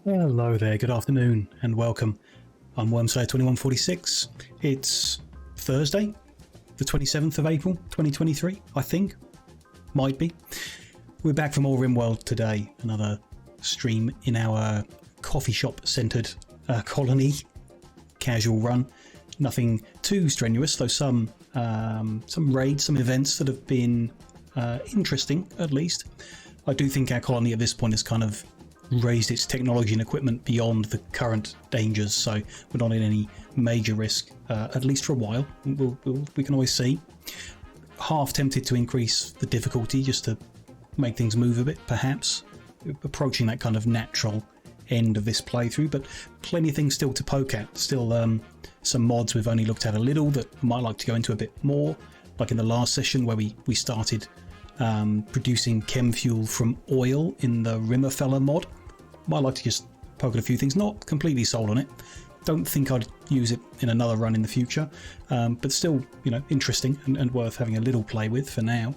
Hello there, good afternoon and welcome. I'm Wormslayer2146. It's Thursday, the 27th of April 2023, I think. Might be. We're back for more Rimworld today. Another stream in our coffee shop centered colony. Casual run. Nothing too strenuous, though some raids, some events that have been interesting at least. I do think our colony at this point has kind of raised its technology and equipment beyond the current dangers, so we're not in any major risk, at least for a while. We can always see. Half tempted to increase the difficulty just to make things move a bit, perhaps. Approaching that kind of natural end of this playthrough, but plenty of things still to poke at. Still some mods we've only looked at a little that I might like to go into a bit more, like in the last session where we started producing chem fuel from oil in the Rimworld mod. Might like to just poke at a few things. Not completely sold on it. Don't think I'd use it in another run in the future, but still, you know, interesting and worth having a little play with for now.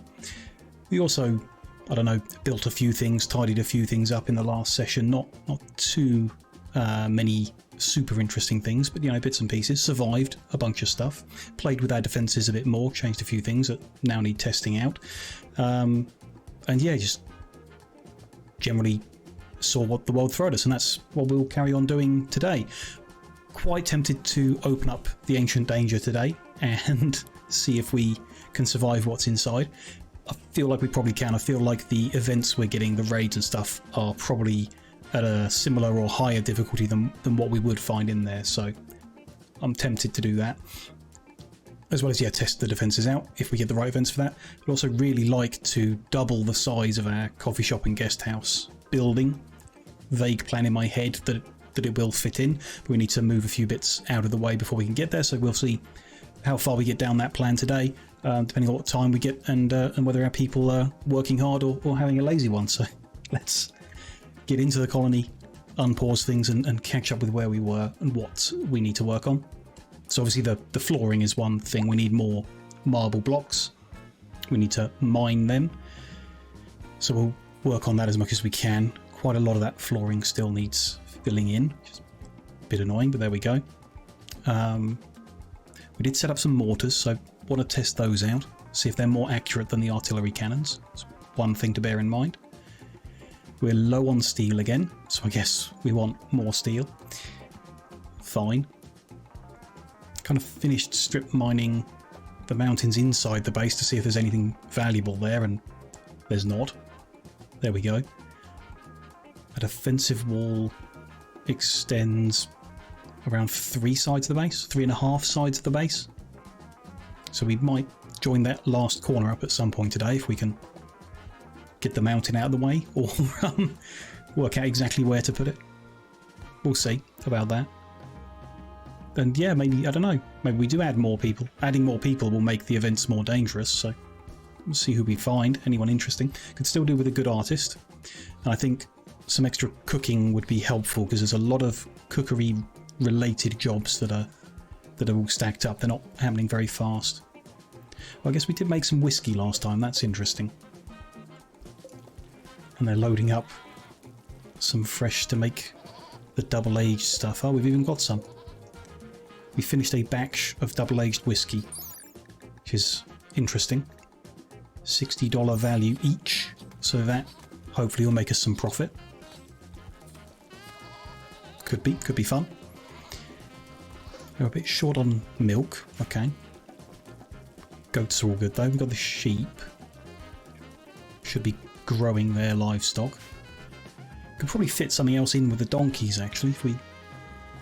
We also, I don't know, built a few things, tidied a few things up in the last session. Not too many super interesting things, but you know, bits and pieces. Survived a bunch of stuff. Played with our defences a bit more. Changed a few things that now need testing out. And yeah, just generally saw what the world threw at us, and that's what we'll carry on doing today. Quite tempted to open up the Ancient Danger today and see if we can survive what's inside. I feel like we probably can. I feel like the events we're getting, the raids and stuff, are probably at a similar or higher difficulty than what we would find in there, so I'm tempted to do that. As well as, yeah, test the defences out if we get the right events for that. I'd also really like to double the size of our coffee shop and guest house building. Vague plan in my head that it will fit in, but we need to move a few bits out of the way before we can get there, so we'll see how far we get down that plan today, depending on what time we get and whether our people are working hard or having a lazy one. So let's get into the colony, unpause things and catch up with where we were and what we need to work on. So obviously the flooring is one thing. We need more marble blocks. We need to mine them. So we'll work on that as much as we can. Quite a lot of that flooring still needs filling in, which is a bit annoying, but there we go. We did set up some mortars, so want to test those out, see if they're more accurate than the artillery cannons. It's one thing to bear in mind. We're low on steel again, so I guess we want more steel. Fine. Kind of finished strip mining the mountains inside the base to see if there's anything valuable there, and there's not. There we go. A defensive wall extends around 3 sides of the base, 3.5 sides of the base. So we might join that last corner up at some point today if we can get the mountain out of the way, or work out exactly where to put it. We'll see about that. And yeah, maybe, I don't know, maybe we do add more people. Adding more people will make the events more dangerous, so we'll see who we find. Anyone interesting. Could still do with a good artist. And I think some extra cooking would be helpful, because there's a lot of cookery related jobs that are all stacked up. They're not happening very fast. Well, I guess we did make some whiskey last time. That's interesting. And they're loading up some fresh to make the double-aged stuff. Oh, we've even got some. We finished a batch of double-aged whiskey, which is interesting. $60 value each, so that hopefully will make us some profit. Could be fun. We're a bit short on milk. Okay. Goats are all good though. We've got the sheep. Should be growing their livestock. Could probably fit something else in with the donkeys actually, if we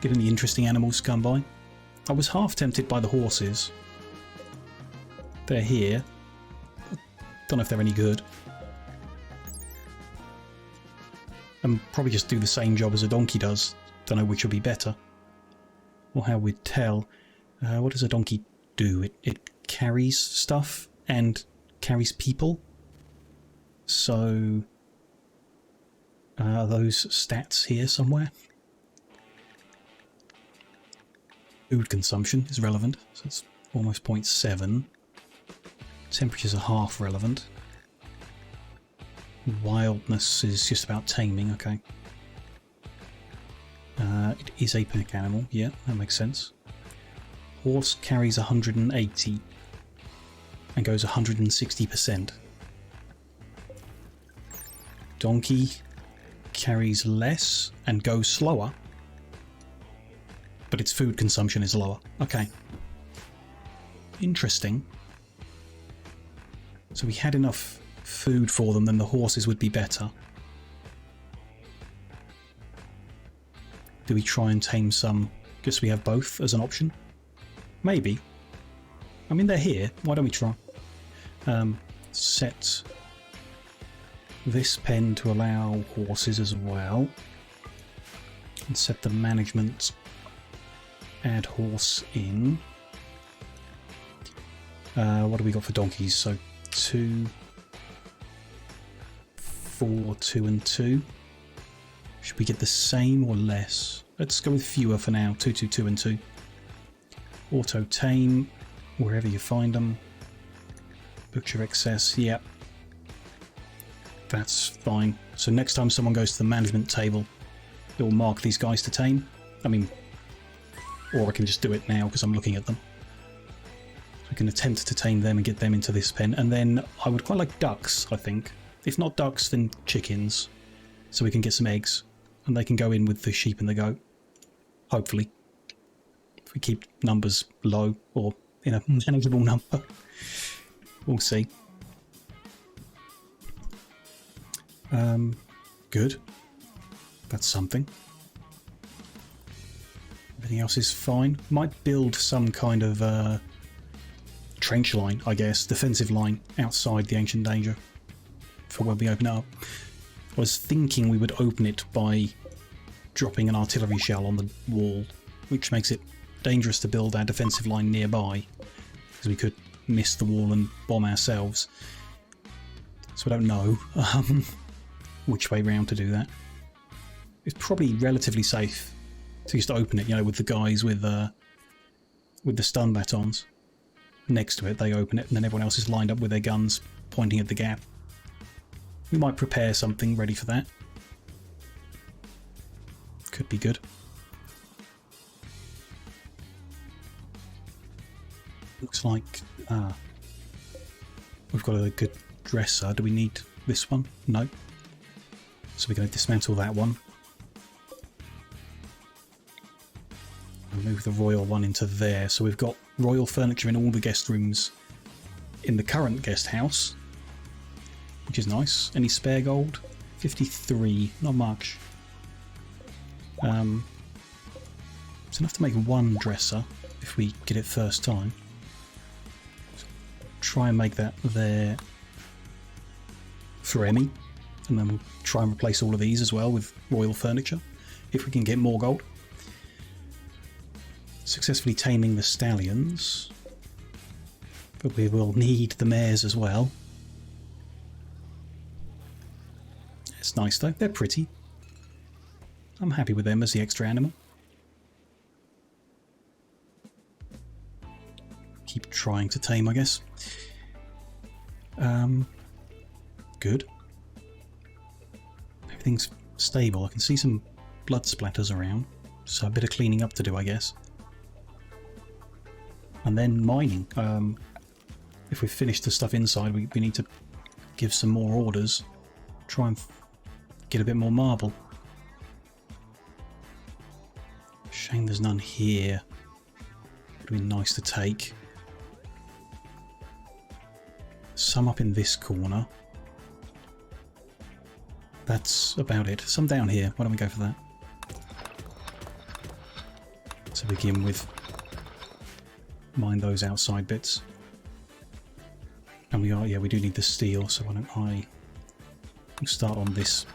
get any interesting animals to come by. I was half tempted by the horses. They're here. Don't know if they're any good. And probably just do the same job as a donkey does. Don't know which would be better. Or how we'd tell. What does a donkey do? It carries stuff and carries people. So are those stats here somewhere? Food consumption is relevant, so it's almost 0.7. Temperatures are half relevant. Wildness is just about taming, okay. It is a pack animal. Yeah, that makes sense. Horse carries 180 and goes 160%. Donkey carries less and goes slower, but its food consumption is lower. Okay. Interesting. So we had enough food for them, then the horses would be better. Do we try and tame some? Guess we have both as an option. Maybe. I mean, they're here. Why don't we try? Set this pen to allow horses as well. And set the management. Add horse in. What do we got for donkeys? So 2, 4, 2 and 2. Should we get the same or less? Let's go with fewer for now. 2, 2, 2 and 2. Auto tame wherever you find them. Butcher excess. Yep. That's fine. So next time someone goes to the management table, it will mark these guys to tame. I mean, or I can just do it now because I'm looking at them. So we can attempt to tame them and get them into this pen. And then I would quite like ducks, I think. If not ducks, then chickens. So we can get some eggs. And they can go in with the sheep and the goat. Hopefully. If we keep numbers low or in a manageable number. We'll see. Good. That's something. Everything else is fine. Might build some kind of trench line, I guess. Defensive line outside the Ancient Danger. For when we open it up. I was thinking we would open it by dropping an artillery shell on the wall, which makes it dangerous to build our defensive line nearby, because we could miss the wall and bomb ourselves. So I don't know which way round to do that. It's probably relatively safe to just open it, you know, with the guys with the stun batons next to it. They open it, and then everyone else is lined up with their guns pointing at the gap. We might prepare something ready for that. Could be good. Looks like we've got a good dresser. Do we need this one? No. So we're going to dismantle that one. And move the royal one into there. So we've got royal furniture in all the guest rooms in the current guest house, which is nice. Any spare gold? 53, not much. It's enough to make one dresser if we get it first time. Try and make that there for Emmy, and then we'll try and replace all of these as well with royal furniture if we can get more gold. Successfully taming the stallions, but we will need the mares as well. It's nice though, they're pretty. I'm happy with them as the extra animal. Keep trying to tame, I guess. Good. Everything's stable. I can see some blood splatters around, so a bit of cleaning up to do, I guess. And then mining. If we've finished the stuff inside, we need to give some more orders. Try and get a bit more marble. Shame there's none here. Would be nice to take. Some up in this corner. That's about it. Some down here. Why don't we go for that? To begin with. Mine those outside bits. And we do need the steel, so why don't I start on this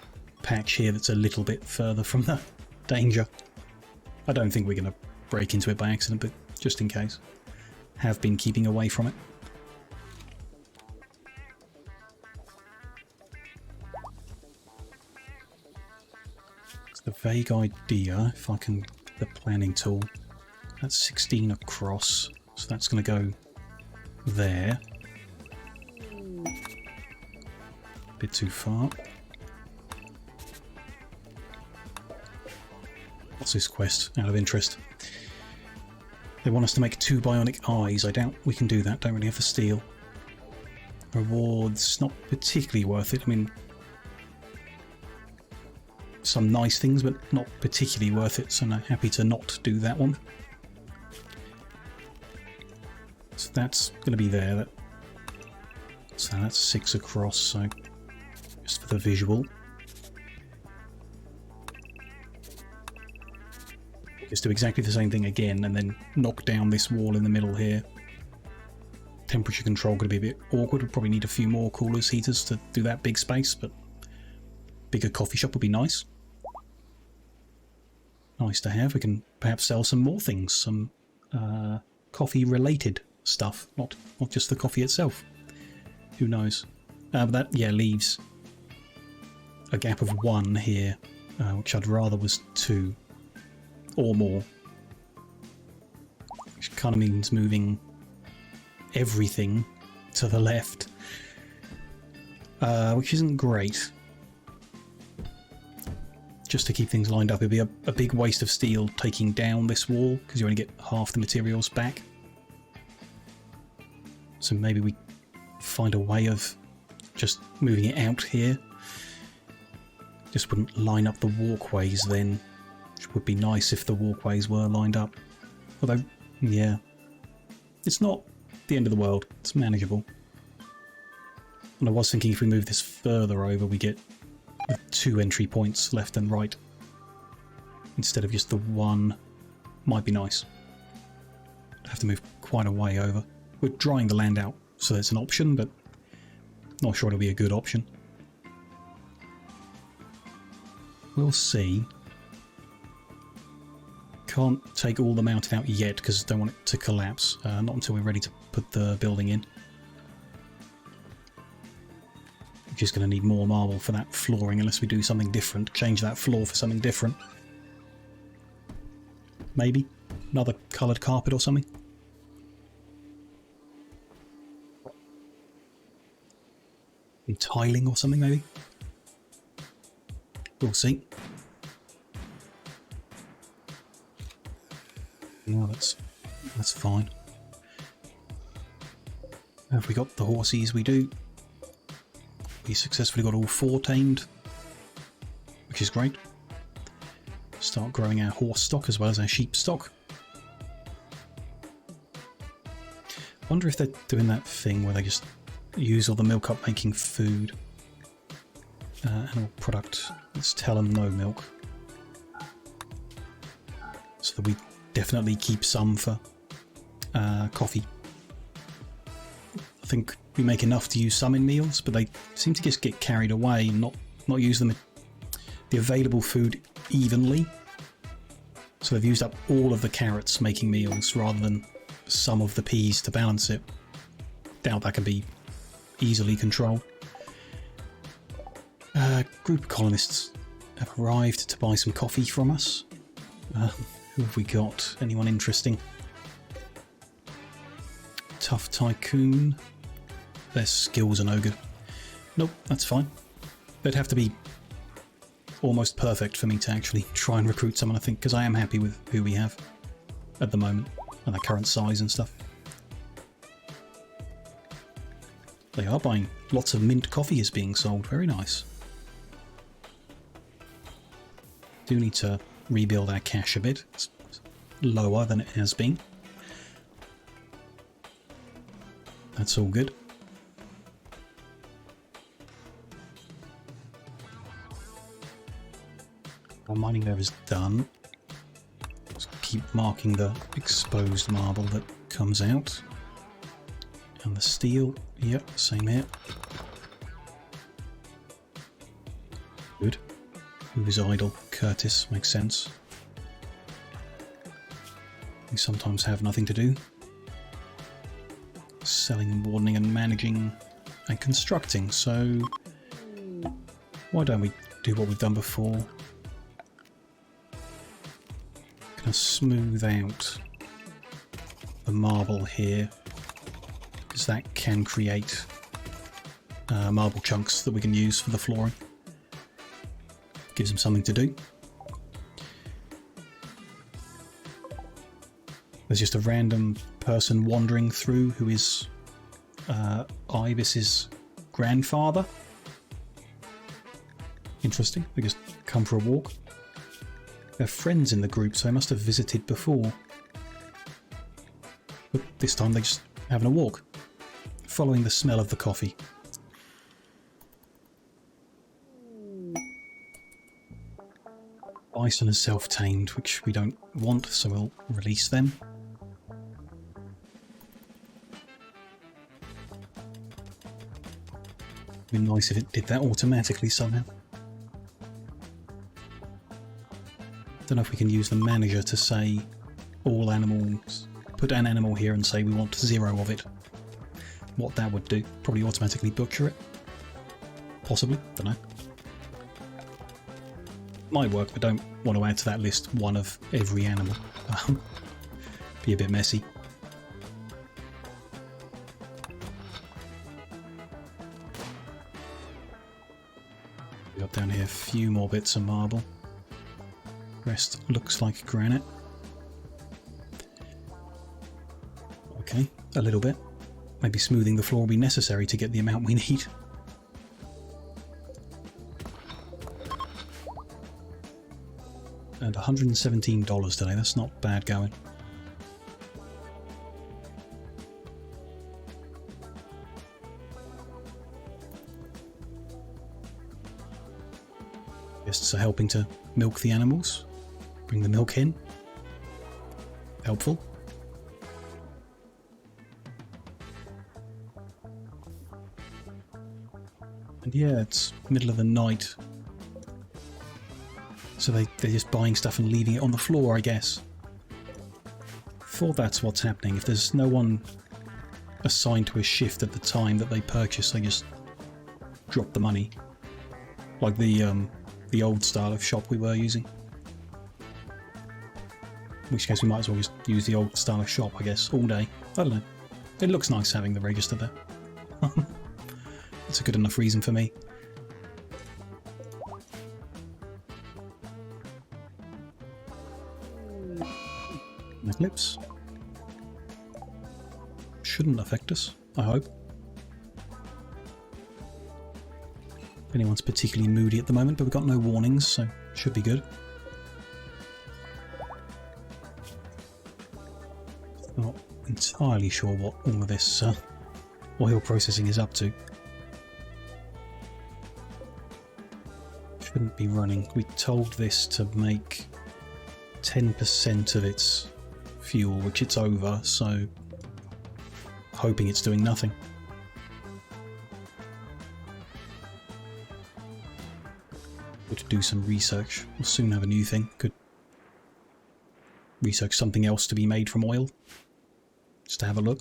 patch here that's a little bit further from the danger. I don't think we're going to break into it by accident, but just in case. Have been keeping away from it. It's the vague idea, if I can, the planning tool. That's 16 across, so that's going to go there. A bit too far. What's this quest, out of interest? They want us to make 2 bionic eyes. I doubt we can do that. Don't really have the steel. Rewards, not particularly worth it. I mean, some nice things, but not particularly worth it, so I'm happy to not do that one. So that's going to be there. So that's 6 across, so just for the visual. Just do exactly the same thing again and then knock down this wall in the middle here. Temperature control could be a bit awkward. We'd probably need a few more coolers, heaters to do that big space, but bigger coffee shop would be nice. Nice to have. We can perhaps sell some more things, some coffee related stuff, not just the coffee itself. Who knows? But that, yeah, leaves a gap of 1 here, which I'd rather was 2 or more, which kind of means moving everything to the left, which isn't great. Just to keep things lined up, it'd be a big waste of steel taking down this wall because you only get half the materials back. So maybe we find a way of just moving it out here. Just wouldn't line up the walkways then, which would be nice if the walkways were lined up. Although, yeah, it's not the end of the world. It's manageable. And I was thinking if we move this further over, we get 2 entry points left and right instead of just the 1. Might be nice. I'd have to move quite a way over. We're drying the land out, so there's an option, but not sure it'll be a good option. We'll see. Can't take all the mountain out yet because I don't want it to collapse. Not until we're ready to put the building in. We're just going to need more marble for that flooring unless we do something different. Change that floor for something different. Maybe another coloured carpet or something. And tiling or something maybe. We'll see. No, that's fine. Have we got the horses? We do. We successfully got all 4 tamed, which is great. Start growing our horse stock as well as our sheep stock. Wonder if they're doing that thing where they just use all the milk up making food. Animal product. Let's tell them no milk. So that we definitely keep some for coffee. I think we make enough to use some in meals, but they seem to just get carried away and not use the available food evenly. So they've used up all of the carrots making meals rather than some of the peas to balance it. Doubt that can be easily controlled. Group of colonists have arrived to buy some coffee from us. Who have we got? Anyone interesting? Tough Tycoon. Their skills are no good. Nope, that's fine. They'd have to be almost perfect for me to actually try and recruit someone, I think, because I am happy with who we have at the moment and their current size and stuff. They are buying lots of mint coffee is being sold. Very nice. Do need to rebuild our cash a bit. It's lower than it has been. That's all good. Our mining there is done. Let's keep marking the exposed marble that comes out. And the steel, yep, same here. Good. Who is idle? Curtis, makes sense. We sometimes have nothing to do. Selling and wardening and managing and constructing, so why don't we do what we've done before? Gonna smooth out the marble here, because that can create marble chunks that we can use for the flooring. Gives them something to do. There's just a random person wandering through who is Ibis's grandfather. Interesting. They just come for a walk. They're friends in the group, so they must have visited before. But this time they're just having a walk, following the smell of the coffee. Bison is self-tamed, which we don't want, so we'll release them. It'd be nice if it did that automatically somehow. Don't know if we can use the manager to say all animals, put an animal here and say we want 0 of it. What that would do, probably automatically butcher it. Possibly, don't know. Might work, but don't want to add to that list one of every animal. Be a bit messy. We got down here a few more bits of marble. Rest looks like granite. Okay, a little bit. Maybe smoothing the floor will be necessary to get the amount we need. And $117 today, that's not bad going. Guests are helping to milk the animals. Bring the milk in. Helpful. And yeah, it's middle of the night. So they're just buying stuff and leaving it on the floor, I guess. Thought that's what's happening. If there's no one assigned to a shift at the time that they purchase, they just drop the money. Like the old style of shop we were using. In which case we might as well just use the old style of shop, I guess, all day. I don't know. It looks nice having the register there. That's a good enough reason for me. Eclipse. Shouldn't affect us, I hope. If anyone's particularly moody at the moment, but we've got no warnings, so should be good. Not entirely sure what all of this oil processing is up to. Shouldn't be running. We told this to make 10% of its fuel, which it's over, so hoping it's doing nothing. Could do some research. We'll soon have a new thing. Could research something else to be made from oil. Just to have a look.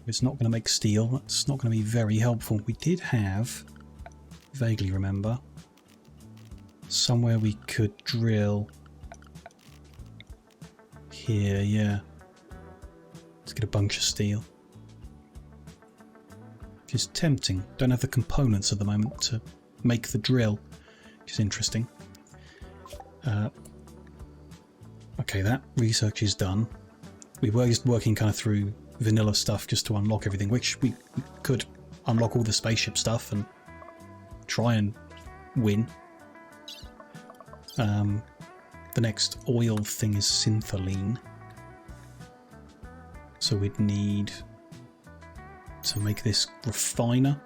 It's not going to make steel. That's not going to be very helpful. We did have, vaguely remember, somewhere we could drill. Here, yeah. Let's get a bunch of steel. Which is tempting. Don't have the components at the moment to make the drill, which is interesting. Okay, that research is done. We were just working kind of through vanilla stuff just to unlock everything, which we could unlock all the spaceship stuff and try and win. The next oil thing is syntholine. So we'd need to make this refiner.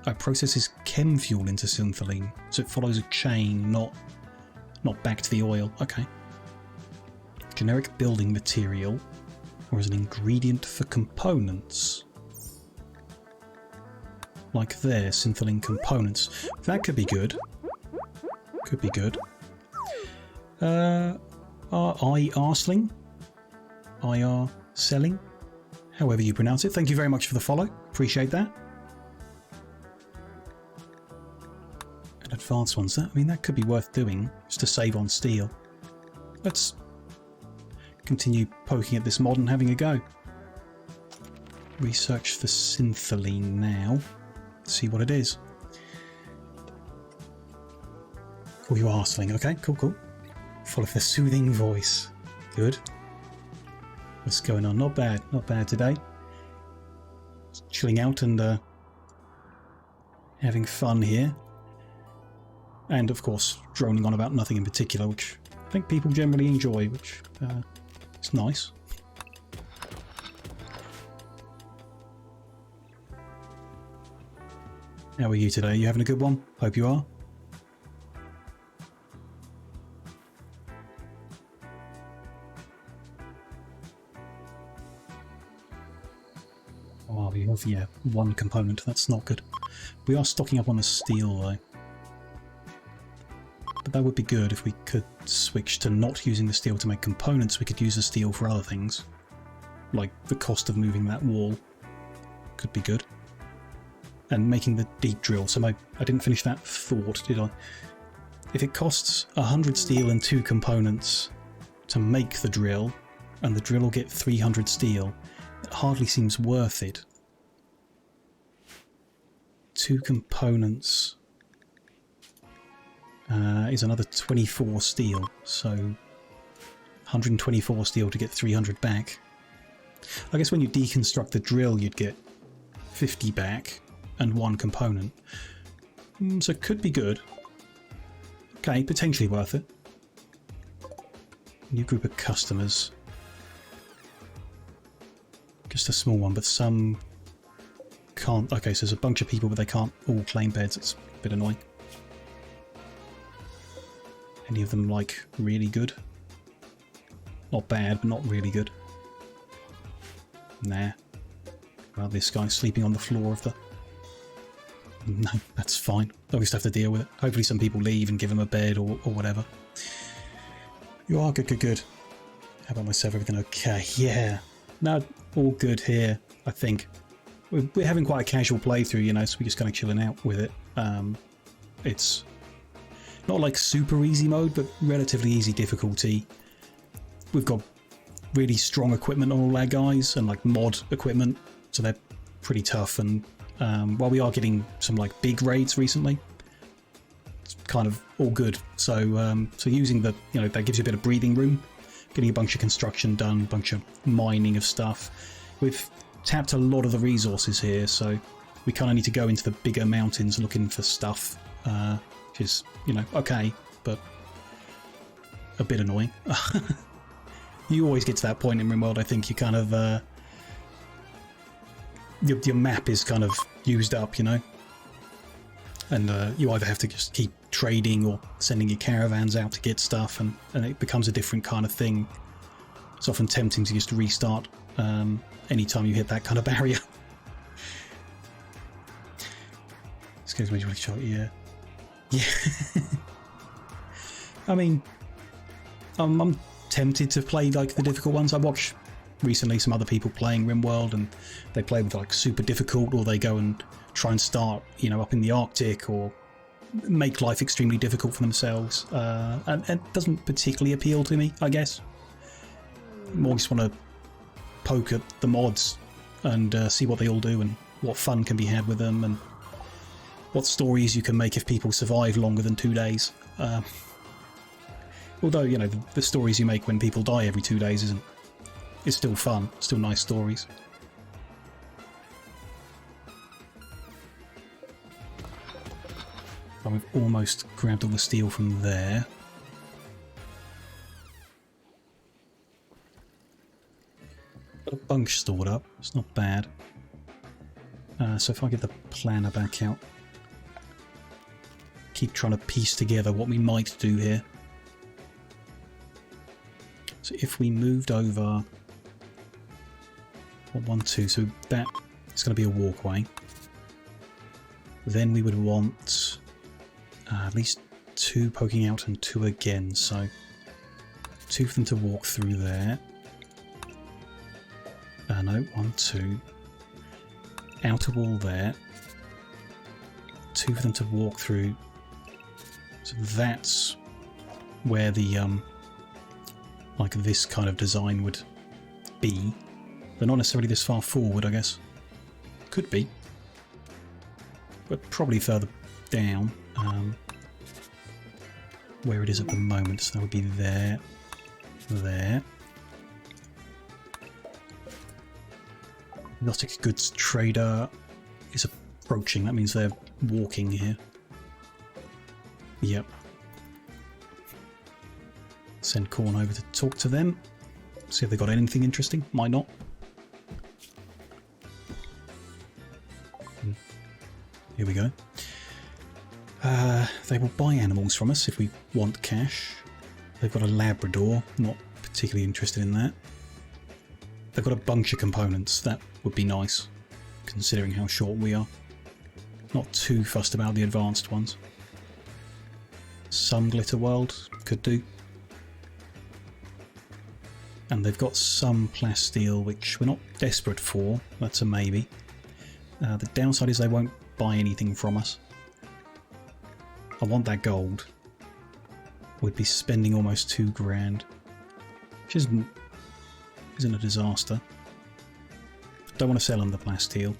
It processes chem fuel into syntholine, so it follows a chain, not back to the oil. Okay. Generic building material, or as an ingredient for components. Like there, syntholine components. That could be good. Could be good. Arsling? IR selling? However you pronounce it. Thank you very much for the follow. Appreciate that. And advanced ones. I mean, that could be worth doing, just to save on steel. Let's continue poking at this mod and having a go. Research for syntholine now. See what it is. Oh, you are hustling. Okay, cool, cool. Follow the soothing voice. Good. What's going on? Not bad. Not bad today. Just chilling out and having fun here. And, of course, droning on about nothing in particular, which I think people generally enjoy, which is nice. How are you today? You having a good one? Hope you are. Oh, we have, yeah, one component. That's not good. We are stocking up on the steel, though. But that would be good if we could switch to not using the steel to make components. We could use the steel for other things. Like the cost of moving that wall could be good. And making the deep drill. So I didn't finish that thought, did I? If it costs 100 steel and 2 components to make the drill, and the drill will get 300 steel, it hardly seems worth it. 2 components is another 24 steel, so 124 steel to get 300 back. I guess when you deconstruct the drill, you'd get 50 back and 1 component. So it could be good. Okay, potentially worth it. New group of customers. Just a small one, but some can't. Okay, so there's a bunch of people, but they can't all claim beds. It's a bit annoying. Any of them, like, really good? Not bad, but not really good. Nah. Well, this guy's sleeping on the floor of the... No, that's fine. I'll just have to deal with it. Hopefully some people leave and give him a bed or whatever. You are good, good, good. How about myself? Everything okay? Yeah. No, all good here, I think. We're having quite a casual playthrough, you know, so we're just kind of chilling out with it. It's not like super easy mode, but relatively easy difficulty. We've got really strong equipment on all our guys and like mod equipment, so they're pretty tough. And while we are getting some like big raids recently, it's kind of all good. So so using the, you know, that gives you a bit of breathing room, getting a bunch of construction done, a bunch of mining of stuff. We've tapped a lot of the resources here, so we kind of need to go into the bigger mountains looking for stuff, which is, you know, okay, but a bit annoying. You always get to that point in Rimworld, I think you kind of your map is kind of used up, you know, and you either have to just keep trading or sending your caravans out to get stuff, and it becomes a different kind of thing. It's often tempting to just restart anytime you hit that kind of barrier. Excuse me, shot, yeah. Yeah. I mean, I'm tempted to play like the difficult ones. I watch recently some other people playing Rimworld, and they play with like super difficult, or they go and try and start, you know, up in the Arctic, or make life extremely difficult for themselves. And it doesn't particularly appeal to me, I guess. More just want to poke at the mods and see what they all do and what fun can be had with them, and what stories you can make if people survive longer than 2 days. Although, you know, the stories you make when people die every 2 days is still fun, still nice stories. And we've almost grabbed all the steel from there. Got a bunch stored up, it's not bad. So if I get the planner back out, keep trying to piece together what we might do here. So if we moved over 1, 2, so that is going to be a walkway. Then we would want at least 2 poking out and 2 again, so 2 for them to walk through there. No, 1, 2. Outer wall there. 2 for them to walk through. So that's where the like this kind of design would be, but not necessarily this far forward, I guess. Could be, but probably further down. where it is at the moment. So that would be there, there. Exotic goods trader is approaching. That means they're walking here. Yep. Send Corn over to talk to them. See if they got anything interesting. Might not. Here we go. They will buy animals from us if we want cash. They've got a Labrador. Not particularly interested in that. They've got a bunch of components. That would be nice, considering how short we are. Not too fussed about the advanced ones. Some Glitter World could do. And they've got some plasteel, which we're not desperate for. That's a maybe. The downside is they won't buy anything from us. I want that gold. We'd be spending almost $2,000, which isn't a disaster. Don't want to sell them the plasteel.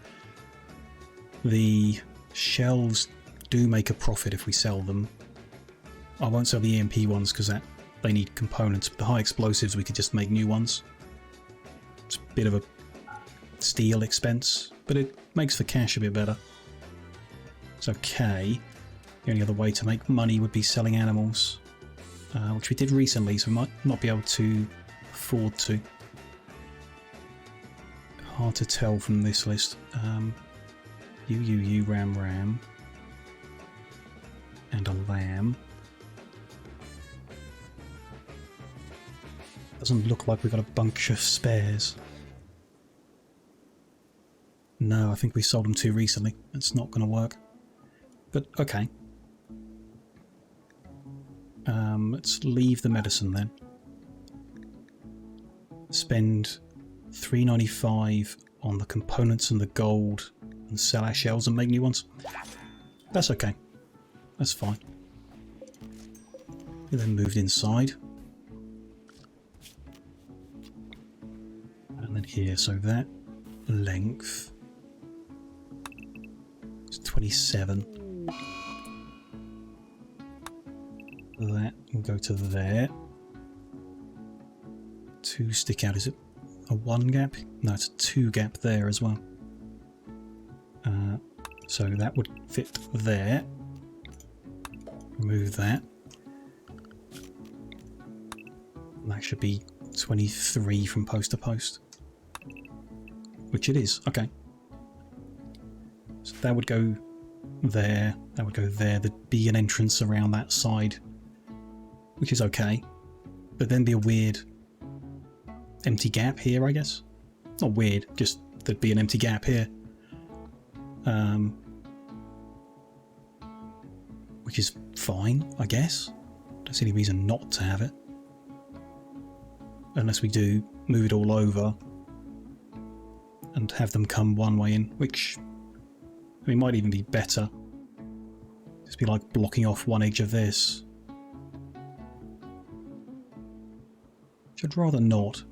The shells do make a profit if we sell them. I won't sell the EMP ones because they need components. But the high explosives, we could just make new ones. It's a bit of a steel expense, but it makes the cash a bit better. It's okay. The only other way to make money would be selling animals, which we did recently, so we might not be able to afford to. Hard to tell from this list. Ram, and a lamb. Doesn't look like we've got a bunch of spares. No, I think we sold them too recently. It's not going to work. But okay. Let's leave the medicine then. Spend $3.95 on the components and the gold and sell our shells and make new ones. That's okay. That's fine. We then moved inside. And then here, so that length is 27. That will go to there. 2 stick out. Is it a 1 gap? No, it's a 2 gap there as well. So that would fit there. Remove that. And that should be 23 from post to post. Which it is. Okay. So that would go there. That would go there. There'd be an entrance around that side, which is okay. But then be a weird empty gap here, I guess. Not weird, just there'd be an empty gap here. Which is fine, I guess. Don't see any reason not to have it. Unless we do move it all over and have them come one way in, which I mean might even be better. Just be like blocking off one edge of this. Which I'd rather not.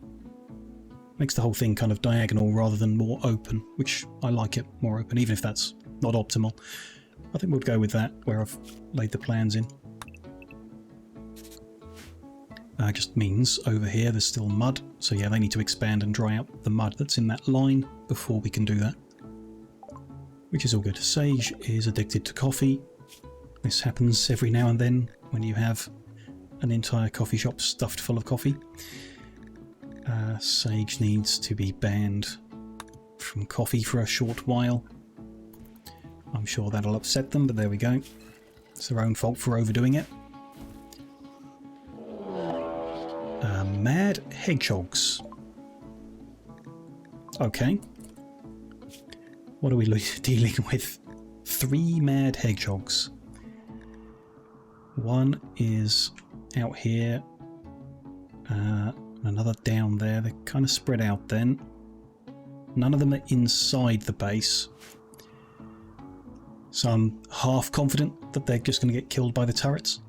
Makes the whole thing kind of diagonal rather than more open, which I like it more open, even if that's not optimal. I think we'll go with that, where I've laid the plans in. Just means over here there's still mud, so yeah, they need to expand and dry out the mud that's in that line before we can do that. Which is all good. Sage is addicted to coffee. This happens every now and then when you have an entire coffee shop stuffed full of coffee. Sage needs to be banned from coffee for a short while. I'm sure that'll upset them, but there we go. It's their own fault for overdoing it. Mad hedgehogs. Okay. What are we dealing with? 3 mad hedgehogs. One is out here. Another down there. They're kind of spread out then. None of them are inside the base. So I'm half confident that they're just going to get killed by the turrets.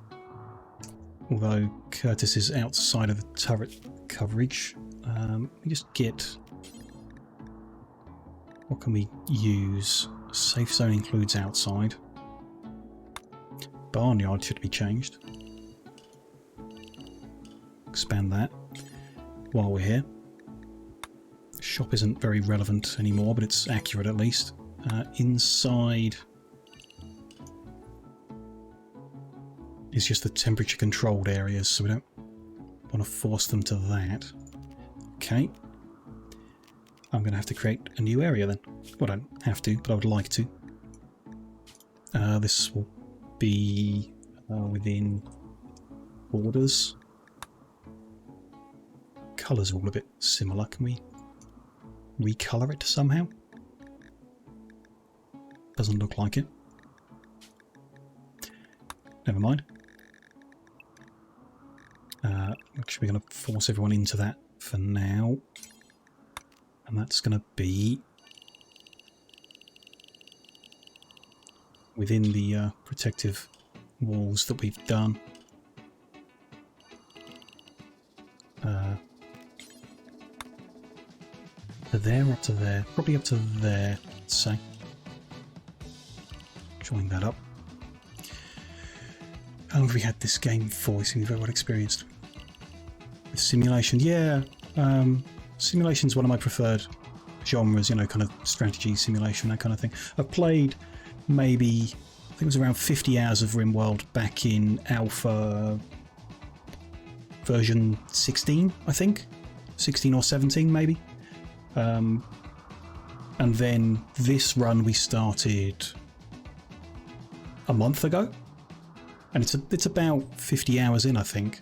Although Curtis is outside of the turret coverage. We just get... What can we use? Safe zone includes outside. Barnyard should be changed. expand that while we're here. Shop isn't very relevant anymore, but it's accurate at least. Inside is just the temperature controlled areas, so we don't want to force them to that. Okay. I'm going to have to create a new area then. Well, I don't have to, but I would like to. This will be within borders. Colours are all a bit similar. Can we recolour it somehow? Doesn't look like it. Never mind. Actually, we're going to force everyone into that for now. And that's going to be within the protective walls that we've done. To there, up to there. Probably up to there, let's say. Join that up. How long have we had this game for? We seem very well experienced. With simulation, yeah. Simulation's one of my preferred genres, you know, kind of strategy, simulation, that kind of thing. I've played maybe, I think it was around 50 hours of Rimworld back in alpha version 16, I think. 16 or 17 maybe. And then this run we started a month ago. And it's about 50 hours in, I think.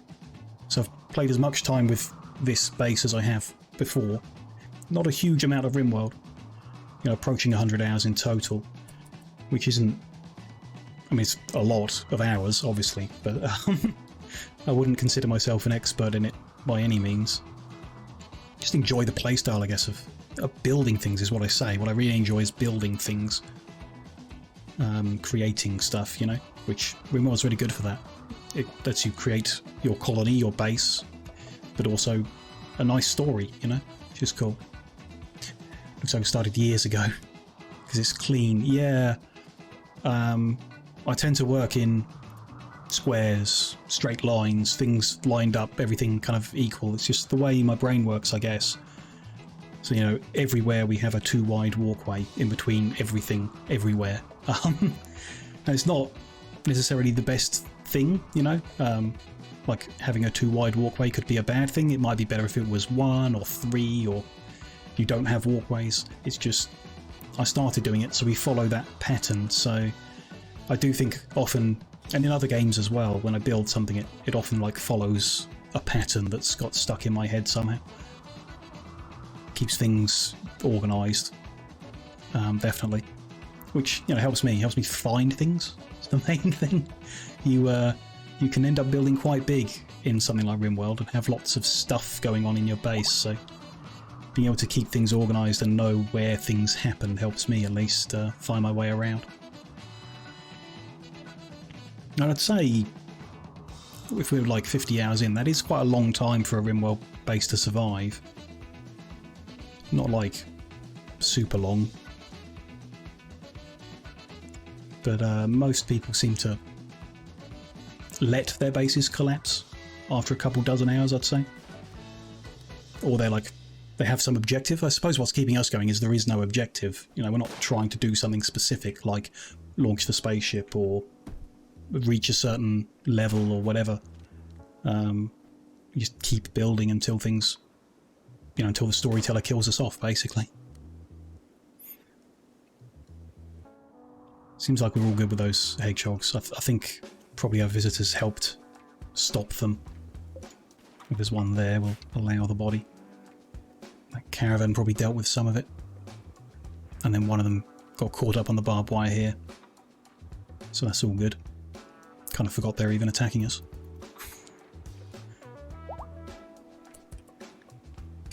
So I've played as much time with this base as I have before. Not a huge amount of Rimworld. You know, approaching 100 hours in total. Which isn't... I mean, it's a lot of hours, obviously. But I wouldn't consider myself an expert in it by any means. Just enjoy the playstyle, I guess, of building things is what I say. What I really enjoy is building things. Creating stuff, you know, which Rimworld's really good for that. It lets you create your colony, your base, but also a nice story, you know, which is cool. Looks like it started years ago, because it's clean. Yeah, I tend to work in squares, straight lines, things lined up, everything kind of equal. It's just the way my brain works, I guess. So, you know, everywhere we have a too wide walkway in between everything, everywhere. And it's not necessarily the best thing, you know. Like having a too wide walkway could be a bad thing. It might be better if it was 1 or 3, or you don't have walkways. It's just, I started doing it, so we follow that pattern. So I do think often, and in other games as well, when I build something, it often like follows a pattern that's got stuck in my head somehow. Keeps things organised, definitely. Which, you know, helps me find things. It's the main thing. You can end up building quite big in something like Rimworld and have lots of stuff going on in your base, so being able to keep things organised and know where things happen helps me at least find my way around. And I'd say, if we were like 50 hours in, that is quite a long time for a Rimworld base to survive. Not like super long. But most people seem to let their bases collapse after a couple dozen hours, I'd say. Or they're like, they have some objective. I suppose what's keeping us going is there is no objective. You know, we're not trying to do something specific like launch the spaceship or reach a certain level or whatever. You just keep building until things, you know, until the storyteller kills us off, basically. Seems like we're all good with those hedgehogs. I think probably our visitors helped stop them. If there's one there, we'll allow the body. That caravan probably dealt with some of it. And then one of them got caught up on the barbed wire here. So that's all good. Kind of forgot they're even attacking us.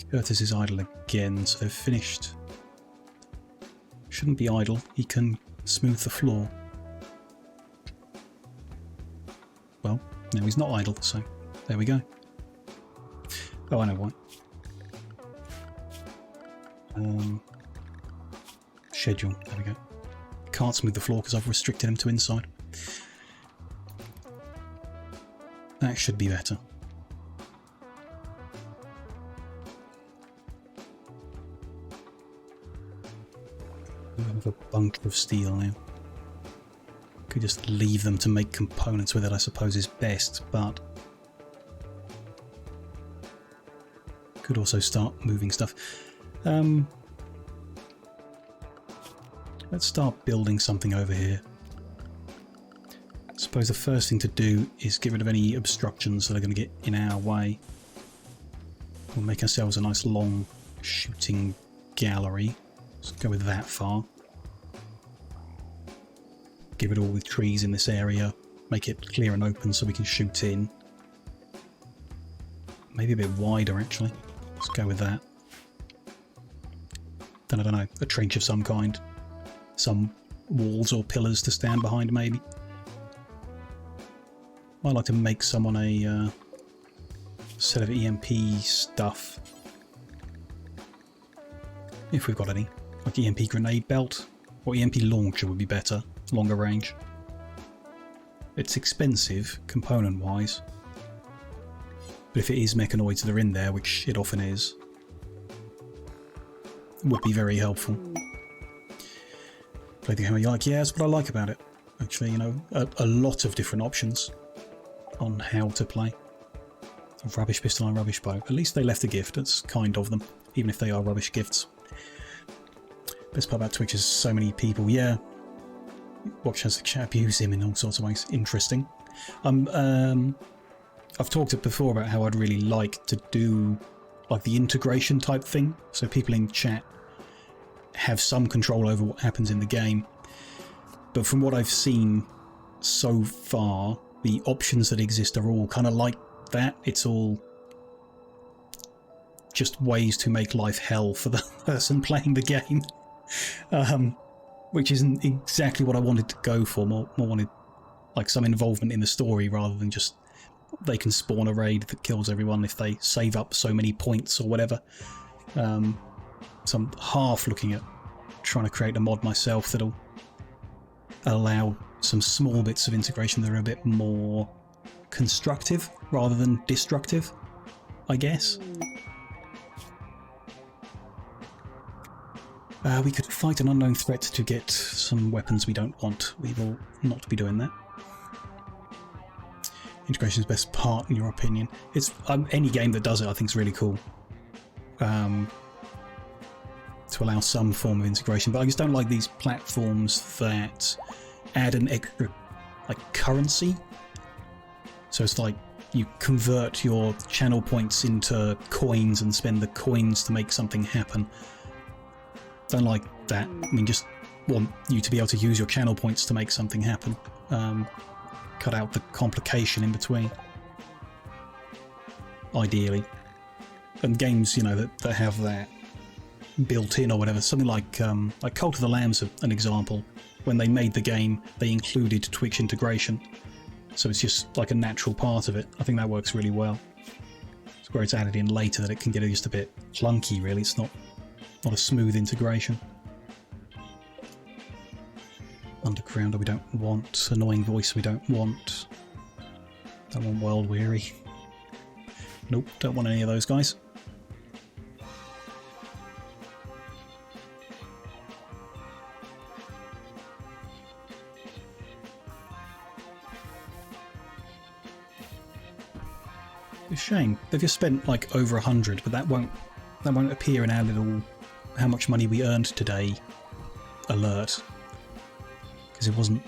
Curtis is idle again, so they've finished. Shouldn't be idle. He can smooth the floor. Well, no, he's not idle, so there we go. Oh, I know why. Schedule, there we go. Can't smooth the floor because I've restricted him to inside. That should be better. We have a bunch of steel now. Could just leave them to make components with it, I suppose, is best, but could also start moving stuff. Let's start building something over here. I suppose the first thing to do is get rid of any obstructions that are going to get in our way. We'll make ourselves a nice long shooting gallery. Let's go with that far. Give it all with trees in this area. Make it clear and open so we can shoot in. Maybe a bit wider, actually. Let's go with that. Then, I don't know, a trench of some kind. Some walls or pillars to stand behind, maybe. I'd like to make someone a set of EMP stuff. If we've got any. Like EMP grenade belt. Or EMP launcher would be better. Longer range. It's expensive, component-wise. But if it is mechanoids that are in there, which it often is, it would be very helpful. Play the game you like. Yeah, that's what I like about it. Actually, you know, a lot of different options on how to play. A rubbish pistol and a rubbish bow. At least they left a gift. That's kind of them, even if they are rubbish gifts. Best part about Twitch is so many people. Yeah. Watch as the chat abuse him in all sorts of ways. Interesting. I've talked before about how I'd really like to do like the integration type thing. So people in chat have some control over what happens in the game. But from what I've seen so far, the options that exist are all kind of like that. It's all just ways to make life hell for the person playing the game. Which isn't exactly what I wanted to go for. More wanted like some involvement in the story rather than just they can spawn a raid that kills everyone if they save up so many points or whatever. So I'm half looking at trying to create a mod myself that'll allow some small bits of integration that are a bit more constructive rather than destructive, I guess. We could fight an unknown threat to get some weapons we don't want. We will not be doing that. Integration is the best part, in your opinion. It's any game that does it, I think, is really cool. To allow some form of integration, but I just don't like these platforms that add an extra, like, currency. So it's like you convert your channel points into coins and spend the coins to make something happen. Don't like that. I mean, just want you to be able to use your channel points to make something happen. Cut out the complication in between. Ideally. And games, you know, that have that built in or whatever. Something like Cult of the Lamb's an example. When they made the game, they included Twitch integration. So it's just like a natural part of it. I think that works really well. It's where it's added in later that it can get just a bit clunky, really. It's not a smooth integration. Undergrounder we don't want. Annoying voice we don't want. Don't want World Weary. Nope, don't want any of those guys. It's a shame. They've just spent like over 100, but that won't appear in our little how much money we earned today alert. Because it wasn't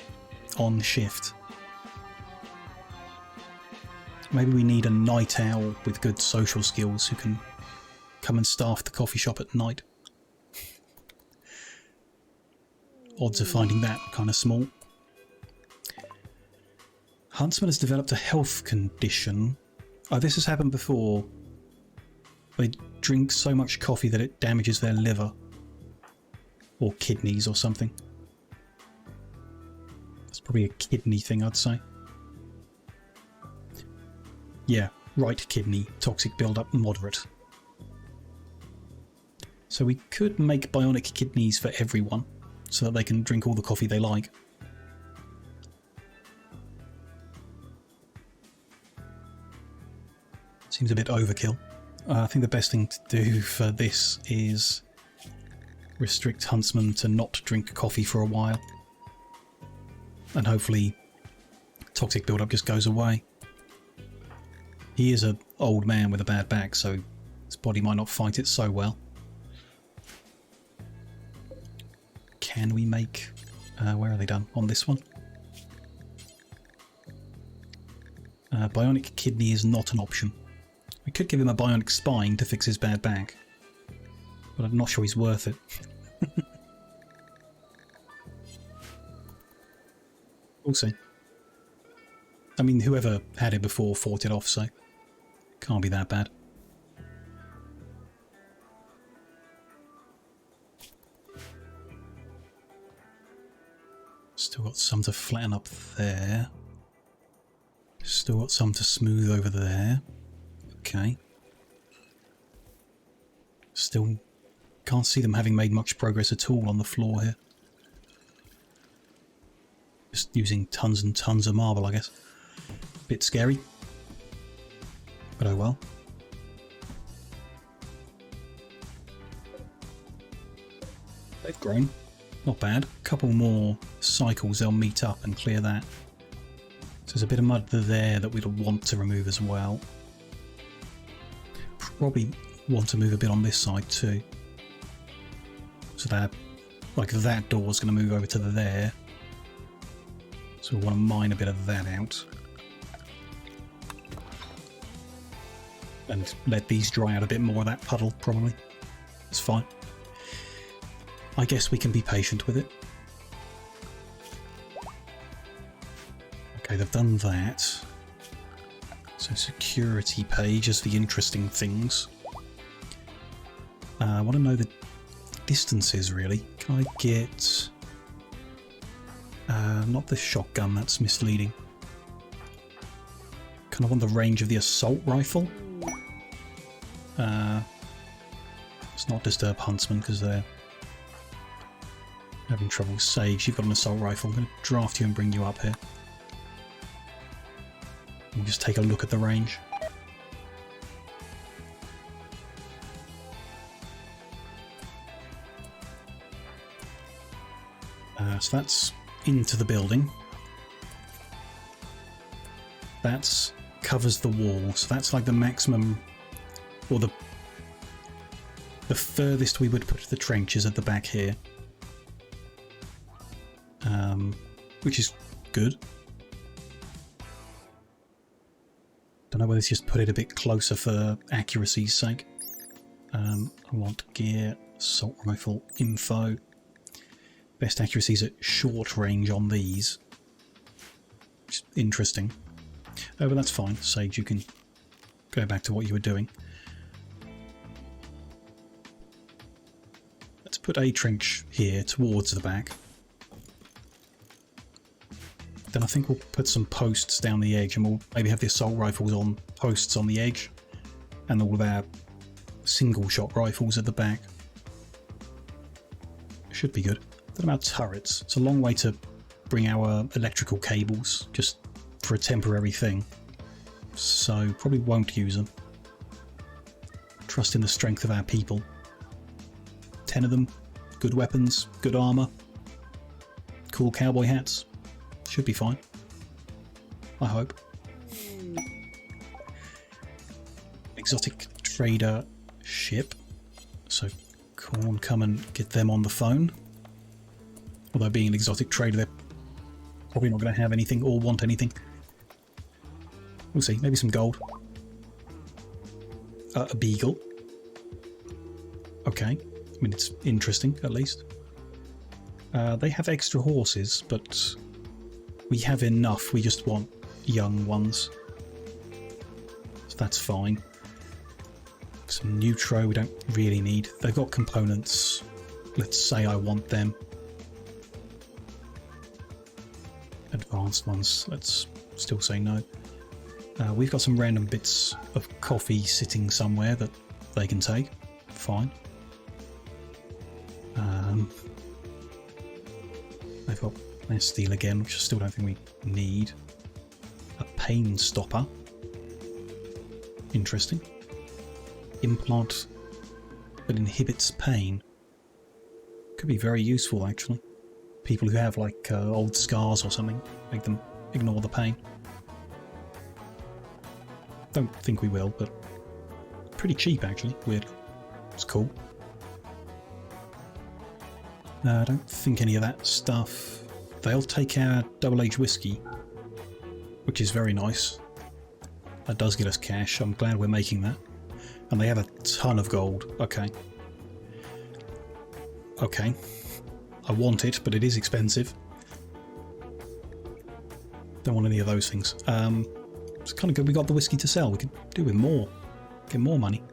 on shift. Maybe we need a night owl with good social skills who can come and staff the coffee shop at night. Odds of finding that kind of small. Huntsman has developed a health condition. Oh, this has happened before. They drink so much coffee that it damages their liver. Or kidneys or something. It's probably a kidney thing, I'd say. Yeah, right kidney, toxic build-up, moderate. So we could make bionic kidneys for everyone, so that they can drink all the coffee they like. Seems a bit overkill. I think the best thing to do for this is restrict huntsmen to not drink coffee for a while. And hopefully toxic buildup just goes away. He is an old man with a bad back, so his body might not fight it so well. Can we make... where are they done? On this one? Bionic kidney is not an option. We could give him a bionic spine to fix his bad back, but I'm not sure he's worth it. We'll see. I mean, whoever had it before fought it off, so can't be that bad. Still got some to flatten up there. Still got some to smooth over there. Okay. Still can't see them having made much progress at all on the floor here. Just using tons and tons of marble, I guess. Bit scary. But oh well. They've grown. Not bad. A couple more cycles, they'll meet up and clear that. So there's a bit of mud there that we'd want to remove as well. Probably want to move a bit on this side too. So that, like that door's going to move over to there. So we want to mine a bit of that out. And let these dry out a bit more of that puddle, probably. It's fine. I guess we can be patient with it. Okay, they've done that. So security page is the interesting things. I want to know the distances, really. Can I get... not the shotgun, that's misleading. Kind of want the range of the assault rifle. Let's not disturb huntsmen because they're having trouble. Sage, you've got an assault rifle. I'm going to draft you and bring you up here. And just take a look at the range. So that's into the building. That covers the wall, so that's like the maximum, or the furthest we would put the trenches at the back here, which is good. Don't know whether it's just put it a bit closer for accuracy's sake. I want gear, assault rifle, info. Best accuracies at short range on these. Which is interesting. Oh, but that's fine. Sage, you can go back to what you were doing. Let's put a trench here towards the back. Then I think we'll put some posts down the edge, and we'll maybe have the assault rifles on posts on the edge, and all of our single shot rifles at the back. Should be good. What about turrets? It's a long way to bring our electrical cables, just for a temporary thing. So probably won't use them. Trust in the strength of our people. 10 of them, good weapons, good armor, cool cowboy hats. Should be fine. I hope. Exotic trader ship. So Corn, come and get them on the phone. Although being an exotic trader, they're probably not going to have anything or want anything. We'll see. Maybe some gold. A beagle. Okay. I mean, it's interesting, at least. They have extra horses, but we have enough. We just want young ones. So that's fine. Some neutro we don't really need. They've got components. Let's say I want them. Advanced ones, let's still say no. We've got some random bits of coffee sitting somewhere that they can take. Fine. They've got their steel again, which I still don't think we need. A pain stopper. Interesting. Implant that inhibits pain. Could be very useful, actually. People who have, like, old scars or something. Make them ignore the pain. Don't think we will, but pretty cheap, actually. Weird. It's cool. I don't think any of that stuff... They'll take our double-aged whiskey, which is very nice. That does get us cash. I'm glad we're making that. And they have a ton of gold. Okay. Okay. I want it, but it is expensive. Don't want any of those things. It's kind of good we got the whiskey to sell. We could do with more. Get more money.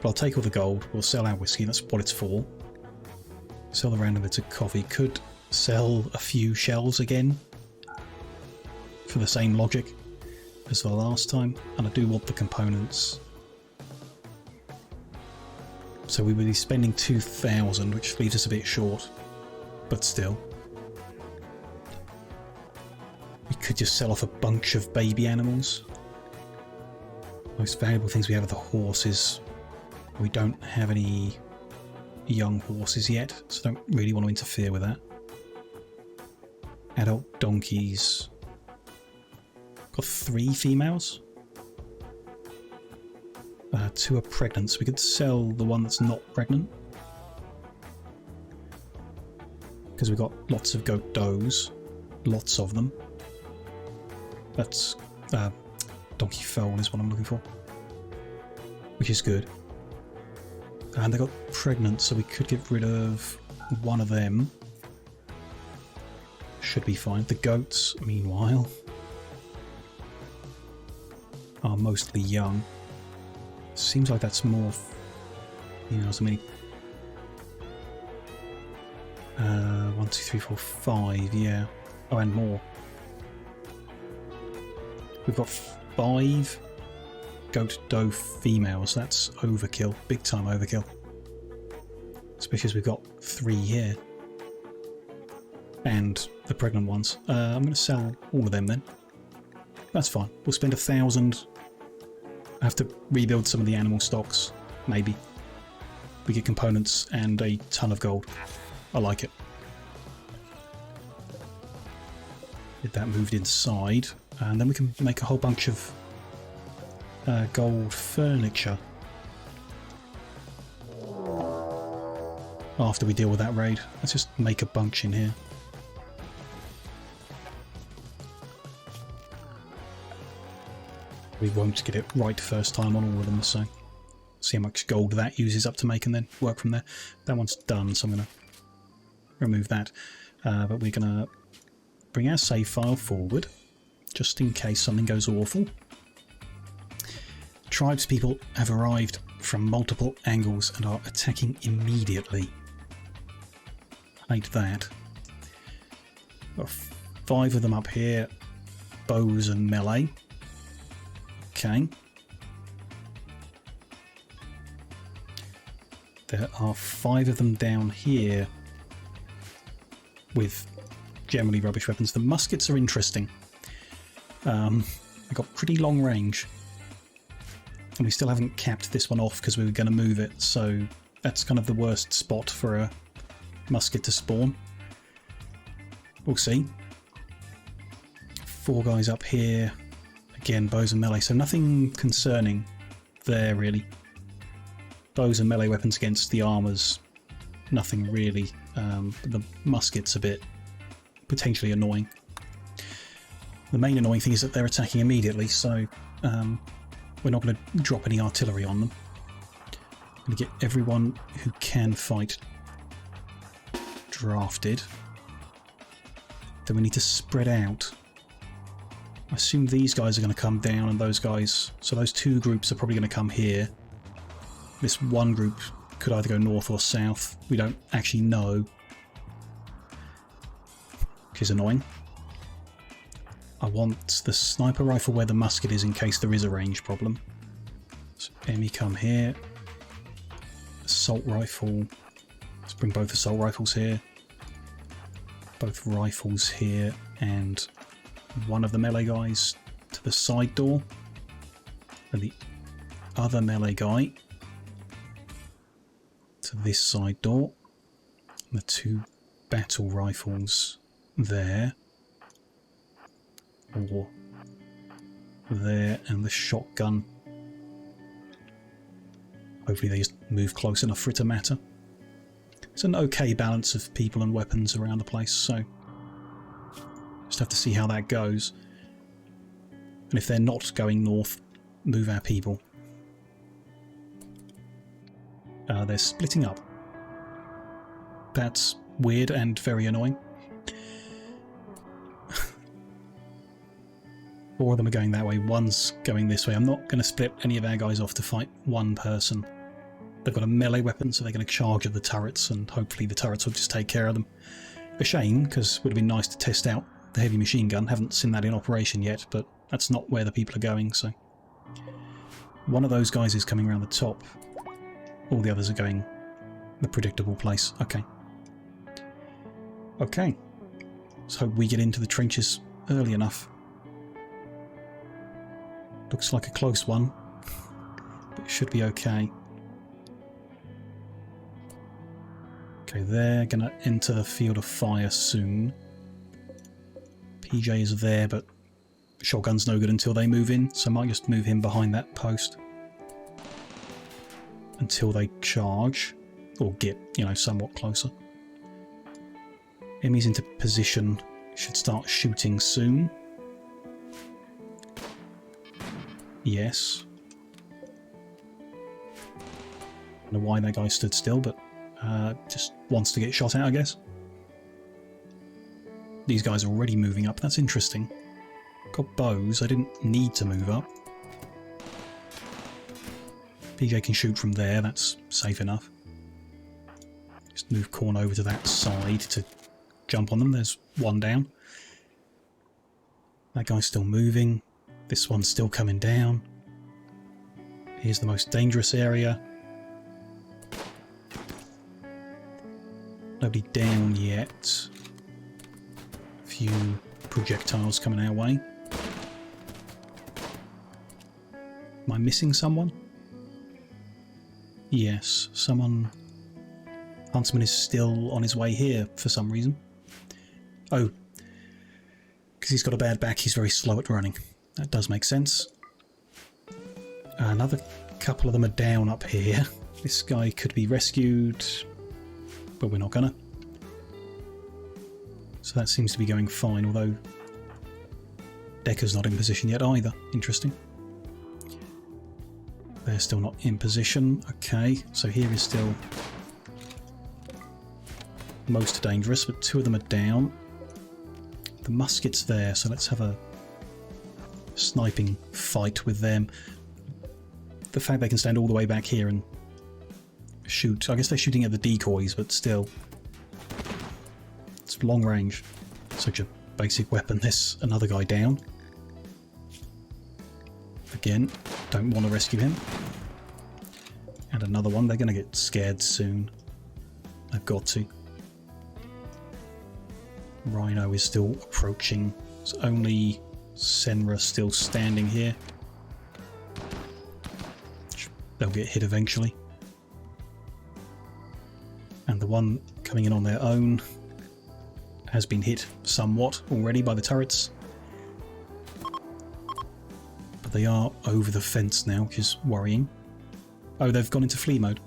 But I'll take all the gold. We'll sell our whiskey. That's what it's for. Sell the random bits of coffee. Could sell a few shells again. For the same logic as the last time. And I do want the components. So we would be spending 2,000, which leaves us a bit short. But still. We could just sell off a bunch of baby animals. Most valuable things we have are the horses. We don't have any young horses yet, so don't really want to interfere with that. Adult donkeys. Got 3 females. 2 are pregnant, so we could sell the one that's not pregnant. Because we've got lots of goat does. Lots of them. That's donkey foal is what I'm looking for. Which is good. And they got pregnant, so we could get rid of one of them. Should be fine. The goats, meanwhile, are mostly young. Seems like that's more females. I mean, 1, 2, 3, 4, 5, yeah. Oh, and more. We've got 5 goat doe females. That's overkill. Big time overkill. Especially as we've got 3 here. And the pregnant ones. I'm going to sell all of them then. That's fine. We'll spend 1,000. I have to rebuild some of the animal stocks. Maybe. We get components and a ton of gold. I like it. Get that moved inside. And then we can make a whole bunch of gold furniture. After we deal with that raid. Let's just make a bunch in here. We won't get it right first time on all of them, so see how much gold that uses up to make and then work from there. That one's done, so I'm going to remove that. But we're going to bring our save file forward, just in case something goes awful. Tribespeople have arrived from multiple angles and are attacking immediately. Hate that. Got 5 of them up here, bows and melee. Okay. There are 5 of them down here with generally rubbish weapons. The muskets are interesting. They got pretty long range. And we still haven't capped this one off because we were going to move it, so that's kind of the worst spot for a musket to spawn. We'll see. 4 guys up here. Again, bows and melee, so nothing concerning there really. Bows and melee weapons against the armours, nothing really. The musket's a bit potentially annoying. The main annoying thing is that they're attacking immediately, so we're not going to drop any artillery on them. I'm going to get everyone who can fight drafted. Then we need to spread out. I assume these guys are going to come down and those guys... So those 2 groups are probably going to come here. This one group could either go north or south. We don't actually know. Which is annoying. I want the sniper rifle where the musket is in case there is a range problem. So Emmy, come here. Assault rifle. Let's bring both assault rifles here. Both rifles here. And one of the melee guys to the side door. And the other melee guy to this side door. The 2 battle rifles there. Or there, and the shotgun. Hopefully they just move close enough for it to matter. It's an okay balance of people and weapons around the place, so just have to see how that goes. And if they're not going north, move our people. They're splitting up. That's weird and very annoying. 4 of them are going that way, 1's going this way. I'm not going to split any of our guys off to fight one person. They've got a melee weapon, so they're going to charge at the turrets, and hopefully the turrets will just take care of them. A shame, because it would have been nice to test out the heavy machine gun. Haven't seen that in operation yet, but that's not where the people are going, so... One of those guys is coming around the top. All the others are going the predictable place. Okay. Okay. Let's hope we get into the trenches early enough. Looks like a close one, but it should be okay. Okay, they're going to enter the field of fire soon. PJ is there, but shotgun's no good until they move in, so I might just move him behind that post until they charge, or get, you know, somewhat closer. Enemies into position, should start shooting soon. Yes. I don't know why that guy stood still, but just wants to get shot at, I guess. These guys are already moving up, that's interesting. Got bows, I didn't need to move up. PJ can shoot from there, that's safe enough. Just move Corn over to that side to jump on them, there's 1 down. That guy's still moving. This one's still coming down. Here's the most dangerous area. Nobody down yet. A few projectiles coming our way. Am I missing someone? Yes, someone... Huntsman is still on his way here for some reason. Oh, because he's got a bad back, he's very slow at running. That does make sense. Another couple of them are down up here. This guy could be rescued, but we're not gonna. So that seems to be going fine, although Decker's not in position yet either. Interesting. They're still not in position. Okay, so here is still most dangerous, but 2 of them are down. The musket's there, so let's have a sniping fight with them. The fact they can stand all the way back here and shoot. I guess they're shooting at the decoys, but still. It's long range. Such a basic weapon. There's another guy down. Again, don't want to rescue him. And another one. They're going to get scared soon. I've got to. Rhino is still approaching. It's only Senra still standing here. They'll get hit eventually. And the one coming in on their own has been hit somewhat already by the turrets. But they are over the fence now, which is worrying. Oh, they've gone into flee mode.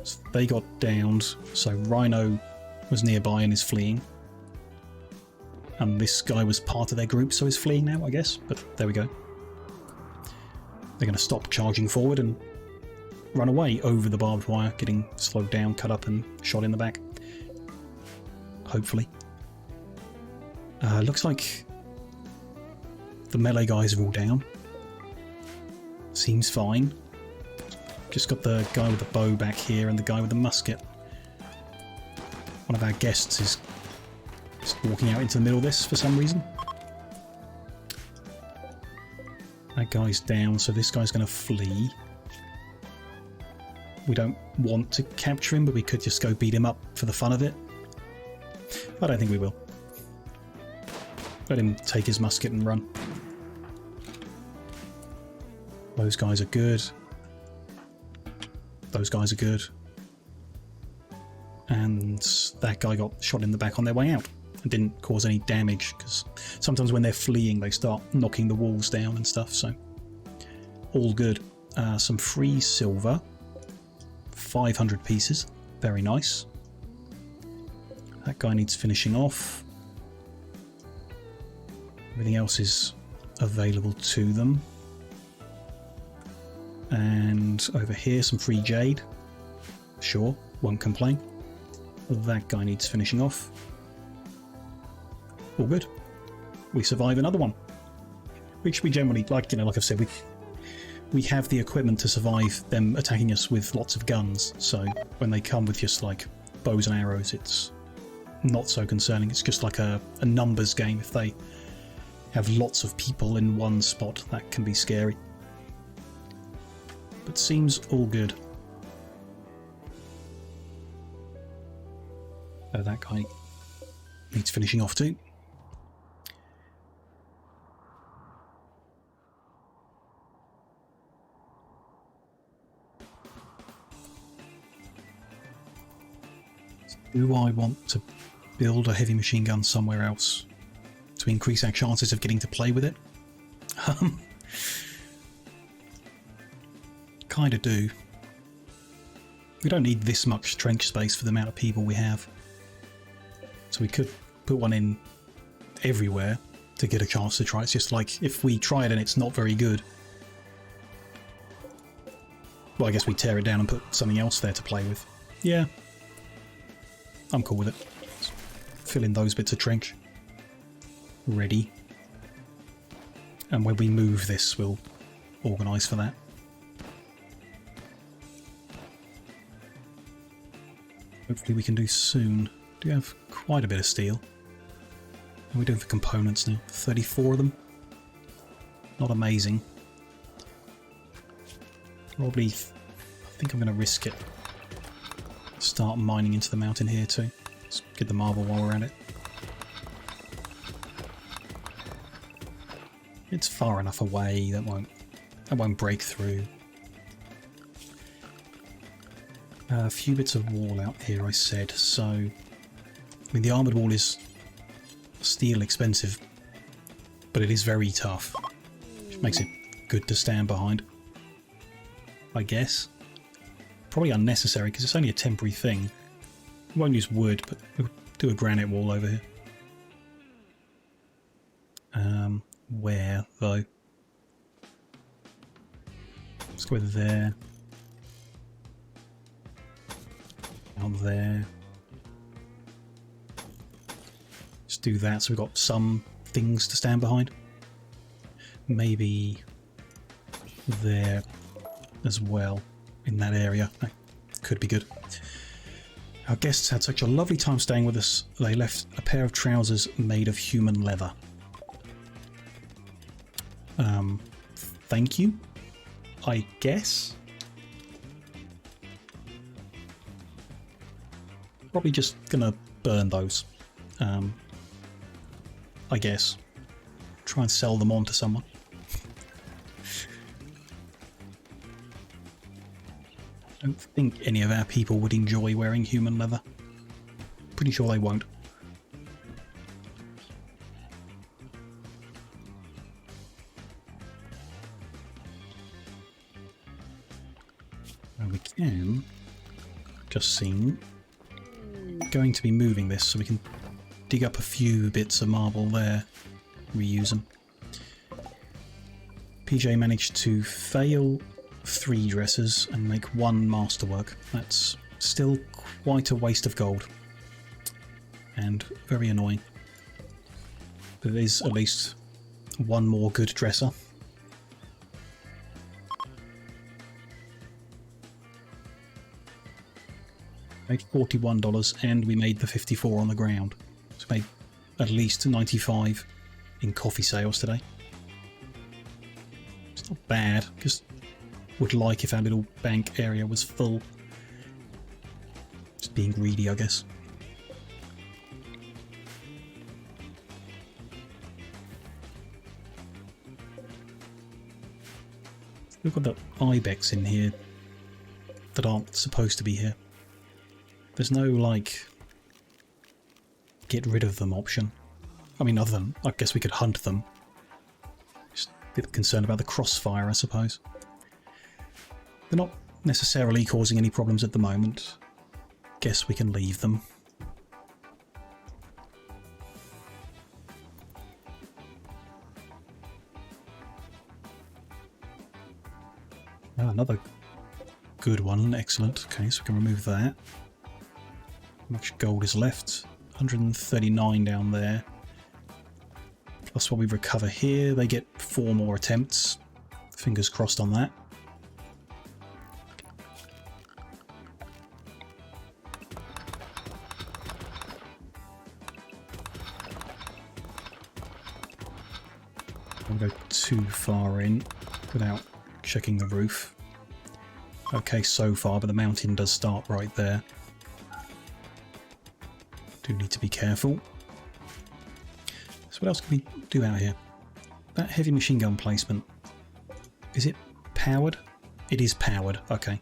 So they got downed, so Rhino was nearby and is fleeing. And this guy was part of their group, so is fleeing now, I guess. But there we go. They're going to stop charging forward and run away over the barbed wire, getting slowed down, cut up and shot in the back. Hopefully. Looks like the melee guys are all down. Seems fine. Just got the guy with the bow back here and the guy with the musket. One of our guests is just walking out into the middle of this for some reason. That guy's down, so this guy's going to flee. We don't want to capture him, but we could just go beat him up for the fun of it. I don't think we will. Let him take his musket and run. Those guys are good. Those guys are good. and that guy got shot in the back on their way out and didn't cause any damage, because sometimes when they're fleeing they start knocking the walls down and stuff, so all good. Some free silver, 500 pieces, very nice. That guy needs finishing off. Everything else is available to them. And over here, some free jade. Sure, won't complain. That guy needs finishing off. All good. We survive another one. Which we generally, like, like I've said, we have the equipment to survive them attacking us with lots of guns. So when they come with just like bows and arrows, it's not so concerning. It's just like a numbers game. If they have lots of people in one spot, that can be scary. But seems all good. That guy needs finishing off too. Do I want to build a heavy machine gun somewhere else to increase our chances of getting to play with it? Kind of do. We don't need this much trench space for the amount of people we have. So we could put one in everywhere to get a chance to try. It's just like, if we try it and it's not very good, well, I guess we tear it down and put something else there to play with. Yeah. I'm cool with it. Let's fill in those bits of trench. Ready. And when we move this, we'll organise for that. Hopefully we can do soon. Do have quite a bit of steel. How are we doing for components now? 34 of them? Not amazing. Probably, I think I'm going to risk it. Start mining into the mountain here too. Let's get the marble while we're at it. It's far enough away that won't break through. A few bits of wall out here, I said. So, I mean, the armoured wall is steel expensive, but it is very tough, which makes it good to stand behind, I guess. Probably unnecessary because it's only a temporary thing. We won't use wood, but we'll do a granite wall over here. Where though? Let's go there. Out there. Let's do that so we've got some things to stand behind. Maybe there as well, in that area. That could be good. Our guests had such a lovely time staying with us, they left a pair of trousers made of human leather. Thank you, I guess. Probably just gonna burn those, I guess. Try and sell them on to someone. I don't think any of our people would enjoy wearing human leather. Pretty sure they won't. We can, just seen, going to be moving this so we can dig up a few bits of marble there, reuse them. PJ managed to fail 3 dresses and make 1 masterwork. That's still quite a waste of gold and very annoying. But there is at least 1 more good dresser. Made $41 and we made the 54 on the ground. So we made at least 95 in coffee sales today. It's not bad, just would like if our little bank area was full. Just being greedy, I guess. We've got the ibex in here that aren't supposed to be here. There's no, like, get rid of them option. I mean, other than, I guess we could hunt them. Just a bit concerned about the crossfire, I suppose. They're not necessarily causing any problems at the moment. Guess we can leave them. Oh, another good one, excellent. Okay, so we can remove that. How much gold is left? 139 down there. Plus what we recover here, they get 4 more attempts. Fingers crossed on that. Don't go too far in without checking the roof. Okay, so far, but the mountain does start right there. Do need to be careful. So what else can we do out here? That heavy machine gun placement. Is it powered? It is powered, okay.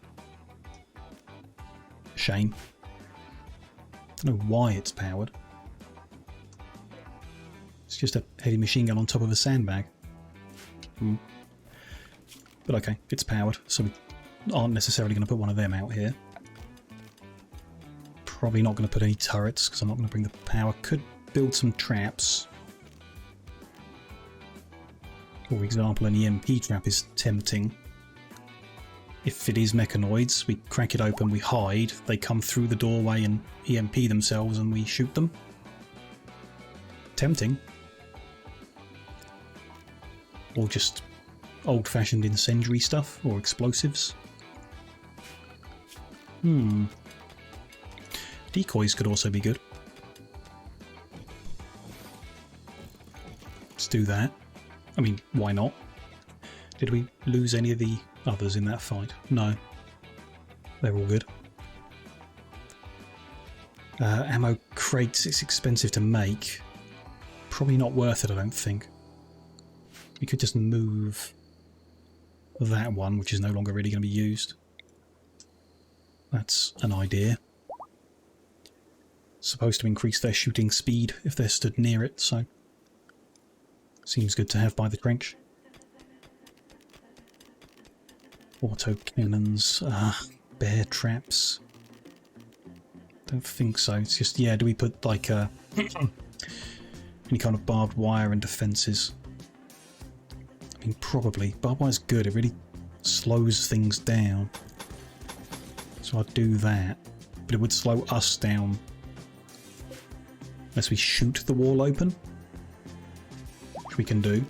Shame. Don't know why it's powered. It's just a heavy machine gun on top of a sandbag. But okay, it's powered, so we aren't necessarily going to put one of them out here. Probably not going to put any turrets, because I'm not going to bring the power. Could build some traps. For example, an EMP trap is tempting. If it is mechanoids, we crack it open, we hide, they come through the doorway and EMP themselves and we shoot them. Tempting. Or just old-fashioned incendiary stuff, or explosives. Decoys could also be good. Let's do that. I mean, why not? Did we lose any of the others in that fight? No. They're all good. Ammo crates, it's expensive to make. Probably not worth it, I don't think. We could just move that one, which is no longer really going to be used. That's an idea. Supposed to increase their shooting speed if they're stood near it, so seems good to have by the trench. Auto cannons, bear traps. Don't think so. It's just, yeah, do we put like any kind of barbed wire and defences? I mean, probably. Barbed wire's good, it really slows things down. So I'd do that, but it would slow us down unless we shoot the wall open, which we can do,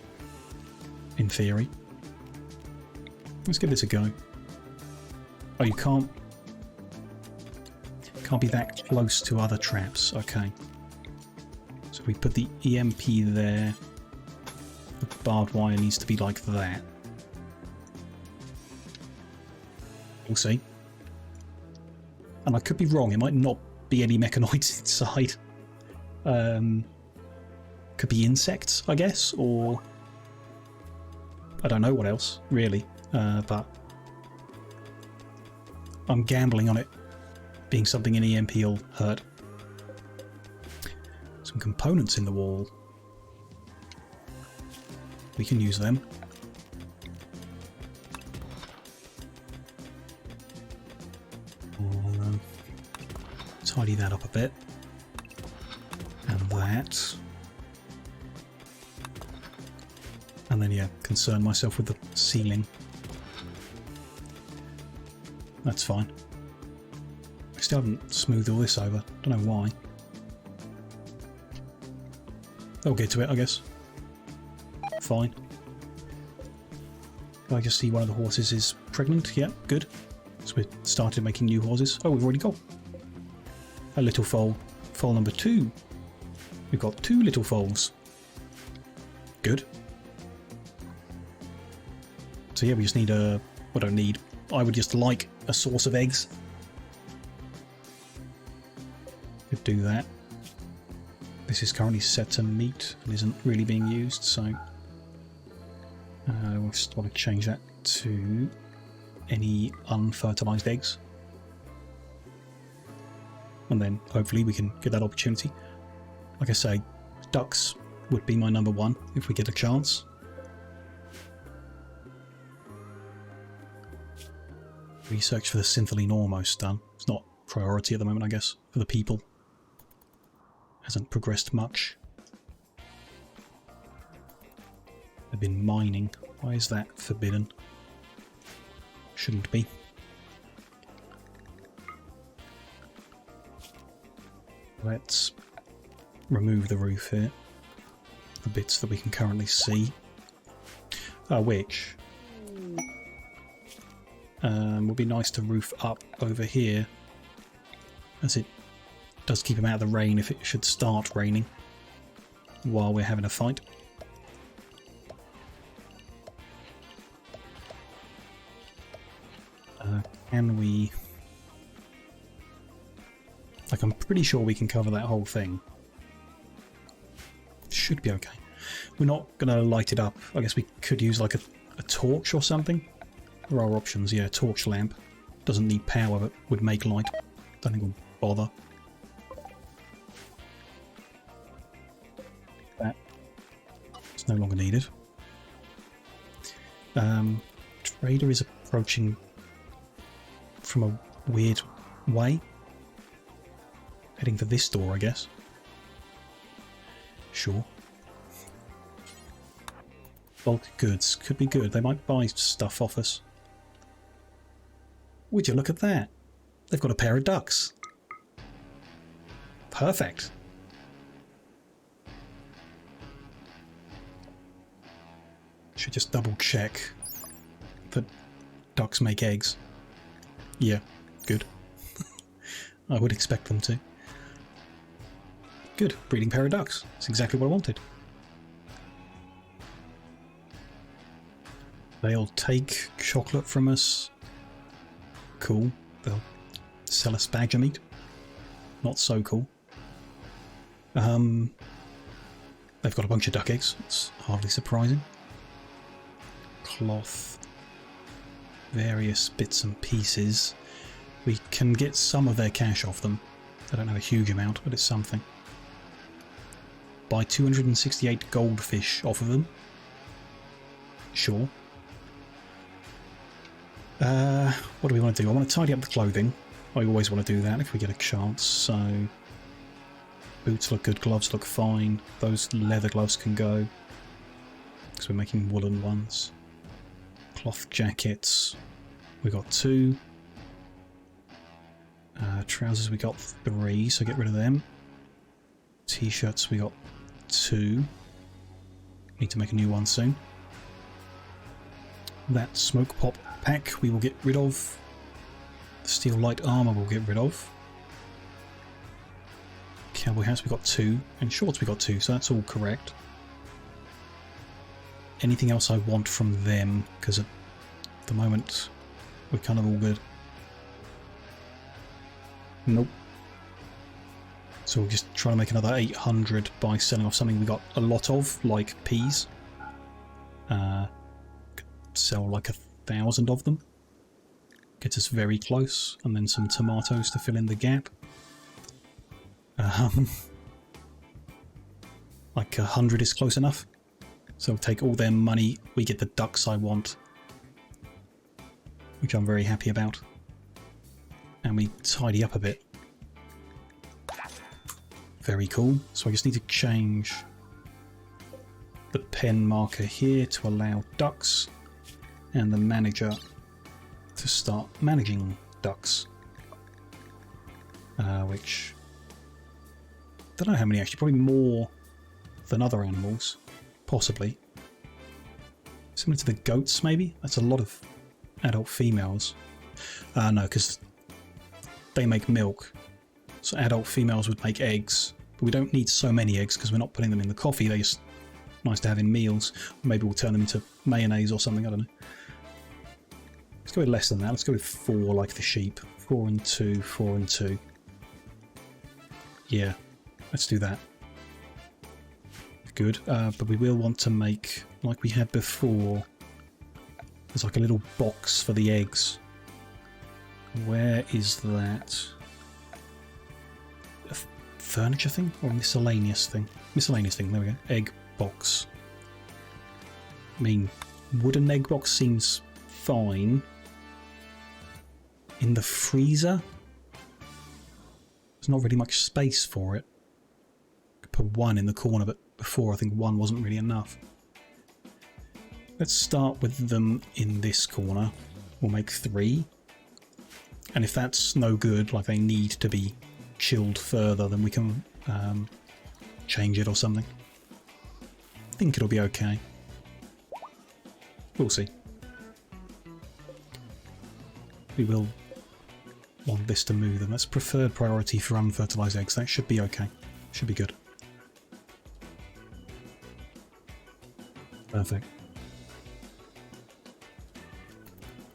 in theory. Let's give this a go. Oh, you can't be that close to other traps. Okay. So we put the EMP there. The barbed wire needs to be like that. We'll see. And I could be wrong, it might not be any mechanoids inside. Could be insects, I guess, or I don't know what else, really. But I'm gambling on it being something in EMP will hurt. Some components in the wall. We can use them. Tidy that up a bit. And that. And then, yeah, concern myself with the ceiling. That's fine. I still haven't smoothed all this over. Don't know why. I'll get to it, I guess. Fine. I just see one of the horses is pregnant. Yeah, good. So we started making new horses. Oh, we've already got a little foal. Foal number 2. We've got 2 little foals. Good. So yeah, we just need a... Well, don't need. I would just like a source of eggs. Could do that. This is currently set to meat and isn't really being used, so we'll just want to change that to any unfertilized eggs. and then hopefully we can get that opportunity. Like I say, ducks would be my number one if we get a chance. Research for the syntholine almost done. It's not priority at the moment, I guess, for the people. Hasn't progressed much. They've been mining. Why is that forbidden? Shouldn't be. Let's remove the roof here. The bits that we can currently see. Which would be nice to roof up over here, as it does keep them out of the rain if it should start raining while we're having a fight. Can we... Like, I'm pretty sure we can cover that whole thing. Should be okay. We're not going to light it up. I guess we could use like a torch or something. There are options, yeah, torch lamp. Doesn't need power, but would make light. Don't think we'll bother. That is no longer needed. Trader is approaching from a weird way. Heading for this door, I guess. Sure. Bulk goods could be good. They might buy stuff off us. Would you look at that? They've got a pair of ducks. Perfect. Should just double check that ducks make eggs. Yeah, good. I would expect them to. Good, breeding pair of ducks. That's exactly what I wanted. They'll take chocolate from us. Cool. They'll sell us badger meat. Not so cool. They've got a bunch of duck eggs. It's hardly surprising. Cloth. Various bits and pieces. We can get some of their cash off them. I don't have a huge amount, but it's something. Buy 268 goldfish off of them. Sure. What do we want to do? I want to tidy up the clothing. I always want to do that if we get a chance. So, boots look good, gloves look fine. Those leather gloves can go, because we're making woolen ones. Cloth jackets. We got 2. Trousers we got 3, so get rid of them. T-shirts we got 2. Need to make a new one soon. That smoke pop pack we will get rid of. The steel light armour we'll get rid of. Cowboy hats we got 2, and shorts we got 2, so that's all correct. Anything else I want from them, because at the moment we're kind of all good. Nope. So we'll just try to make another 800 by selling off something we got a lot of, like peas. Could sell like 1,000 of them. Gets us very close, and then some tomatoes to fill in the gap. Like 100 is close enough. So we'll take all their money, we get the ducks I want, which I'm very happy about. And we tidy up a bit. Very cool. So I just need to change the pen marker here to allow ducks, and the manager to start managing ducks. Which, don't know how many actually, probably more than other animals, possibly. Similar to the goats maybe? That's a lot of adult females. No, because they make milk. So adult females would make eggs. But we don't need so many eggs because we're not putting them in the coffee. They're just nice to have in meals. Maybe we'll turn them into mayonnaise or something, I don't know. Let's go with less than that. Let's go with 4 like the sheep. 4 and 2, 4 and 2. Yeah, let's do that. Good. But we will want to make, like we had before, there's like a little box for the eggs. Where is that? furniture thing or a miscellaneous thing? Miscellaneous thing, there we go. Egg box. I mean, wooden egg box seems fine. In the freezer, there's not really much space for it. Could put one in the corner, but before I think one wasn't really enough. Let's start with them in this corner. We'll make 3. And if that's no good, like they need to be chilled further, then we can change it or something. I think it'll be okay. We'll see. We will want this to move them. That's preferred priority for unfertilized eggs. That should be okay. Should be good. Perfect.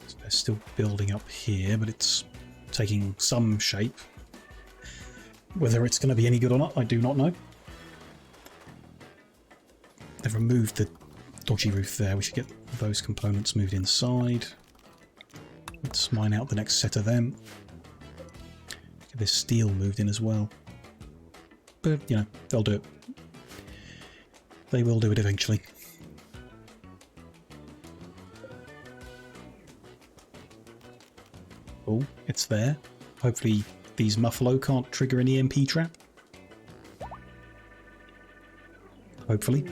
So they're still building up here, but it's taking some shape. Whether it's going to be any good or not, I do not know. They've removed the dodgy roof there. We should get those components moved inside. Let's mine out the next set of them. Get this steel moved in as well. But, you know, they'll do it. They will do it eventually. Oh, it's there. Hopefully these Muffalo can't trigger an EMP trap. Hopefully.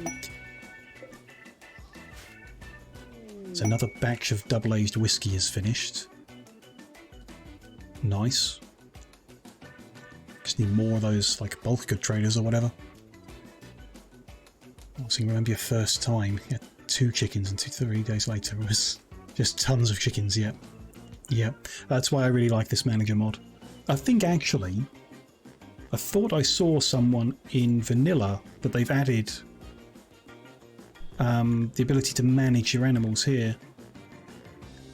So another batch of double-aged whiskey is finished. Nice. Just need more of those, like, bulk good traders or whatever. So you remember your first time, you had 2 chickens and 3 days later it was just tons of chickens, yeah. Yeah, that's why I really like this manager mod. I think actually, I thought I saw someone in vanilla that they've added the ability to manage your animals here.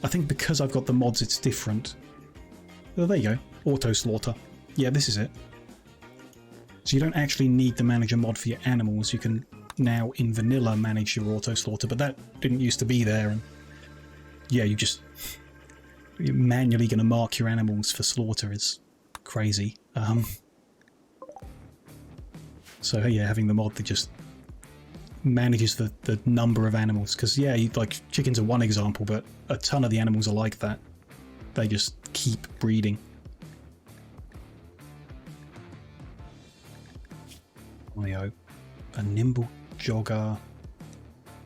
I think because I've got the mods it's different. Oh, there you go. Auto slaughter. Yeah, this is it. So you don't actually need the manager mod for your animals. You can now in vanilla manage your auto slaughter, but that didn't used to be there. And yeah, you're manually going to mark your animals for slaughter is crazy. So yeah, having the mod that just manages the number of animals, because yeah, like chickens are one example, but a ton of the animals are like that. They just keep breeding. A nimble jogger,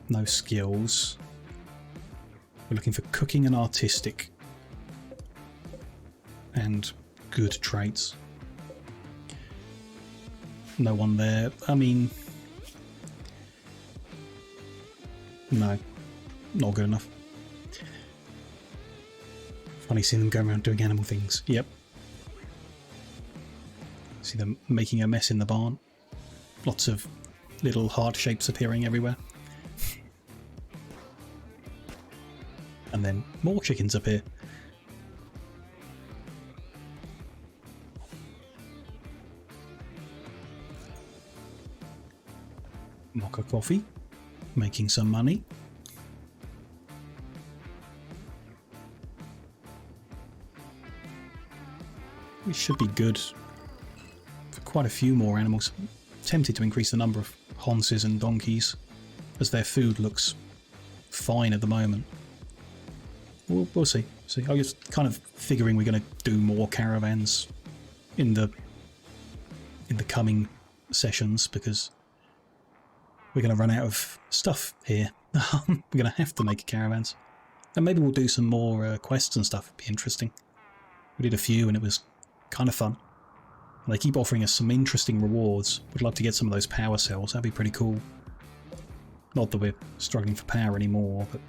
no skills. We're looking for cooking and artistic and good traits. No one there. I mean, no, not good enough. Funny seeing them going around doing animal things. Yep. See them making a mess in the barn. Lots of little heart shapes appearing everywhere. And then more chickens appear. Mocha coffee, making some money. We should be good for quite a few more animals. I'm tempted to increase the number of honces and donkeys, as their food looks fine at the moment. We'll see. I was kind of figuring we're going to do more caravans in the coming sessions, because we're going to run out of stuff here. We're going to have to make caravans. And maybe we'll do some more quests and stuff. It'd be interesting. We did a few and it was kind of fun. And they keep offering us some interesting rewards. Would love to get some of those power cells. That'd be pretty cool. Not that we're struggling for power anymore, but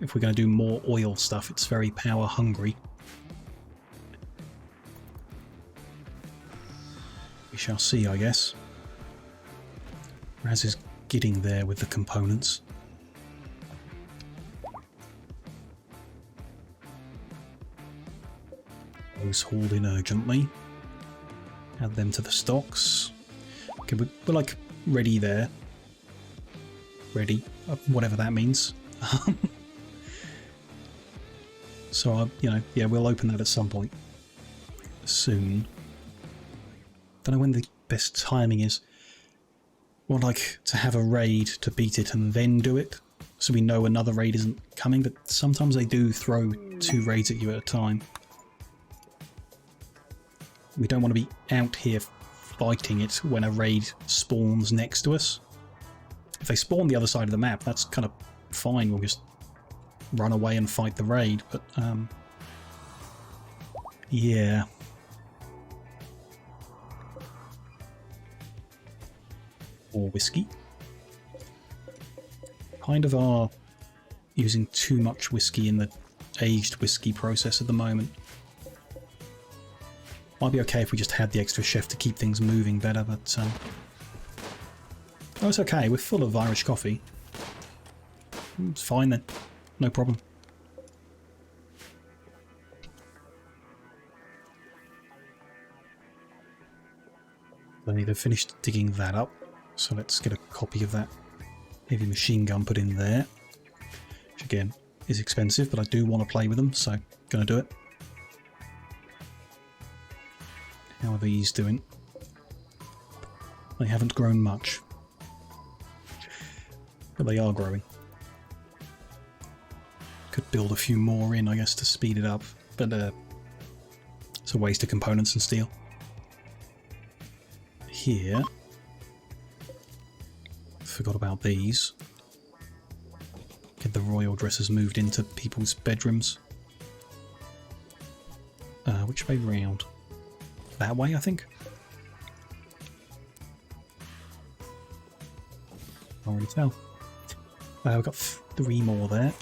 if we're going to do more oil stuff, it's very power hungry. We shall see, I guess. Raz is getting there with the components. Those hauled in urgently. Add them to the stocks. Okay, we're like ready there. Ready, whatever that means. So, yeah, we'll open that at some point soon. Don't know when the best timing is. I would like to have a raid to beat it and then do it, so we know another raid isn't coming, but sometimes they do throw 2 raids at you at a time. We don't want to be out here fighting it when a raid spawns next to us. If they spawn the other side of the map, that's kind of fine. We'll just run away and fight the raid, but yeah. More whiskey. Kind of are using too much whiskey in the aged whiskey process at the moment. Might be okay if we just had the extra chef to keep things moving better, but oh, it's okay. We're full of Irish coffee. It's fine then. No problem. I need to finish digging that up, so let's get a copy of that heavy machine gun put in there, which again is expensive, but I do want to play with them, so gonna do it. How are these doing? They haven't grown much, but they are growing. Could build a few more in, I guess, to speed it up, but it's a waste of components and steel. Here, forgot about these. Get the royal dresses moved into people's bedrooms. Which way round? That way, I think. Can't really tell. We've got 3 more there.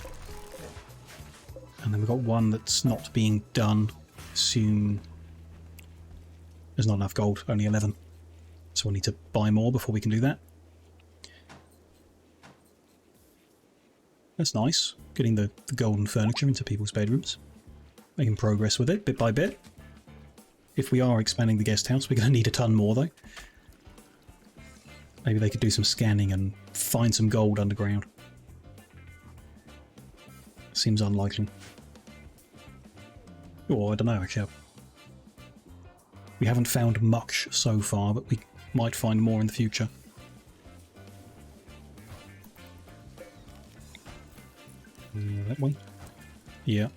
And then we've got one that's not being done. Assume there's not enough gold, only 11. So we'll need to buy more before we can do that. That's nice, getting the golden furniture into people's bedrooms. Making progress with it, bit by bit. If we are expanding the guest house, we're going to need a ton more though. Maybe they could do some scanning and find some gold underground. Seems unlikely. Or I don't know, actually. We haven't found much so far, but we might find more in the future. That way? Yeah.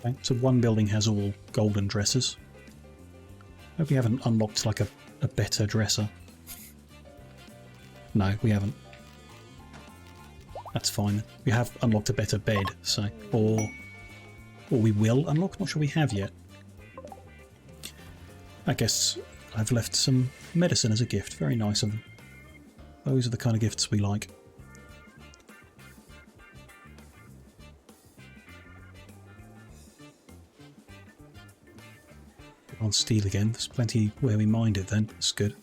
Okay, so one building has all golden dressers. Hope we haven't unlocked like a better dresser. No, we haven't. That's fine. We have unlocked a better bed, so... Or we will unlock? Not sure we have yet. I guess I've left some medicine as a gift. Very nice of them. Those are the kind of gifts we like. On steel again. There's plenty where we mined it then. That's good.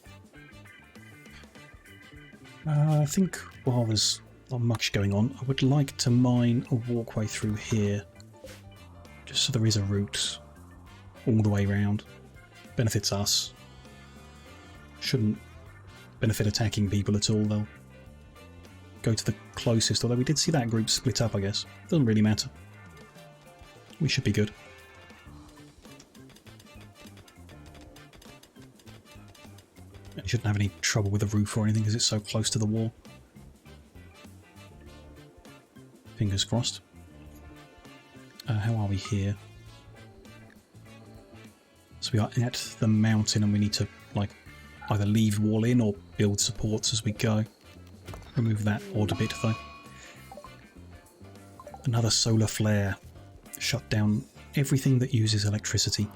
I think while there's not much going on, I would like to mine a walkway through here. Just so there is a route all the way around. Benefits us. Shouldn't benefit attacking people at all. They'll go to the closest, although we did see that group split up, I guess. Doesn't really matter. We should be good. You shouldn't have any trouble with the roof or anything because it's so close to the wall. Fingers crossed. How are we here? So we are at the mountain and we need to like either leave wall in or build supports as we go. Remove that odd bit though. Another solar flare. Shut down everything that uses electricity.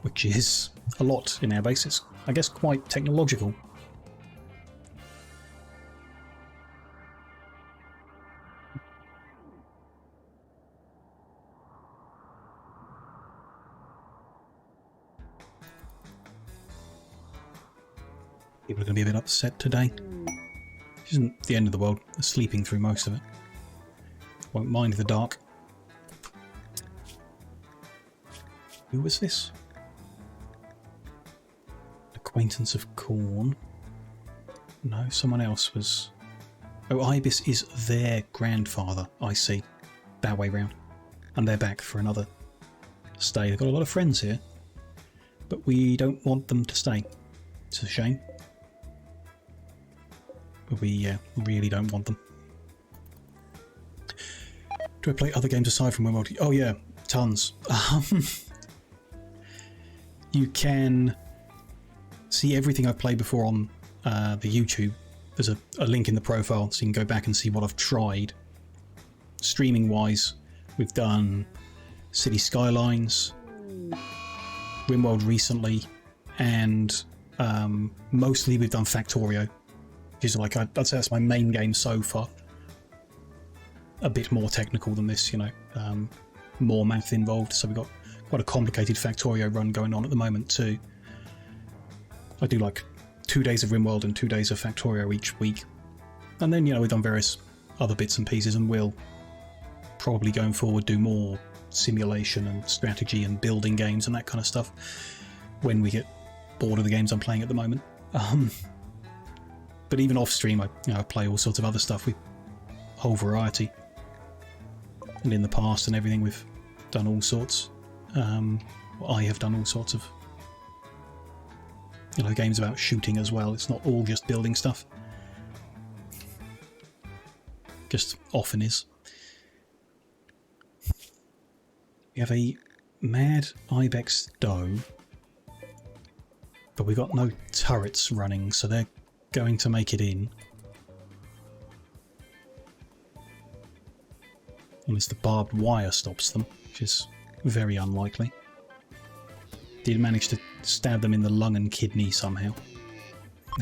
Which is a lot in our base. It's, I guess, quite technological. People are going to be a bit upset today. Which isn't the end of the world. They're sleeping through most of it. Won't mind the dark. Who was this? Acquaintance of Corn. No, someone else was... Oh, Ibis is their grandfather, I see. That way round. And they're back for another stay. They've got a lot of friends here, but we don't want them to stay. It's a shame. But we really don't want them. Do I play other games aside from Rimworld? Oh yeah, tons. You can see everything I've played before on the YouTube. There's a link in the profile so you can go back and see what I've tried. Streaming wise, we've done City Skylines, Rimworld recently, and mostly we've done Factorio, which is like, I'd say that's my main game so far. A bit more technical than this, you know, more math involved, so we've got quite a complicated Factorio run going on at the moment too. I do like 2 days of Rimworld and 2 days of Factorio each week. And then, you know, we've done various other bits and pieces, and we'll probably going forward do more simulation and strategy and building games and that kind of stuff when we get bored of the games I'm playing at the moment. But even off stream, I play all sorts of other stuff with a whole variety. And in the past and everything, we've done all sorts. I have done all sorts of, you know, games about shooting as well. It's not all just building stuff. Just often is. We have a mad ibex doe, but we've got no turrets running, so they're going to make it in. Unless the barbed wire stops them, which is very unlikely. Did manage to stab them in the lung and kidney somehow.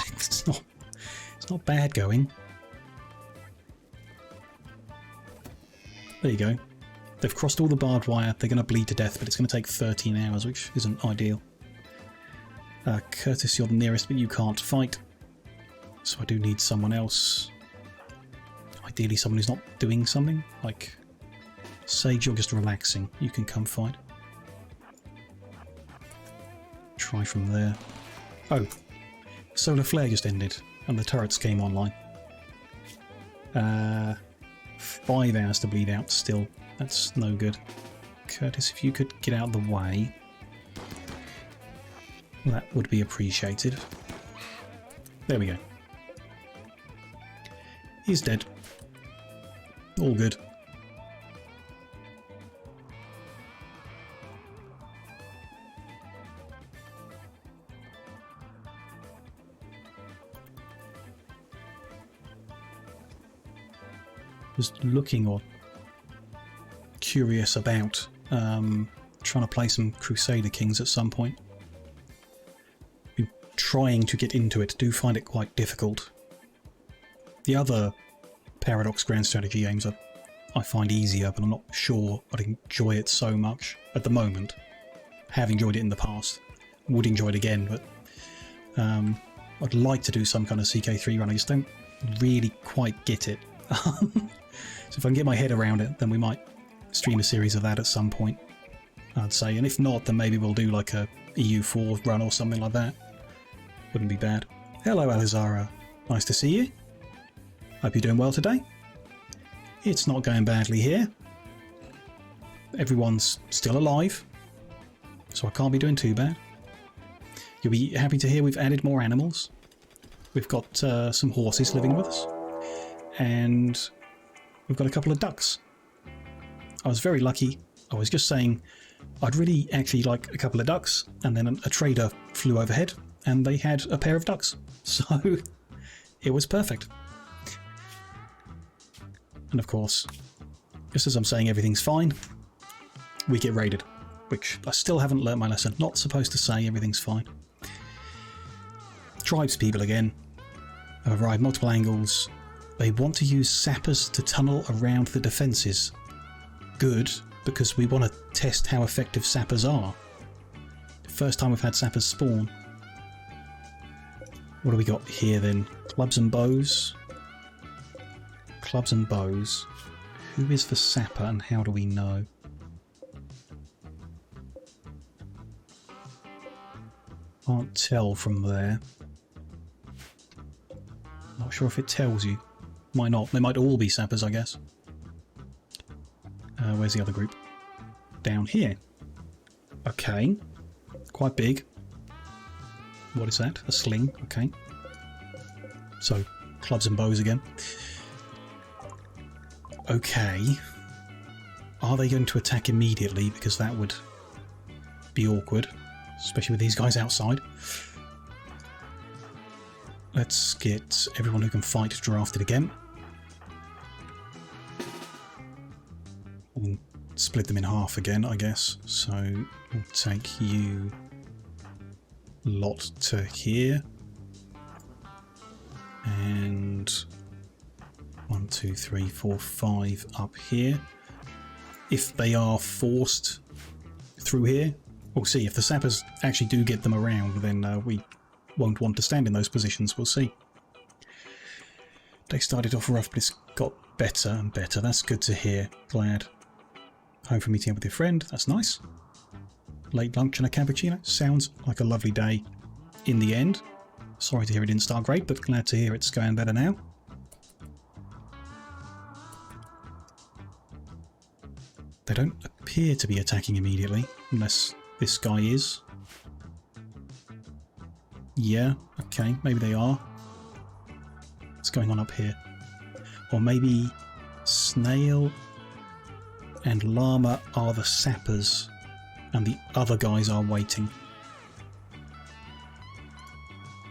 It's not bad going. There you go. They've crossed all the barbed wire. They're going to bleed to death, but it's going to take 13 hours, which isn't ideal. Curtis, you're the nearest, but you can't fight. So I do need someone else. Ideally someone who's not doing something. Like, Sage, you're just relaxing. You can come fight. Try from there. Oh, solar flare just ended, and the turrets came online. 5 hours to bleed out still. That's no good. Curtis, if you could get out of the way, that would be appreciated. There we go. He's dead. All good. Was looking or curious about trying to play some Crusader Kings at some point. Been trying to get into it, do find it quite difficult. The other Paradox Grand Strategy games I find easier, but I'm not sure I'd enjoy it so much at the moment. Have enjoyed it in the past, would enjoy it again, but I'd like to do some kind of CK3 run. I just don't really quite get it. So if I can get my head around it, then we might stream a series of that at some point, I'd say. And if not, then maybe we'll do like a EU4 run or something like that. Wouldn't be bad. Hello, Alizara. Nice to see you. Hope you're doing well today. It's not going badly here. Everyone's still alive, so I can't be doing too bad. You'll be happy to hear we've added more animals. We've got some horses living with us. And we've got a couple of ducks. I was very lucky. I was just saying I'd really actually like a couple of ducks, and then a trader flew overhead and they had a pair of ducks. So it was perfect. And of course, just as I'm saying everything's fine, we get raided, which I still haven't learnt my lesson. Not supposed to say everything's fine. Tribespeople again have arrived multiple angles. They want to use sappers to tunnel around the defences. Good, because we want to test how effective sappers are. The first time we've had sappers spawn. What do we got here then? Clubs and bows. Clubs and bows. Who is the sapper and how do we know? Can't tell from there. Not sure if it tells you. Might not. They might all be sappers, I guess. Where's the other group? down here. Okay. Quite big. What is that? A sling. Okay. So, clubs and bows again. Okay. Are they going to attack immediately? Because that would be awkward. Especially with these guys outside. Let's get everyone who can fight drafted again. And split them in half again, I guess. So we'll take you lot to here. And 1, 2, 3, 4, 5 up here. If they are forced through here, we'll see. If the sappers actually do get them around, then we won't want to stand in those positions. We'll see. They started off rough, but it's got better and better. That's good to hear. Glad. Home for meeting up with your friend. That's nice. Late lunch and a cappuccino. Sounds like a lovely day in the end. Sorry to hear it didn't start great, but glad to hear it's going better now. They don't appear to be attacking immediately, unless this guy is. Yeah, okay, maybe they are. What's going on up here? Or maybe Snail and Llama are the sappers, and the other guys are waiting.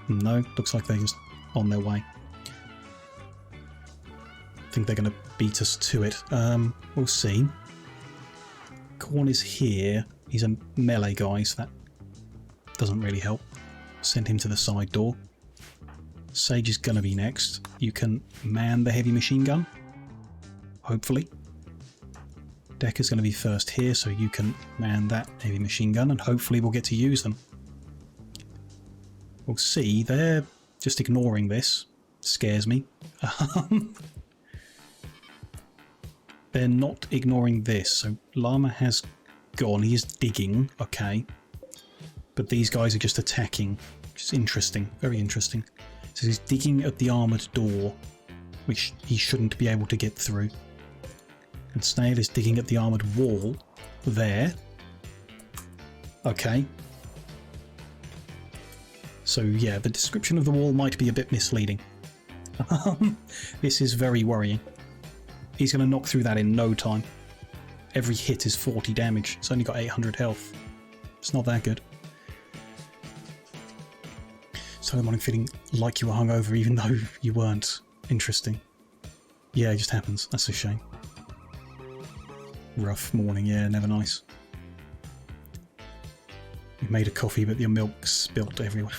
No, looks like they're just on their way. I think they're going to beat us to it. We'll see. Corn is here. He's a melee guy, so that doesn't really help. Send him to the side door. Sage is going to be next. You can man the heavy machine gun, hopefully. Decker's going to be first here, so you can man that heavy machine gun, and hopefully we'll get to use them. We'll see. They're just ignoring this. Scares me. They're not ignoring this. So Llama has gone. He is digging. Okay. But these guys are just attacking. Which is interesting. Very interesting. So he's digging at the armoured door, which he shouldn't be able to get through. And Snail is digging at the armoured wall. There. Okay. So yeah, the description of the wall might be a bit misleading. This is very worrying. He's going to knock through that in no time. Every hit is 40 damage. It's only got 800 health. It's not that good. So I'm feeling like you were hungover even though you weren't. Interesting. Yeah, it just happens. That's a shame. Rough morning, yeah, never nice. You made a coffee, but your milk spilt everywhere.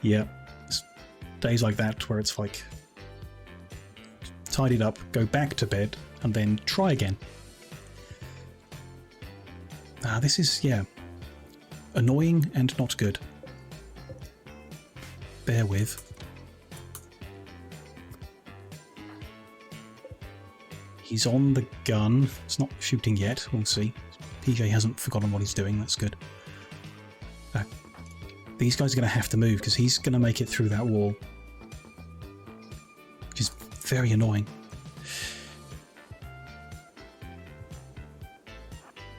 Yeah, it's days like that where it's like, tidy it up, go back to bed, and then try again. This is, yeah, annoying and not good. Bear with. He's on the gun. It's not shooting yet. We'll see. PJ hasn't forgotten what he's doing. That's good. These guys are going to have to move because he's going to make it through that wall. Which is very annoying.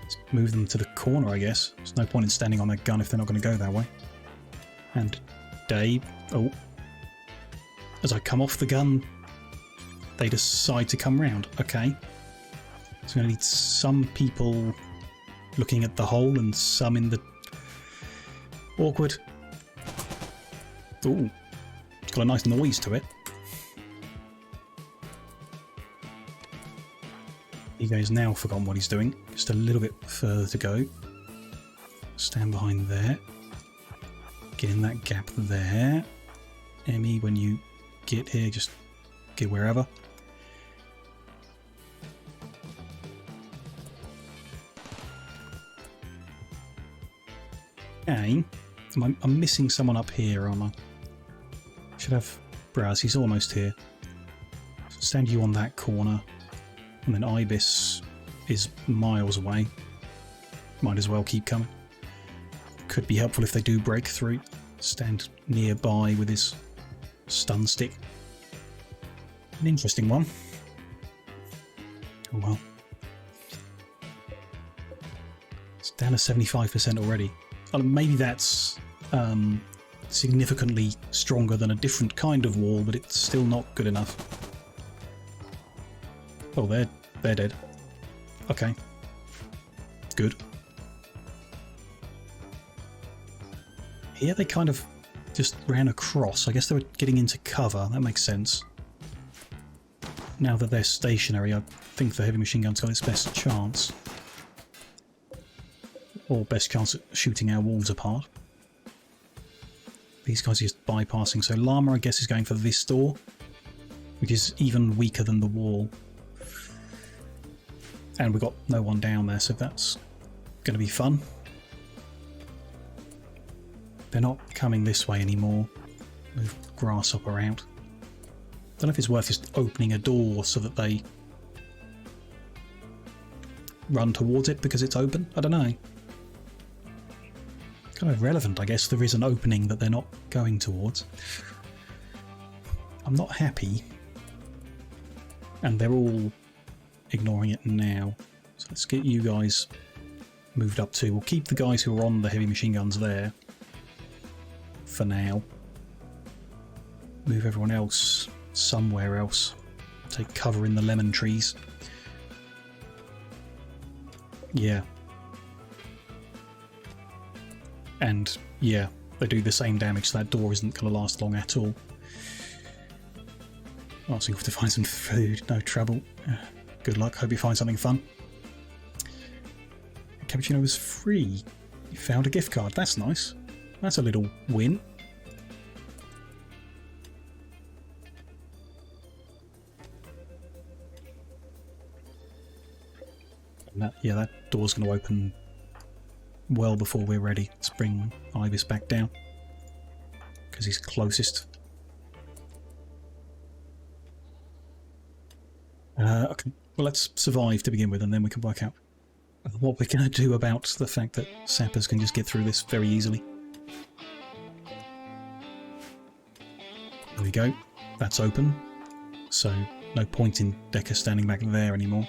Let's move them to the corner, I guess. There's no point in standing on that gun if they're not going to go that way. And Dave... Oh. As I come off the gun, they decide to come round. Okay. So I'm going to need some people looking at the hole and some in the... Awkward. Ooh. It's got a nice noise to it. He goes now forgotten what he's doing. Just a little bit further to go. Stand behind there. Get in that gap there. Emmy, when you get here, just get wherever. Okay. I'm missing someone up here, aren't I? Should have Braz. He's almost here. So stand you on that corner. And then Ibis is miles away. Might as well keep coming. Could be helpful if they do break through. Stand nearby with his stun stick. An interesting one. Oh well. Down to 75% already. Maybe that's significantly stronger than a different kind of wall, but it's still not good enough. Oh, they're dead. Okay. Good. Here they kind of just ran across. I guess they were getting into cover. That makes sense. Now that they're stationary, I think the heavy machine gun's got its best chance. Or best chance at shooting our walls apart. These guys are just bypassing. So Llama, I guess, is going for this door, which is even weaker than the wall. And we've got no one down there, so that's going to be fun. They're not coming this way anymore. Move Grasshopper out. Don't know if it's worth just opening a door so that they run towards it because it's open. I don't know. Kind of irrelevant, I guess. There is an opening that they're not going towards. I'm not happy. And they're all ignoring it now. So let's get you guys moved up too. We'll keep the guys who are on the heavy machine guns there for now. Move everyone else somewhere else. Take cover in the lemon trees. Yeah. And yeah, they do the same damage, so that door isn't going to last long at all. Oh, so you have to find some food. No trouble. Good luck. Hope you find something fun. Cappuccino was free. You found a gift card. That's nice. That's a little win. And that door's going to open well before we're ready. Let's bring Ibis back down because he's closest. Okay, well, let's survive to begin with, and then we can work out what we're going to do about the fact that sappers can just get through this very easily. There we go. That's open, so no point in Decker standing back there anymore.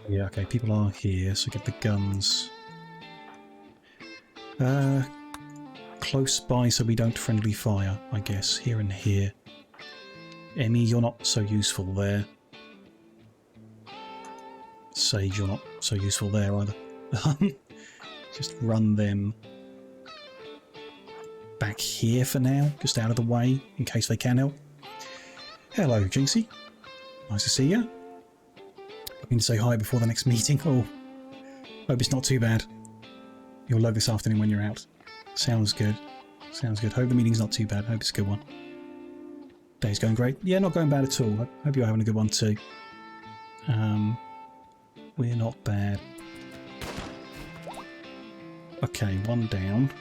Yeah, okay, people are here, so get the guns. Close by so we don't friendly fire, I guess, here and here. Emmy, you're not so useful there. Sage, you're not so useful there either. Just run them back here for now, just out of the way, in case they can help. Hello, Jinxie. Nice to see you. Hoping to say hi before the next meeting. Oh, hope it's not too bad. You'll log this afternoon when you're out. Sounds good. Sounds good. Hope the meeting's not too bad. Hope it's a good one. Day's going great. Yeah, not going bad at all. I hope you're having a good one too. We're not bad. Okay, one down.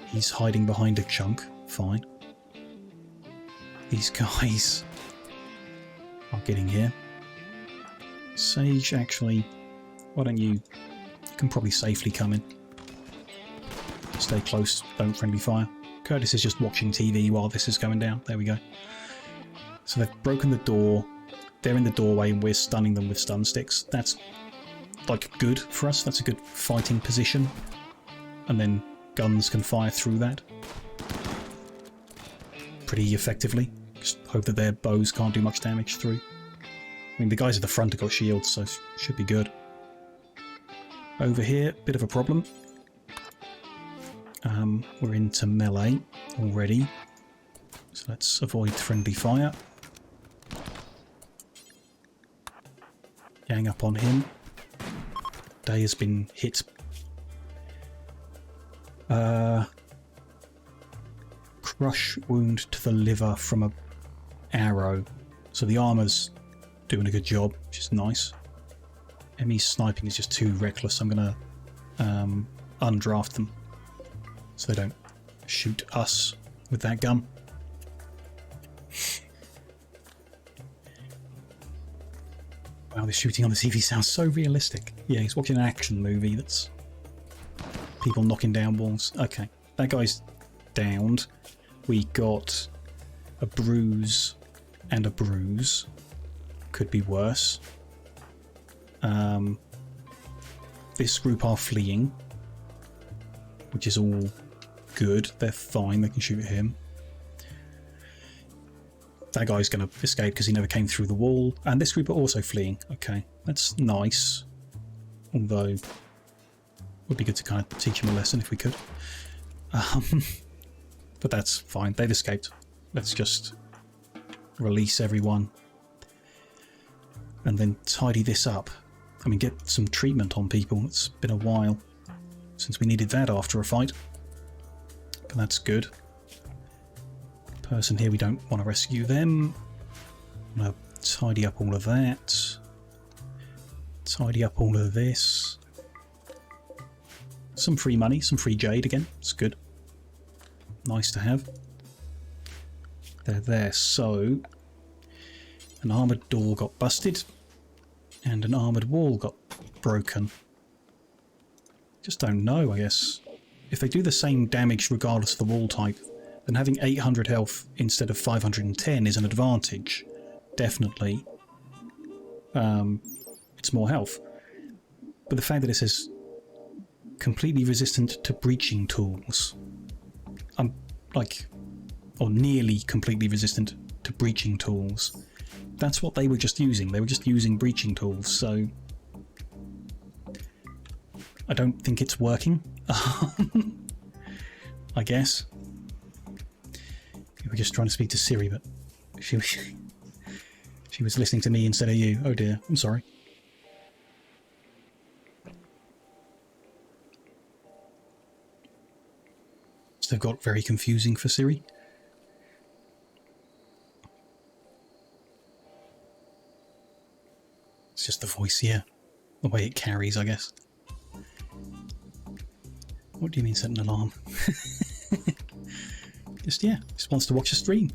He's hiding behind a chunk. Fine. These guys are getting here. Sage, actually, why don't you can probably safely come in. Stay close, don't friendly fire. Curtis is just watching TV while this is going down. There we go. So they've broken the door. They're in the doorway and we're stunning them with stun sticks. That's like good for us. That's a good fighting position. And then guns can fire through that pretty effectively. Just hope that their bows can't do much damage through. I mean, the guys at the front have got shields, so should be good. Over here, bit of a problem. We're into melee already, so let's avoid friendly fire. Gang up on him. Day has been hit. Crush wound to the liver from a arrow. So the armor's doing a good job, which is nice. Emmy's sniping is just too reckless. I'm gonna undraft them so they don't shoot us with that gun. Wow, the shooting on the TV sounds so realistic. Yeah, he's watching an action movie that's people knocking down walls. Okay, that guy's downed. We got a bruise and a bruise. Could be worse. This group are fleeing, which is all good. They're fine. They can shoot at him. That guy's going to escape because he never came through the wall. And this group are also fleeing. Okay, that's nice. Although, it would be good to kind of teach him a lesson if we could. But that's fine. They've escaped. Let's just release everyone. And then tidy this up. I mean, get some treatment on people. It's been a while since we needed that after a fight. But that's good. Person here, we don't want to rescue them. I'm going to tidy up all of that. Tidy up all of this. Some free money, some free jade again. It's good. Nice to have. They're there. So, an armoured door got busted. And an armoured wall got broken. Just don't know, I guess. If they do the same damage regardless of the wall type, then having 800 health instead of 510 is an advantage. Definitely. It's more health. But the fact that it says completely resistant to breaching tools. Or nearly completely resistant to breaching tools. That's what they were just using. They were just using breaching tools, so I don't think it's working. I guess. We were just trying to speak to Siri, but she was listening to me instead of you. Oh dear, I'm sorry. So got very confusing for Siri. It's just the voice, yeah. The way it carries, I guess. What do you mean set an alarm? Just wants to watch a stream.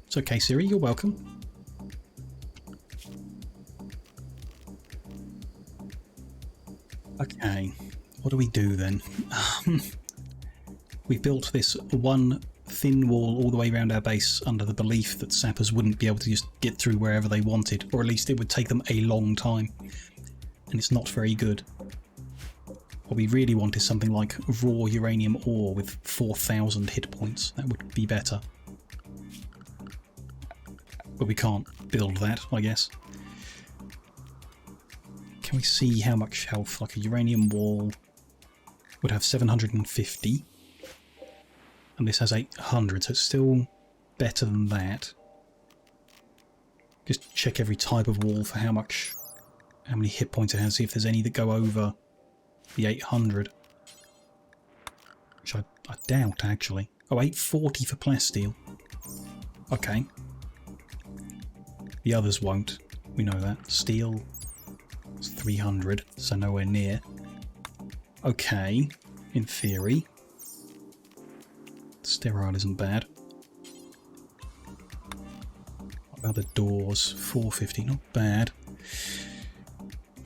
It's okay, Siri, you're welcome. Okay, what do we do then? We built this one thin wall all the way around our base under the belief that sappers wouldn't be able to just get through wherever they wanted, or at least it would take them a long time. And it's not very good. What we really want is something like raw uranium ore with 4,000 hit points. That would be better. But we can't build that, I guess. Can we see how much health? Like a uranium wall would have 750. And this has 800, so it's still better than that. Just check every type of wall for how many hit points it has, see if there's any that go over the 800. Which I doubt, actually. Oh, 840 for plasteel. Okay. The others won't. We know that. Steel is 300, so nowhere near. Okay, in theory. Sterile isn't bad. What about the doors? 450, not bad.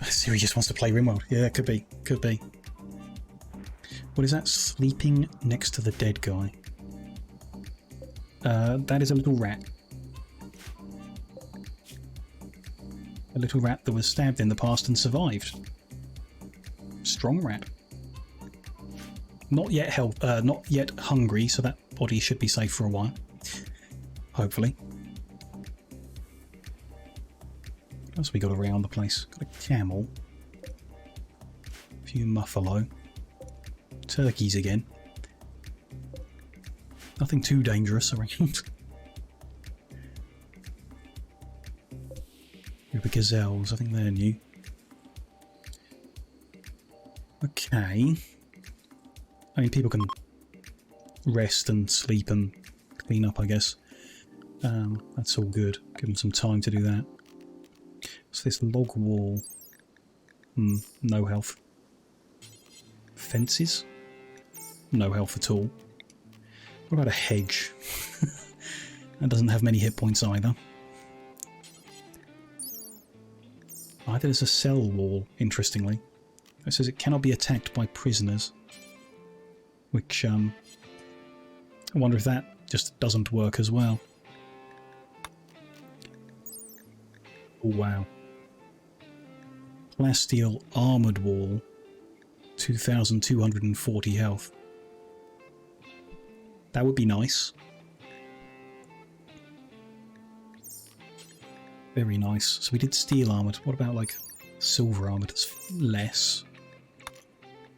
Siri just wants to play Rimworld. Yeah, could be. Could be. What is that? Sleeping next to the dead guy. That is a little rat. A little rat that was stabbed in the past and survived. Strong rat. Not yet not yet hungry, so that body should be safe for a while. Hopefully. What else we got around the place? Got a camel. A few muffalo. Turkeys again. Nothing too dangerous around. Group of gazelles, I think they're new. Okay. I mean, people can rest and sleep and clean up, I guess. That's all good. Give them some time to do that. So this log wall. No health. Fences? No health at all. What about a hedge? That doesn't have many hit points either. Either there's a cell wall, interestingly. It says it cannot be attacked by prisoners. Which, I wonder if that just doesn't work as well. Oh, wow. Plasteel armoured wall, 2,240 health. That would be nice. Very nice. So we did steel armoured. What about like silver armoured? It's less.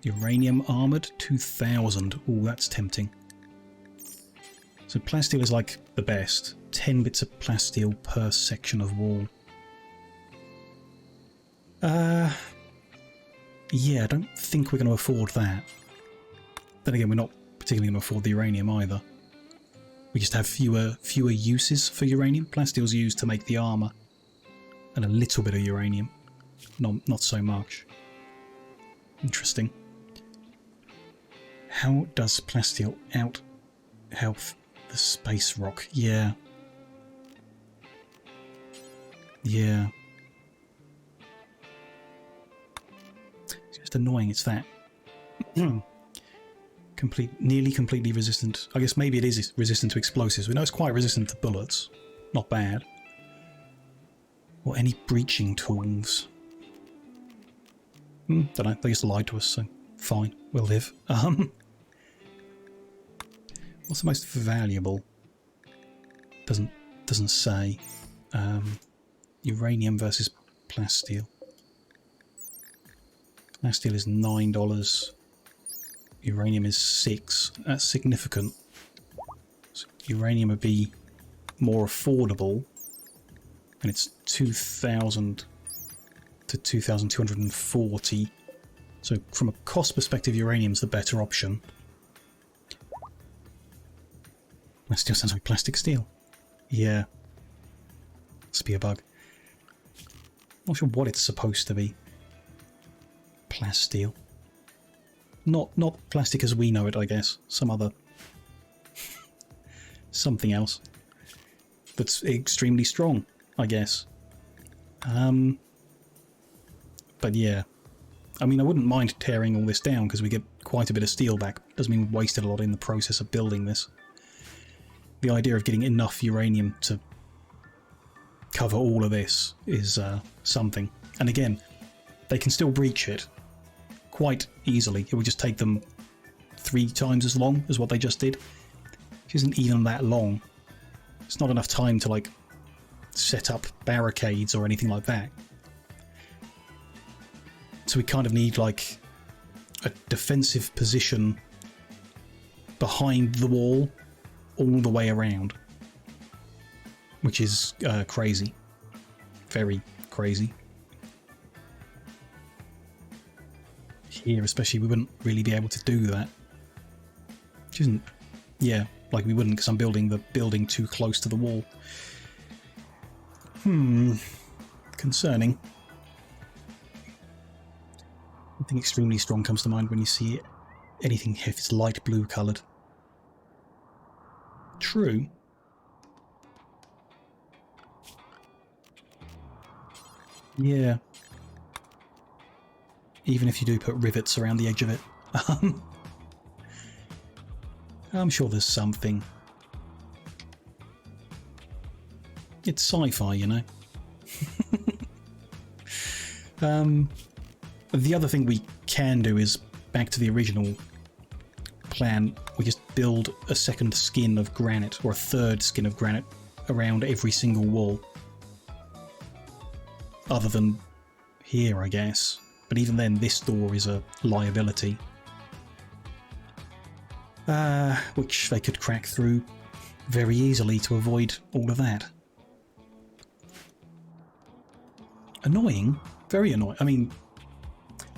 Uranium armoured, 2,000. Oh, that's tempting. So plasteel is like the best. 10 bits of plasteel per section of wall. Yeah, I don't think we're going to afford that. Then again, we're not particularly going to afford the uranium either. We just have fewer uses for uranium. Plasteel's used to make the armour. And a little bit of uranium. Not so much. Interesting. How does plasteel out-health the space rock? Yeah. Yeah. It's just annoying, it's that. Nearly completely resistant. I guess maybe it is resistant to explosives. We know it's quite resistant to bullets. Not bad. Or any breaching tools. Don't know, they just lied to us, so fine, we'll live. What's the most valuable? Doesn't say. Uranium versus plasteel. Plasteel is $9. Uranium is $6. That's significant. So uranium would be more affordable, and it's 2,000 to 2,240. So from a cost perspective, uranium's the better option. That still sounds like plastic steel. Yeah. Must be a bug. Not sure what it's supposed to be. Plasteel. Not plastic as we know it, I guess. Some other... something else. That's extremely strong, I guess. But yeah. I mean, I wouldn't mind tearing all this down because we get quite a bit of steel back. Doesn't mean we wasted a lot in the process of building this. The idea of getting enough uranium to cover all of this is something. And again, they can still breach it quite easily. It would just take them 3 times as long as what they just did. Which isn't even that long. It's not enough time to, like, set up barricades or anything like that. So we kind of need, like, a defensive position behind the wall all the way around. Which is crazy. Very crazy. Here especially, we wouldn't really be able to do that. Which isn't... yeah, like we wouldn't because I'm building the building too close to the wall. Concerning. Something extremely strong comes to mind when you see anything if it's light blue coloured. True. Yeah. Even if you do put rivets around the edge of it. I'm sure there's something. It's sci-fi, you know. The other thing we can do is, back to the original plan, we just build a second skin of granite, or a third skin of granite, around every single wall. Other than here, I guess. But even then, this door is a liability. Which they could crack through very easily to avoid all of that. Annoying. Very annoying. I mean,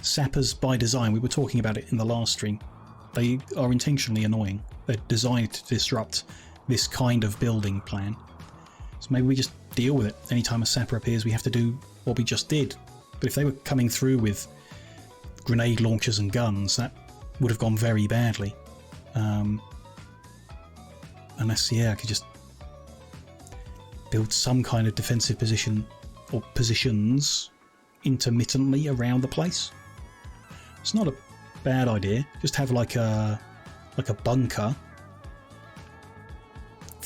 sappers by design, we were talking about it in the last stream. They are intentionally annoying. They're designed to disrupt this kind of building plan. So maybe we just deal with it. Anytime a sapper appears, we have to do what we just did. But if they were coming through with grenade launchers and guns, that would have gone very badly. Unless, yeah, I could just build some kind of defensive position or positions intermittently around the place. It's not a bad idea. Just have like a bunker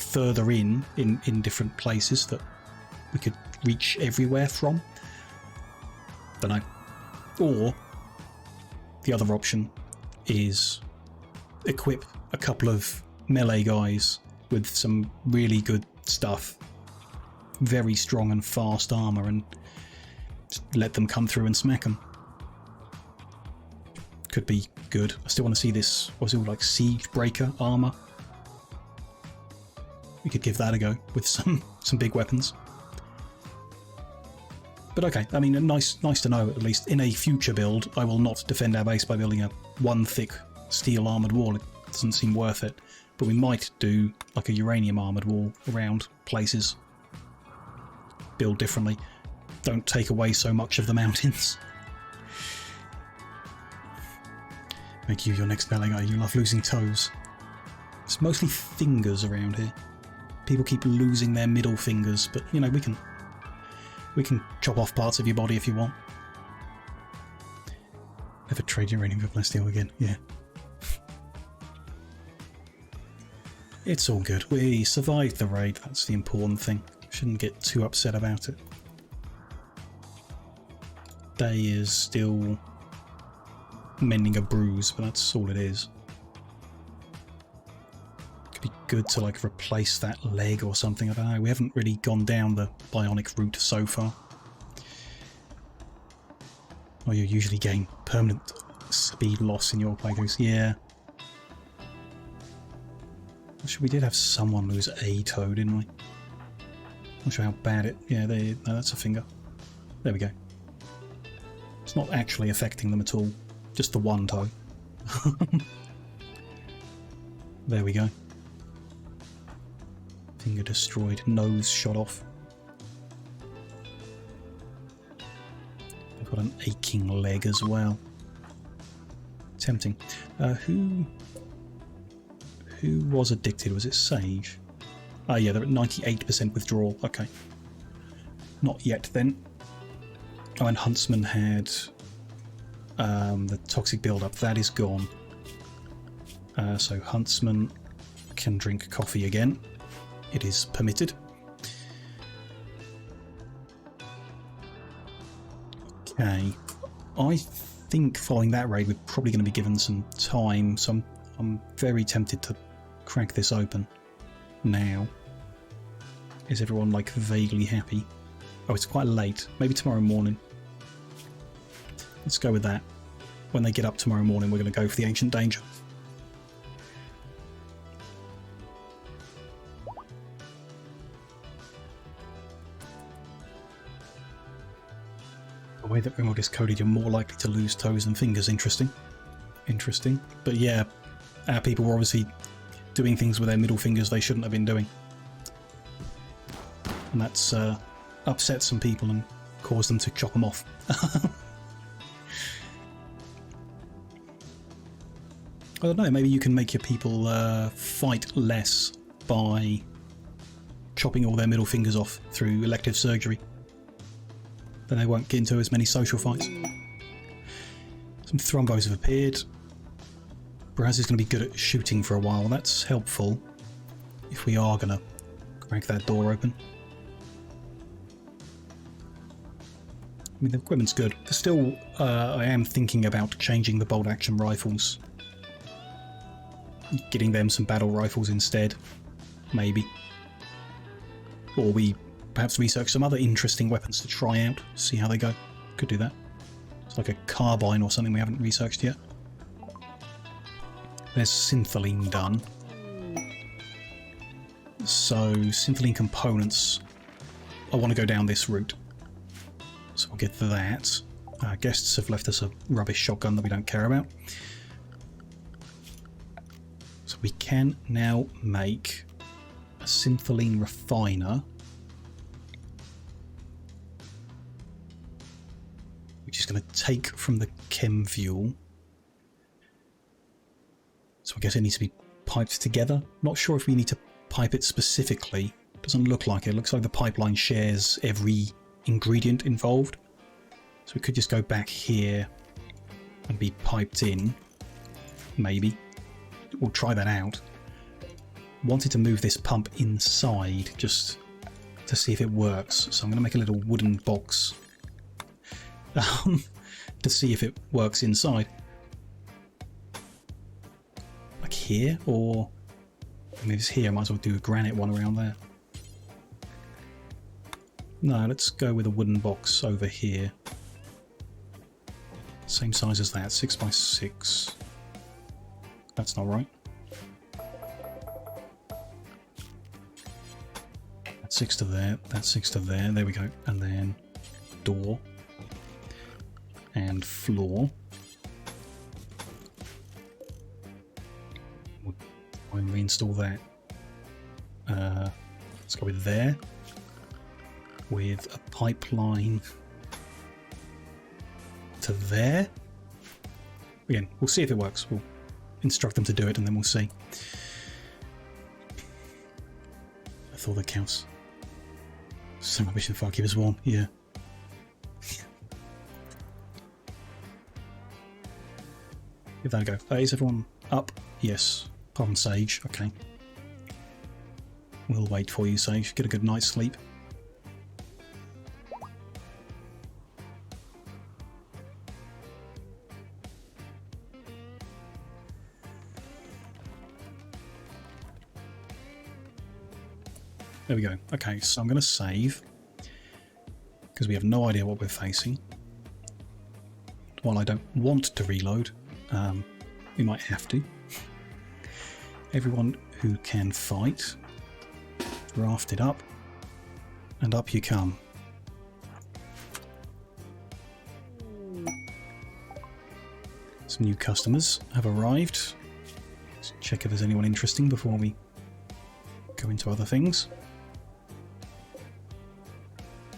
further in different places that we could reach everywhere from. Don't know. Or the other option is equip a couple of melee guys with some really good stuff, very strong and fast armor, and just let them come through and smack them. Could be good. I still want to see this, what's it called, like siege breaker armor. We could give that a go with some big weapons. But okay, I mean, nice to know, at least in a future build, I will not defend our base by building a one thick steel armoured wall. It doesn't seem worth it. But we might do like a uranium armoured wall around places. Build differently. Don't take away so much of the mountains. Make you your next melee guy. You love losing toes. It's mostly fingers around here. People keep losing their middle fingers, but you know, we can chop off parts of your body if you want. Never trade uranium for steel again. Yeah. It's all good. We survived the raid. That's the important thing. Shouldn't get too upset about it. Day is still mending a bruise, but that's all it is. Could be good to like replace that leg or something. I don't know. We haven't really gone down the bionic route so far. Oh, you usually gain permanent speed loss in your playthroughs. Yeah. Actually, we did have someone lose a toe, didn't we? Not sure how bad it... Yeah, no, that's a finger. There we go. It's not actually affecting them at all. Just the one toe. There we go. Finger destroyed. Nose shot off. I've got an aching leg as well. Tempting. Who was addicted? Was it Sage? Oh yeah, they're at 98% withdrawal. Okay. Not yet then. Oh, and Huntsman had the toxic build-up. That is gone. So Huntsman can drink coffee again. It is permitted. Okay. I think following that raid we're probably going to be given some time, so I'm very tempted to crack this open now. Is everyone like vaguely happy? Oh, it's quite late. Maybe tomorrow morning. Let's go with that. When they get up tomorrow morning, we're going to go for the Ancient Danger. The way that Rimworld is coded, you're more likely to lose toes than fingers. Interesting. Interesting. But yeah, our people were obviously doing things with their middle fingers they shouldn't have been doing. And that's upset some people and caused them to chop them off. I don't know, maybe you can make your people fight less by chopping all their middle fingers off through elective surgery. Then they won't get into as many social fights. Some thrombos have appeared. Braz is going to be good at shooting for a while. That's helpful if we are going to crack that door open. I mean, the equipment's good. There's still, I am thinking about changing the bolt action rifles. Getting them some battle rifles instead, maybe. Or we perhaps research some other interesting weapons to try out, see how they go. Could do that. It's like a carbine or something we haven't researched yet. There's syntholine done. So, syntholine components. I want to go down this route. So we'll get that. Guests have left us a rubbish shotgun that we don't care about. So we can now make a syntholine refiner, which is going to take from the chem fuel. So I guess it needs to be piped together. Not sure if we need to pipe it specifically. Doesn't look like it. It looks like the pipeline shares every ingredient involved. So we could just go back here and be piped in. Maybe. We'll try that out. wanted to move this pump inside just to see if it works. So I'm going to make a little wooden box to see if it works inside. Like here, or I mean, if it's here, I might as well do a granite one around there. No, let's go with a wooden box over here. Same size as that, 6 by 6. That's not right. That's 6 to there, that's 6 to there, there we go. And then door and floor. We'll try and reinstall that. Let's go with there, with a pipeline to there. Again, we'll see if it works. We'll instruct them to do it and then we'll see. I thought that counts. So my mission fire keep us warm, yeah. Give that a go. Is everyone up? Yes. Apart from Sage, okay. We'll wait for you, Sage. Get a good night's sleep. There we go. Okay, so I'm going to save because we have no idea what we're facing. While I don't want to reload, we might have to. Everyone who can fight, rafted up, and up you come. Some new customers have arrived. Let's check if there's anyone interesting before we go into other things.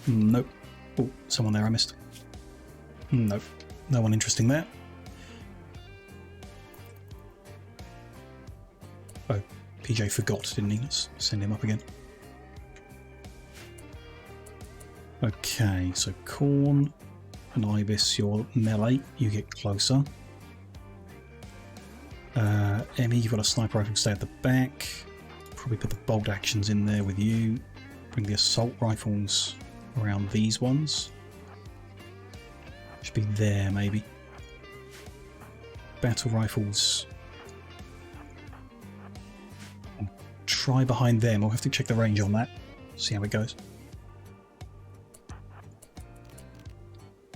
Nope. Oh, someone there I missed. Nope. No one interesting there. Oh, PJ forgot, didn't he? Let's send him up again. Okay, so Corn and Ibis, you're melee, you get closer. Emmy, you've got a sniper rifle, stay at the back. Probably put the bolt actions in there with you. Bring the assault rifles around these ones. Should be there, maybe. Battle rifles. Try behind them. We'll have to check the range on that. See how it goes.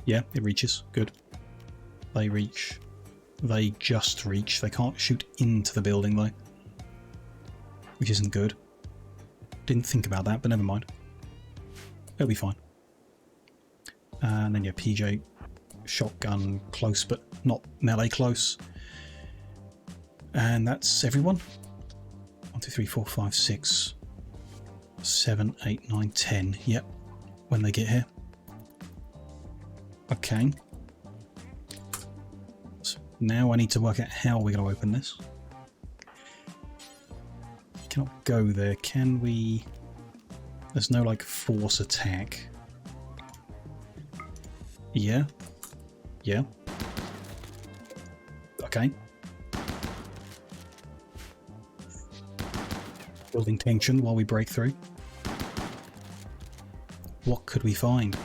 Yeah, it reaches. Good. They reach. They just reach. They can't shoot into the building, though. Which isn't good. Didn't think about that, but never mind. It'll be fine. And then, yeah, PJ, shotgun close, but not melee close. And that's everyone. 1, 2, 3, 4, 5, 6, 7, 8, 9, 10. Yep, when they get here. Okay. So now I need to work out how we're going to open this. Cannot go there. Can we? There's no like force attack. Yeah. Yeah. Okay. Building tension while we break through. What could we find?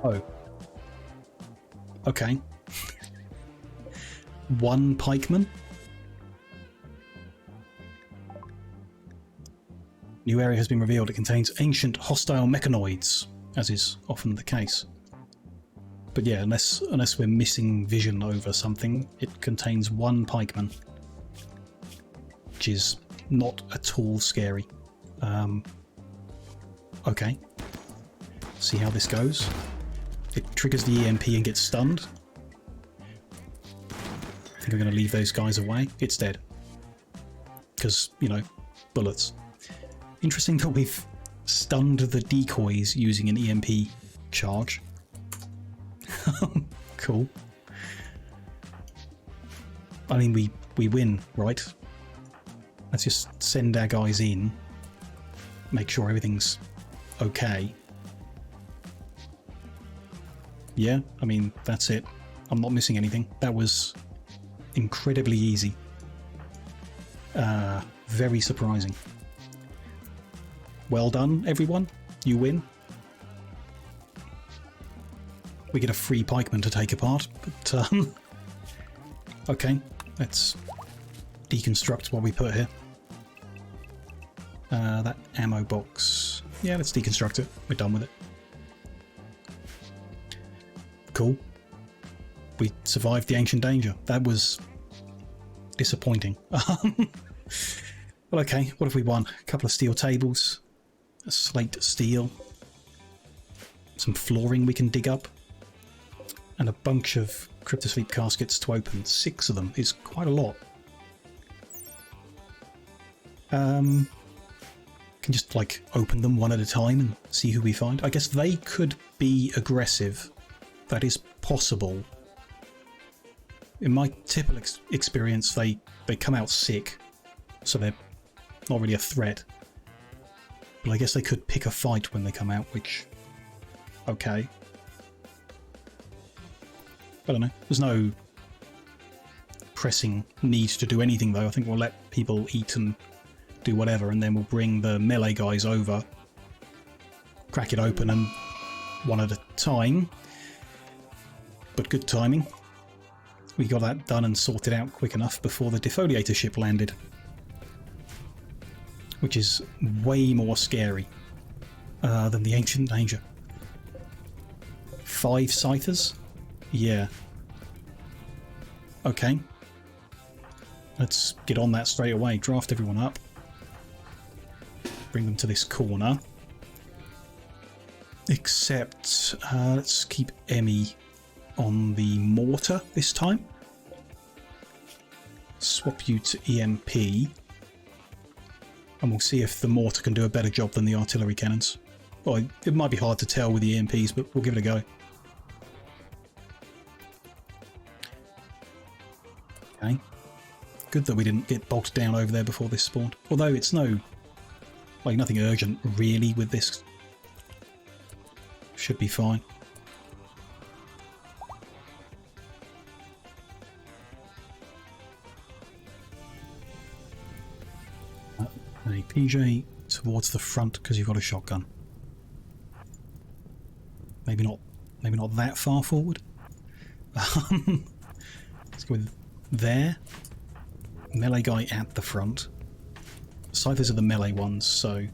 Oh. Okay. One pikeman? New area has been revealed. It contains ancient hostile mechanoids, as is often the case. But yeah, unless we're missing vision over something, it contains one pikeman, which is not at all scary. Okay. See how this goes. It triggers the EMP and gets stunned. I think I'm going to leave those guys away. It's dead. Because, you know, bullets. Interesting that we've stunned the decoys using an EMP charge. Cool. I mean, we win, right? Let's just send our guys in, make sure everything's okay, Yeah, I mean, that's it. I'm not missing anything. That was incredibly easy. Very surprising. Well done, everyone. You win. We get a free pikeman to take apart, but okay, let's deconstruct what we put here. That ammo box. Yeah, let's deconstruct it. We're done with it. Cool. We survived the ancient danger. That was disappointing. Well, okay, what have we won? A couple of steel tables, a slate steel, some flooring we can dig up, and a bunch of cryptosleep caskets to open. 6 of them is quite a lot. Can just like open them one at a time and see who we find. I guess they could be aggressive. That is possible. In my typical experience, they come out sick, so they're not really a threat. But I guess they could pick a fight when they come out, which... okay. I don't know. There's no pressing need to do anything, though. I think we'll let people eat and do whatever, and then we'll bring the melee guys over, crack it open, and one at a time. But good timing. We got that done and sorted out quick enough before the defoliator ship landed, which is way more scary than the ancient danger. 5 scythers? Yeah. Okay. Let's get on that straight away. Draft everyone up. Bring them to this corner. Except, let's keep Emmy on the mortar this time. Swap you to EMP. And we'll see if the mortar can do a better job than the artillery cannons. Well, it might be hard to tell with the EMPs, but we'll give it a go. Okay. Good that we didn't get bogged down over there before this spawned. Although it's nothing urgent really with this. Should be fine. Okay, PJ towards the front because you've got a shotgun. Maybe not that far forward. Let's go with there. Melee guy at the front. Scythers are the melee ones, so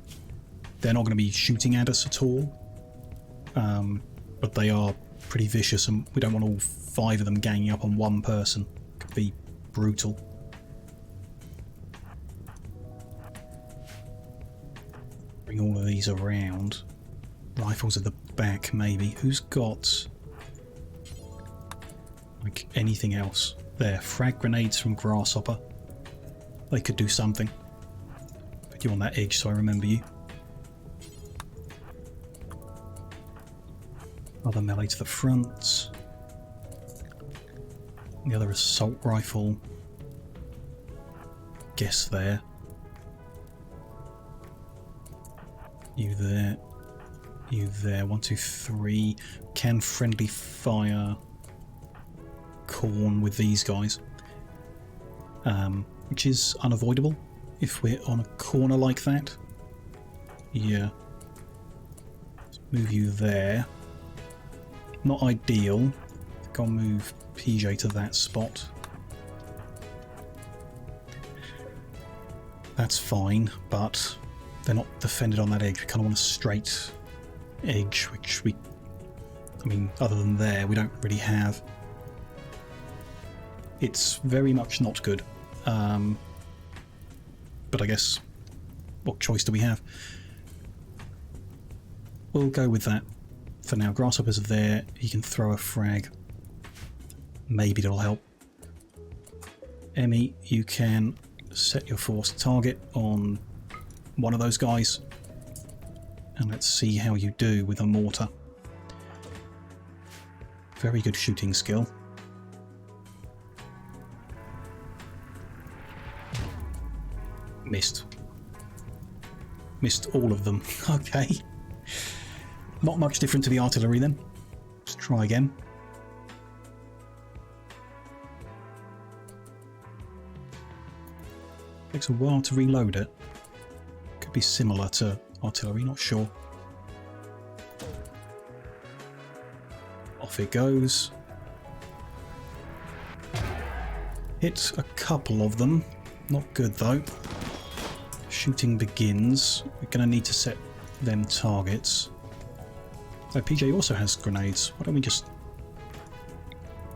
they're not going to be shooting at us at all. But they are pretty vicious, and we don't want all 5 of them ganging up on one person. Could be brutal. Bring all of these around. Rifles at the back, maybe. Who's got like anything else? There, frag grenades from Grasshopper. They could do something. Put you on that edge so I remember you. Other melee to the front. The other assault rifle. Guess there. You there. You there. 1, 2, 3. Can friendly fire corn with these guys. Which is unavoidable if we're on a corner like that. Yeah. Let's move you there. Not ideal. I think I'll move PJ to that spot. That's fine, but they're not defended on that edge. We kind of want a straight edge, which I mean, other than there, we don't really have. It's very much not good. But I guess, what choice do we have? We'll go with that for now. Grasshopper's there. He can throw a frag. Maybe it'll help. Emmy, you can set your force target on one of those guys. And let's see how you do with a mortar. Very good shooting skill. Missed. Missed all of them. Okay. Not much different to the artillery then. Let's try again. Takes a while to reload it. Could be similar to artillery, not sure. Off it goes. Hit a couple of them. Not good though. Shooting begins. We're going to need to set them targets. So PJ also has grenades. Why don't we just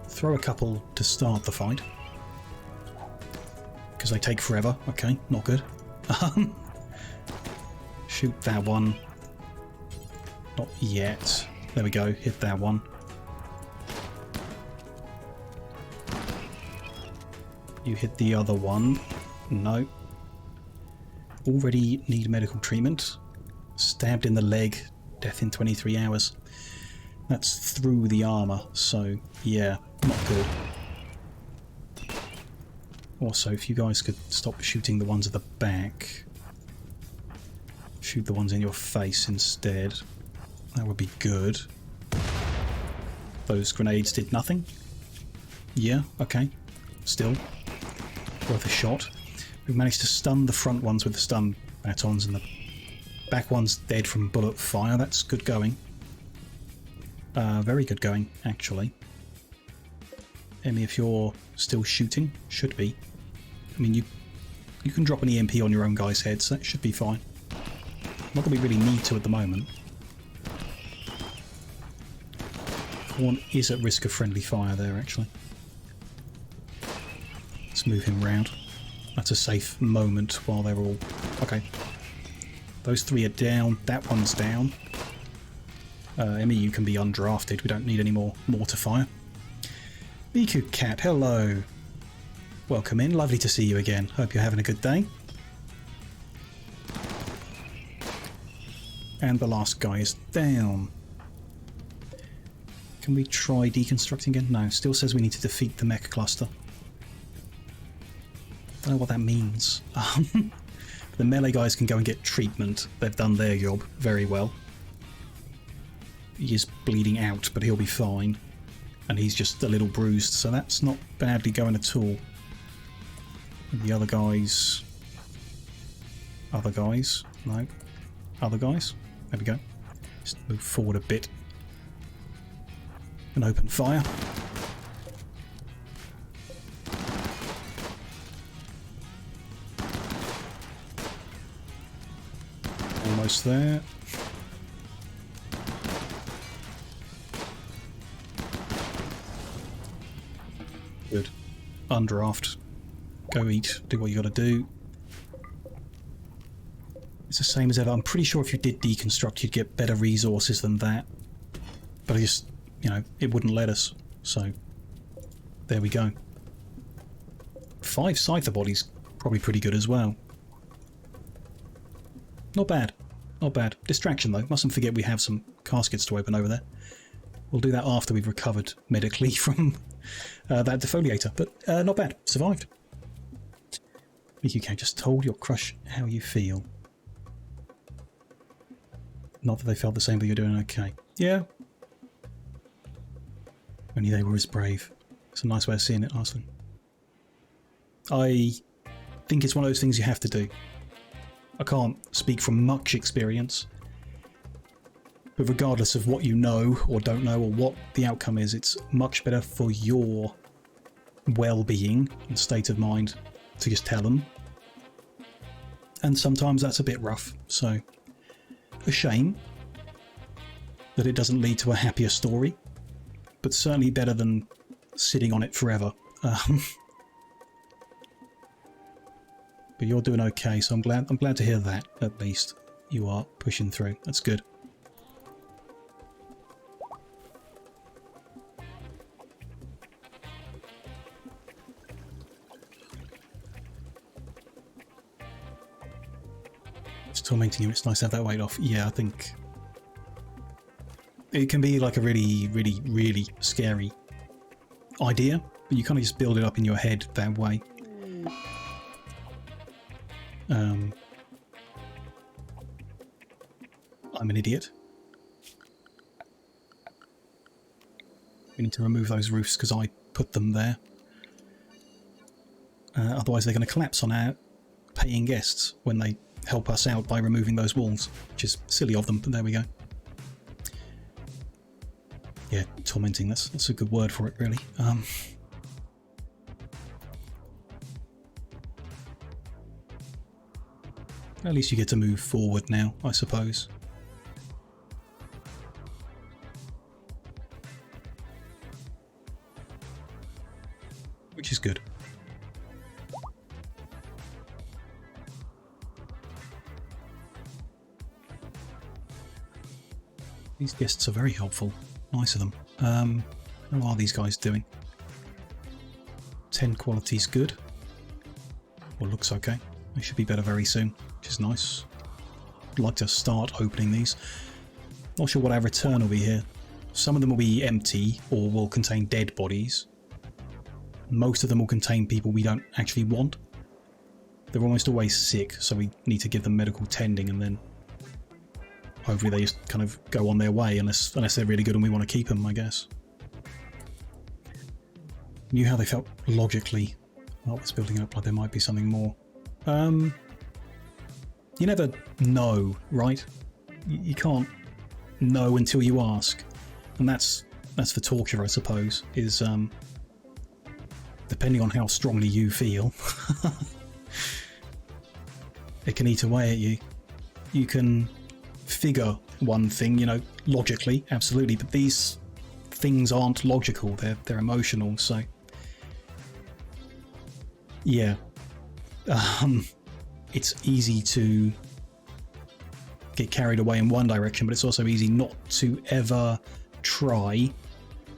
throw a couple to start the fight? Because they take forever. Okay, not good. Shoot that one. Not yet. There we go. Hit that one. You hit the other one. No. Already need medical treatment. Stabbed in the leg. Death in 23 hours. That's through the armour, so yeah, not good. Also, if you guys could stop shooting the ones at the back. Shoot the ones in your face instead. That would be good. Those grenades did nothing. Yeah, okay. Still worth a shot. We've managed to stun the front ones with the stun batons and the back one's dead from bullet fire. That's good going. Very good going, actually. Emmy, if you're still shooting, should be. I mean, you can drop an EMP on your own guys' heads, so that should be fine. Not that we really need to at the moment. One is at risk of friendly fire there, actually. Let's move him round. That's a safe moment while they're all... Okay. Those three are down. That one's down. Emmy, you can be undrafted. We don't need any more mortar fire. Miku Cat, hello. Welcome in. Lovely to see you again. Hope you're having a good day. And the last guy is down. Can we try deconstructing again? No, still says we need to defeat the mech cluster. Don't know what that means. The melee guys can go and get treatment. They've done their job very well. He is bleeding out, but he'll be fine. And he's just a little bruised, so that's not badly going at all. And the other guys... Other guys? No. Other guys? There we go. Just move forward a bit. And open fire. Almost there. Good. Undraft. Go eat. Do what you gotta do. It's the same as ever. I'm pretty sure if you did deconstruct, you'd get better resources than that. But I just, you know, it wouldn't let us. So, there we go. 5 Scyther bodies, probably pretty good as well. Not bad. Not bad. Distraction though. Mustn't forget we have some caskets to open over there. We'll do that after we've recovered medically from that defoliator. But not bad. Survived. Miku just told your crush how you feel. Not that they felt the same, but you're doing okay. Yeah. Only they were as brave. It's a nice way of seeing it, Arslan. I think it's one of those things you have to do. I can't speak from much experience, but regardless of what you know or don't know or what the outcome is, it's much better for your well-being and state of mind to just tell them. And sometimes that's a bit rough, so a shame that it doesn't lead to a happier story, but certainly better than sitting on it forever. But you're doing okay, so I'm glad to hear that. At least you are pushing through. That's good. It's tormenting you. It's nice to have that weight off. Yeah, I think it can be like a really, really, really scary idea, but you kind of just build it up in your head that way. I'm an idiot. We need to remove those roofs because I put them there. Otherwise they're going to collapse on our paying guests when they help us out by removing those walls, which is silly of them, but there we go. Yeah, tormenting, that's a good word for it, really. At least you get to move forward now, I suppose. Which is good. These guests are very helpful. Nice of them. How are these guys doing? 10 quality's good. Well, looks okay. They should be better very soon, which is nice. I'd like to start opening these. Not sure what our return will be here. Some of them will be empty or will contain dead bodies. Most of them will contain people we don't actually want. They're almost always sick, so we need to give them medical tending, and then hopefully they just kind of go on their way, unless they're really good and we want to keep them, I guess. Knew how they felt logically. Oh, it's building up like there might be something more. You never know, right? You can't know until you ask, and that's the torture, I suppose. Is depending on how strongly you feel, it can eat away at you. You can figure one thing, you know, logically, absolutely, but these things aren't logical. They're emotional. So yeah. It's easy to get carried away in one direction, but it's also easy not to ever try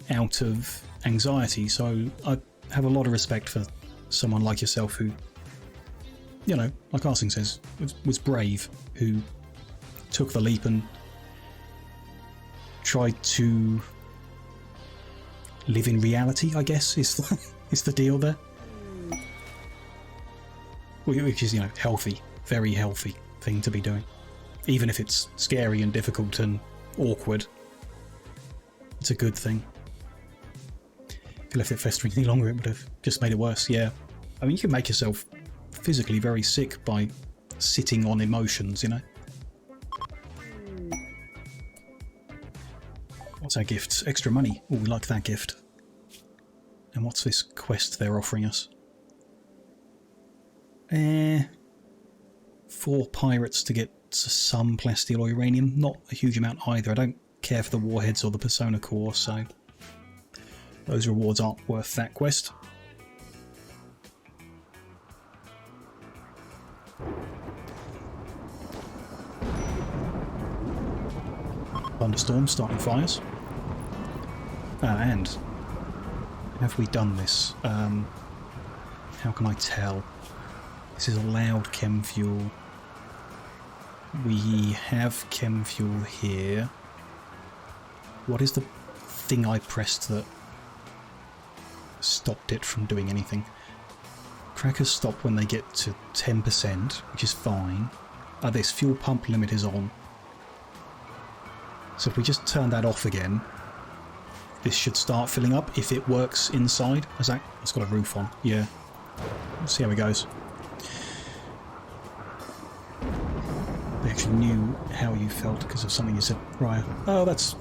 out of anxiety. So I have a lot of respect for someone like yourself who, you know, like Arsing says, was brave, who took the leap and tried to live in reality, I guess, is the deal there. Which is, you know, healthy, very healthy thing to be doing. Even if it's scary and difficult and awkward, it's a good thing. If you left it festering any longer, it would have just made it worse, yeah. I mean, you can make yourself physically very sick by sitting on emotions, you know? What's our gift? Extra money. Oh, we like that gift. And what's this quest they're offering us? 4 pirates to get some plasteel or uranium. Not a huge amount either. I don't care for the warheads or the persona core, so those rewards aren't worth that quest. Thunderstorm starting fires. And have we done this? How can I tell? This is allowed chem fuel. We have chem fuel here. What is the thing I pressed that stopped it from doing anything? Crackers stop when they get to 10%, which is fine. This fuel pump limit is on. So if we just turn that off again, this should start filling up if it works inside. Has that? It's got a roof on. Yeah. Let's see how it goes. They actually knew how you felt because of something you said, Raya. Oh, that's...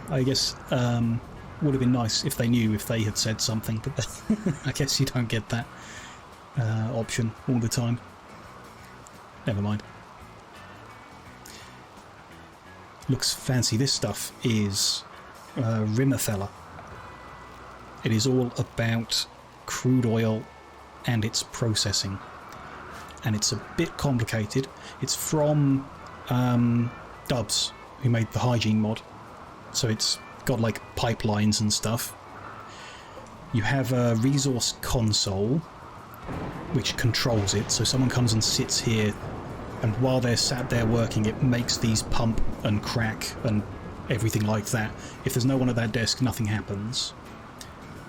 I guess would have been nice if they knew if they had said something, but I guess you don't get that option all the time. Never mind. Looks fancy. This stuff is Rimworld. It is all about crude oil and its processing. And it's a bit complicated. It's from Dubs, who made the hygiene mod. So it's got like pipelines and stuff. You have a resource console which controls it. So someone comes and sits here, and while they're sat there working, it makes these pump and crack and everything like that. If there's no one at that desk, nothing happens.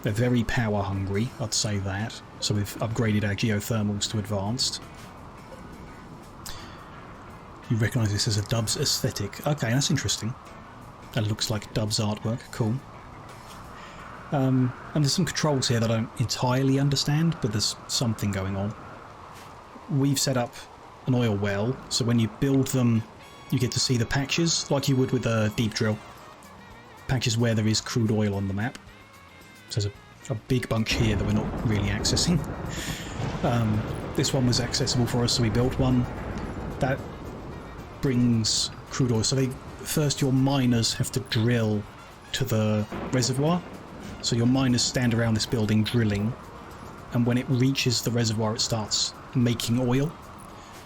They're very power hungry, I'd say that. So we've upgraded our geothermals to advanced. You recognise this as a Dubs aesthetic. Okay, that's interesting. That looks like Dub's artwork. Cool. And there's some controls here that I don't entirely understand, but there's something going on. We've set up an oil well, so when you build them, you get to see the patches, like you would with a deep drill. Patches where there is crude oil on the map. So there's a big bunch here that we're not really accessing. This one was accessible for us, so we built one. That brings crude oil. So first your miners have to drill to the reservoir. So your miners stand around this building drilling, and when it reaches the reservoir it starts making oil.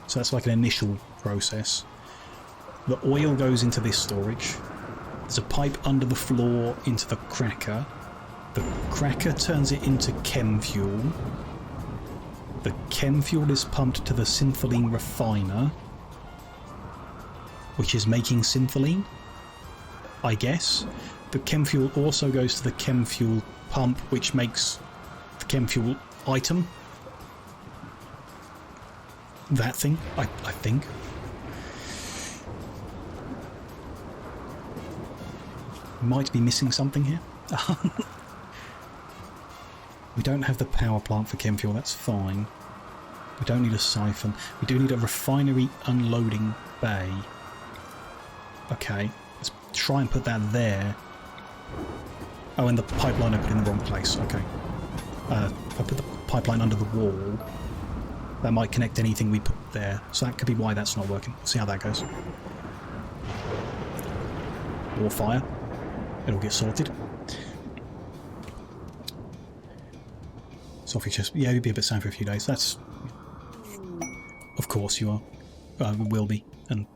So that's like an initial process. The oil goes into this storage. There's a pipe under the floor into the cracker. The cracker turns it into chem fuel. The chem fuel is pumped to the syntholine refiner, which is making syntholine, I guess. The chem fuel also goes to the chem fuel pump, which makes the chem fuel item. That thing, I think. Might be missing something here. We don't have the power plant for chem fuel, that's fine. We don't need a siphon. We do need a refinery unloading bay. Okay, let's try and put that there. Oh, and the pipeline I put in the wrong place. Okay. If I put the pipeline under the wall, that might connect anything we put there. So that could be why that's not working. See how that goes. Or fire. It'll get sorted. Sophie just... Yeah, you'll be a bit sad for a few days. That's... Of course you are. Will be. And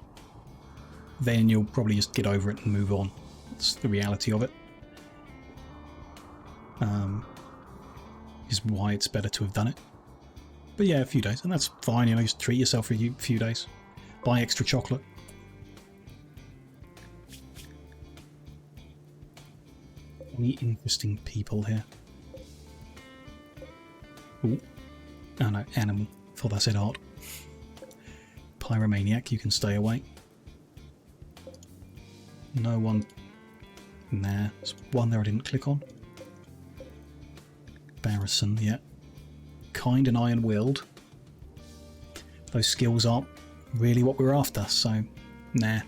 then you'll probably just get over it and move on. That's the reality of it. Is why it's better to have done it. But yeah, a few days. And that's fine, you know, just treat yourself for a few days. Buy extra chocolate. Any interesting people here? Ooh. Oh no, animal. Thought I said art. Pyromaniac, you can stay away. No one... Nah, there's one there I didn't click on. Barrison, yeah. Kind and iron-willed. Those skills aren't really what we're after, so nah.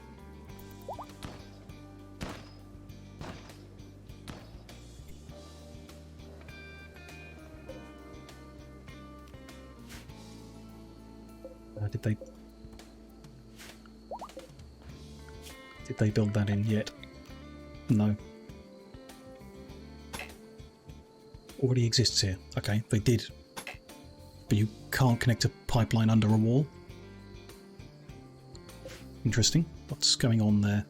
Did they build that in yet? No. Already exists here. Okay, they did. But you can't connect a pipeline under a wall. Interesting. What's going on there?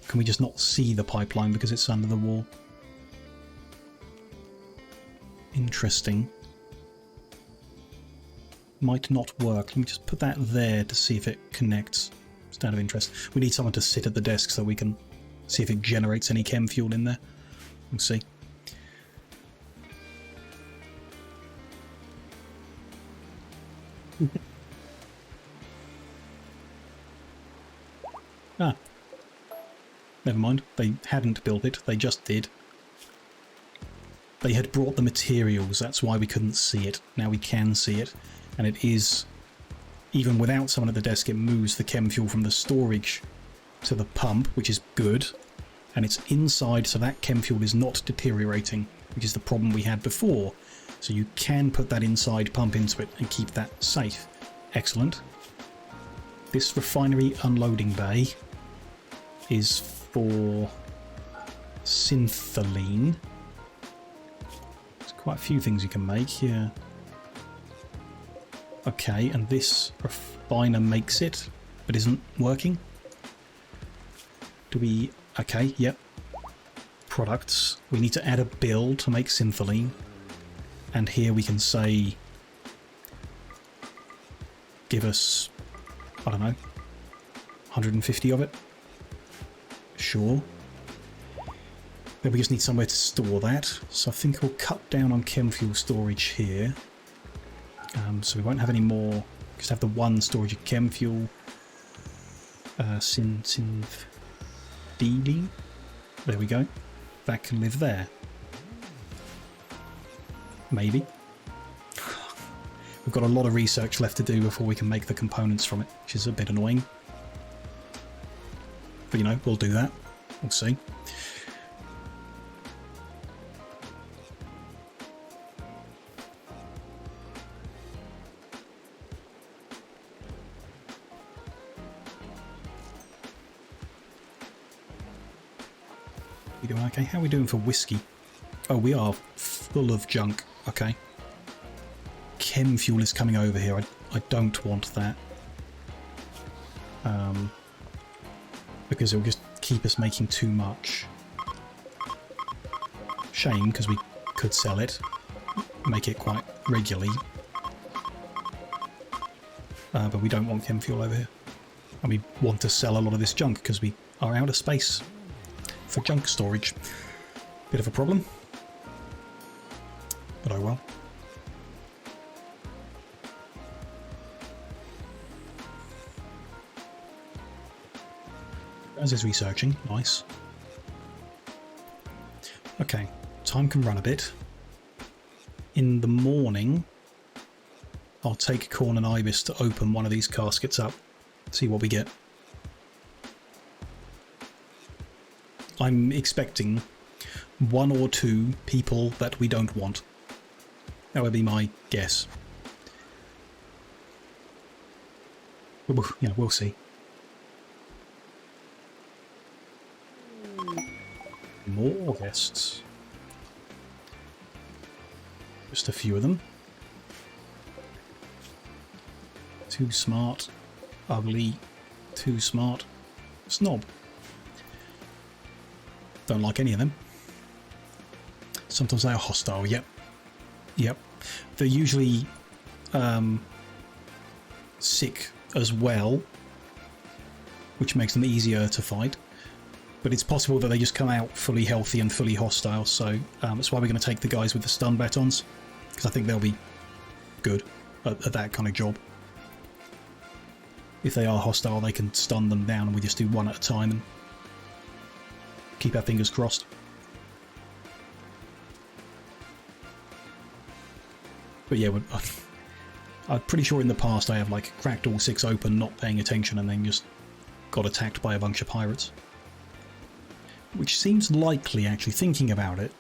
Can we just not see the pipeline because it's under the wall? Interesting. Might not work. Let me just put that there to see if it connects. Just out of interest. We need someone to sit at the desk so we can see if it generates any chem fuel in there. Let's see. Ah. Never mind. They hadn't built it. They just did. They had brought the materials. That's why we couldn't see it. Now we can see it. And it is, even without someone at the desk, it moves the chem fuel from the storage to the pump, which is good. And it's inside, so that chem fuel is not deteriorating, which is the problem we had before. So you can put that inside, pump into it, and keep that safe. Excellent. This refinery unloading bay is for syntholine. There's quite a few things you can make here. Okay, and this refiner makes it, but isn't working. Do we... Okay, yep. Products. We need to add a bill to make syntholine. And here we can say... Give us... I don't know. 150 of it. Sure. Then we just need somewhere to store that. So I think we'll cut down on chem fuel storage here. So we won't have any more. Just have the one storage of chem fuel. Synth Dealing. There we go. That can live there. Maybe. We've got a lot of research left to do before we can make the components from it, which is a bit annoying. But you know, we'll do that. We'll see. You doing okay? How are we doing for whiskey? Oh, we are full of junk. Okay. Chem fuel is coming over here. I don't want that. Because it will just keep us making too much. Shame, because we could sell it. Make it quite regularly. But we don't want chem fuel over here. And we want to sell a lot of this junk because we are out of space for junk storage. Bit of a problem. But oh well. As is researching, nice. Okay, time can run a bit. In the morning, I'll take Corn and Ibis to open one of these caskets up, see what we get. I'm expecting 1 or 2 people that we don't want. That would be my guess. Yeah, we'll see. More guests. Just a few of them. Too smart. Ugly. Too smart. Snob. Don't like any of them. Sometimes they are hostile, yep. Yep. They're usually sick as well, which makes them easier to fight. But it's possible that they just come out fully healthy and fully hostile, so that's why we're going to take the guys with the stun batons, because I think they'll be good at that kind of job. If they are hostile, they can stun them down, and we just do one at a time and keep our fingers crossed. But yeah, I'm pretty sure in the past I have like cracked all 6 open, not paying attention, and then just got attacked by a bunch of pirates. Which seems likely, actually, thinking about it.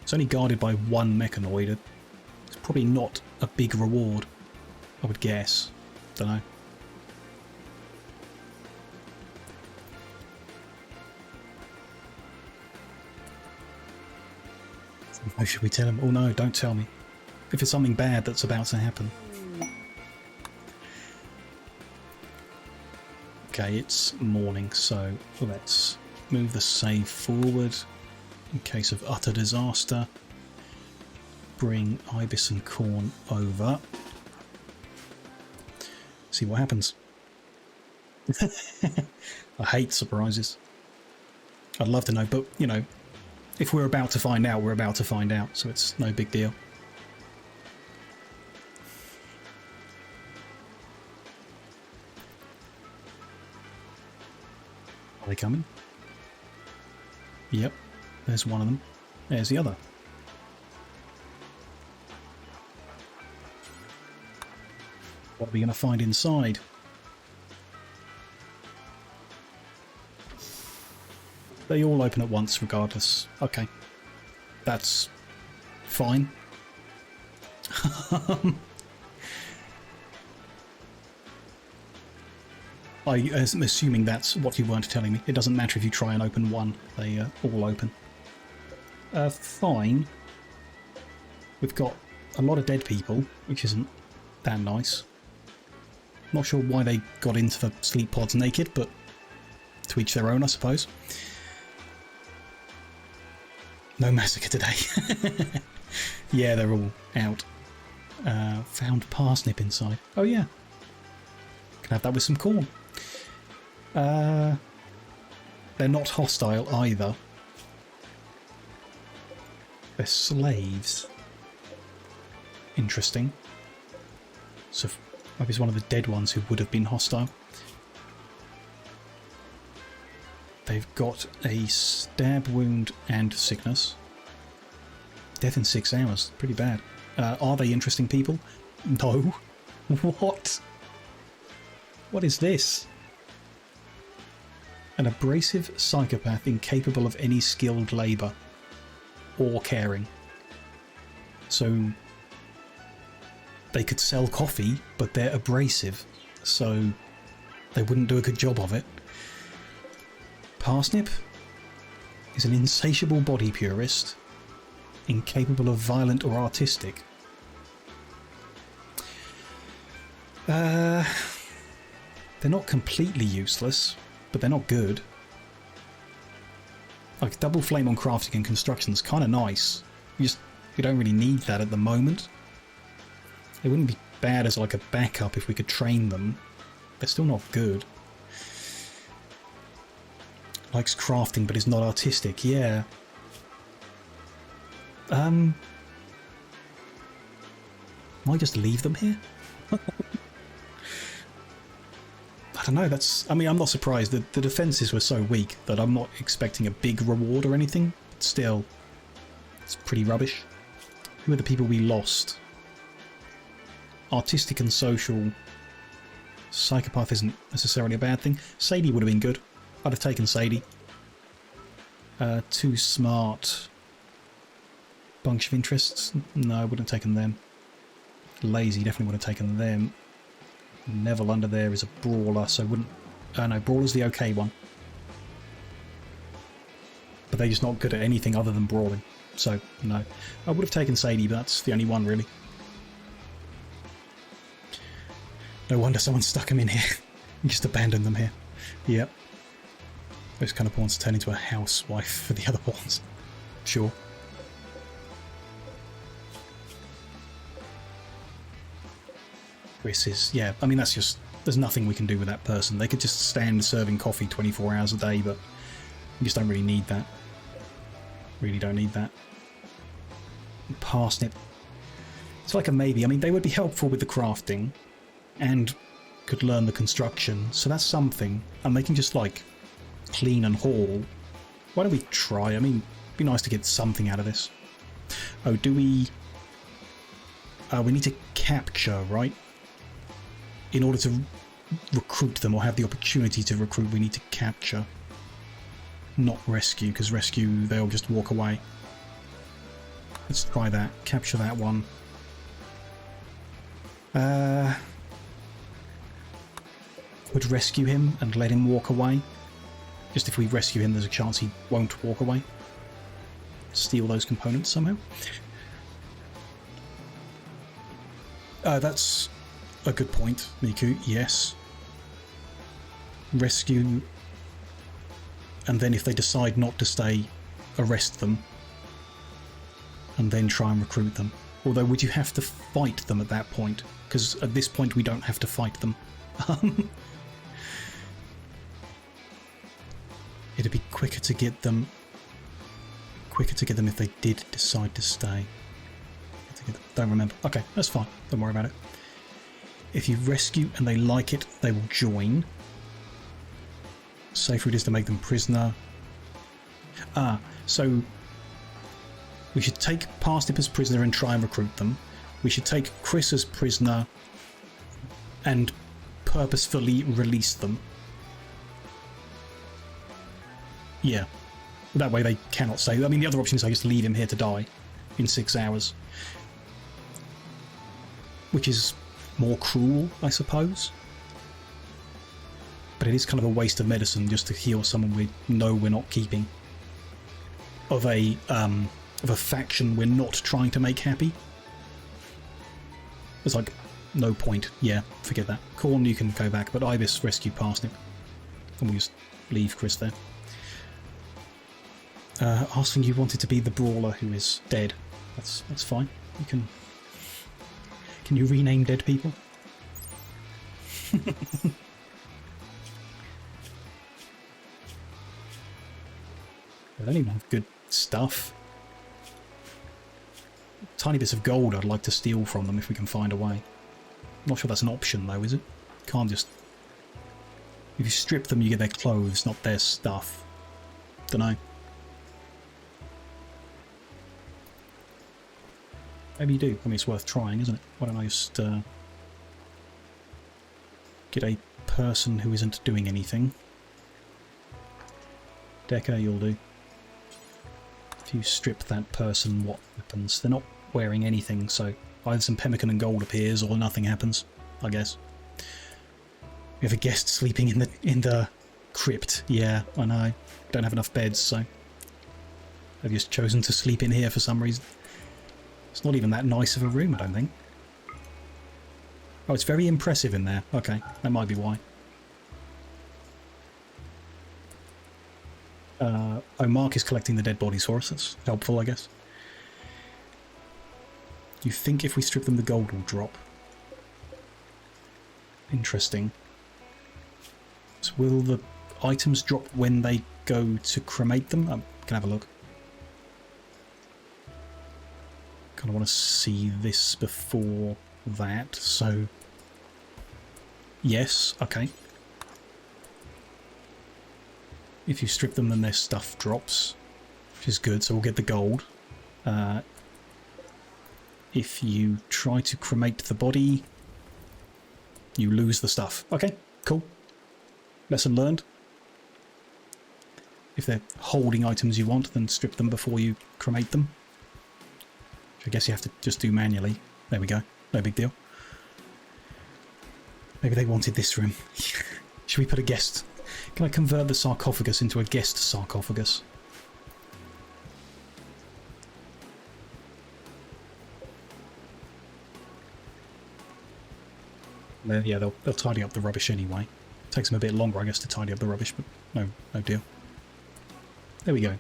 It's only guarded by 1 mechanoid. It's probably not a big reward, I would guess. Don't know. How should we tell him? Oh no, don't tell me. If it's something bad that's about to happen. Okay, it's morning, so let's move the save forward in case of utter disaster. Bring Ibis and Corn over. See what happens. I hate surprises. I'd love to know, but you know, if we're about to find out, we're about to find out, so it's no big deal. Are they coming? Yep, there's one of them. There's the other. What are we going to find inside? They all open at once regardless. Okay. That's fine. I'm assuming that's what you weren't telling me. It doesn't matter if you try and open one. They all open. Fine. We've got a lot of dead people, which isn't that nice. Not sure why they got into the sleep pods naked, but to each their own, I suppose. No massacre today. Yeah, they're all out. Found parsnip inside. Oh yeah. Can have that with some corn. They're not hostile either. They're slaves. Interesting. So maybe it's one of the dead ones who would have been hostile. They've got a stab wound and sickness. Death in 6 hours. Pretty bad. Are they interesting people? No. What? What is this? An abrasive psychopath incapable of any skilled labour or caring. So they could sell coffee, but they're abrasive, so they wouldn't do a good job of it. Parsnip is an insatiable body purist, incapable of violent or artistic. They're not completely useless, but they're not good. Like, double flame on crafting and construction is kind of nice. You don't really need that at the moment. It wouldn't be bad as like a backup if we could train them. They're still not good. Likes crafting but is not artistic, yeah. Might just leave them here? I don't know, I mean, I'm not surprised. The defences were so weak that I'm not expecting a big reward or anything. But still, it's pretty rubbish. Who are the people we lost? Artistic and social. Psychopath isn't necessarily a bad thing. Sadie would have been good. I'd have taken Sadie. Too smart. Bunch of interests. No, I wouldn't have taken them. Lazy, definitely would have taken them. Neville under there is a brawler, so wouldn't... no, brawler's the okay one. But they're just not good at anything other than brawling. So, no. I would have taken Sadie, but that's the only one, really. No wonder someone stuck him in here. Just abandoned them here. Yep. Those kind of pawns turn into a housewife for the other pawns. Sure. Chris is... yeah, I mean, that's just... there's nothing we can do with that person. They could just stand serving coffee 24 hours a day, but you just don't really need that. Really don't need that. Parsnip. It's like a maybe. I mean, they would be helpful with the crafting and could learn the construction, so that's something. And they can just, like, clean and haul. Why don't we try? I mean, it'd be nice to get something out of this. Oh, do we... we need to capture, right? In order to recruit them or have the opportunity to recruit, we need to capture. Not rescue, because rescue, they'll just walk away. Let's try that. Capture that one. Would rescue him and let him walk away. Just if we rescue him, there's a chance he won't walk away. Steal those components somehow. That's a good point, Miku. Yes. Rescue, and then if they decide not to stay, arrest them, and then try and recruit them. Although, would you have to fight them at that point? Because at this point, we don't have to fight them. It'd be quicker to get them. Quicker to get them if they did decide to stay. Don't remember. Okay, that's fine. Don't worry about it. If you rescue and they like it, they will join. Safer it is to make them prisoner. So we should take Parsnip as prisoner and try and recruit them. We should take Chris as prisoner and purposefully release them. Yeah. That way they cannot stay. I mean, the other option is I just leave him here to die in 6 hours. Which is more cruel, I suppose. But it is kind of a waste of medicine just to heal someone we know we're not keeping. Of a faction we're not trying to make happy. It's like, no point. Yeah, forget that. Corn, you can go back, but Ibis rescue Parsnip. And we just leave Chris there. Asking you wanted to be the brawler who is dead. That's fine. You can... Can you rename dead people? They don't even have good stuff. Tiny bits of gold I'd like to steal from them if we can find a way. Not sure that's an option though, is it? Can't just... If you strip them you get their clothes, not their stuff. Don't know. Maybe you do. I mean, it's worth trying, isn't it? Why don't I just get a person who isn't doing anything. Decker, you'll do. If you strip that person, what happens? They're not wearing anything, so either some pemmican and gold appears or nothing happens, I guess. We have a guest sleeping in the crypt. Yeah, I know. Don't have enough beds, so I've just chosen to sleep in here for some reason. It's not even that nice of a room, I don't think. Oh, it's very impressive in there. Okay, that might be why. Oh, Mark is collecting the dead bodies for us. That's helpful, I guess. You think if we strip them, the gold will drop? Interesting. So will the items drop when they go to cremate them? I can have a look. Kind of want to see this before that, so... Yes, okay. If you strip them, then their stuff drops, which is good, so we'll get the gold. If you try to cremate the body, you lose the stuff. Okay, cool. Lesson learned. If they're holding items you want, then strip them before you cremate them. Which I guess you have to just do manually. There we go. No big deal. Maybe they wanted this room. Should we put a guest? Can I convert the sarcophagus into a guest sarcophagus? Yeah, they'll tidy up the rubbish anyway. Takes them a bit longer, I guess, to tidy up the rubbish, but no deal. There we go.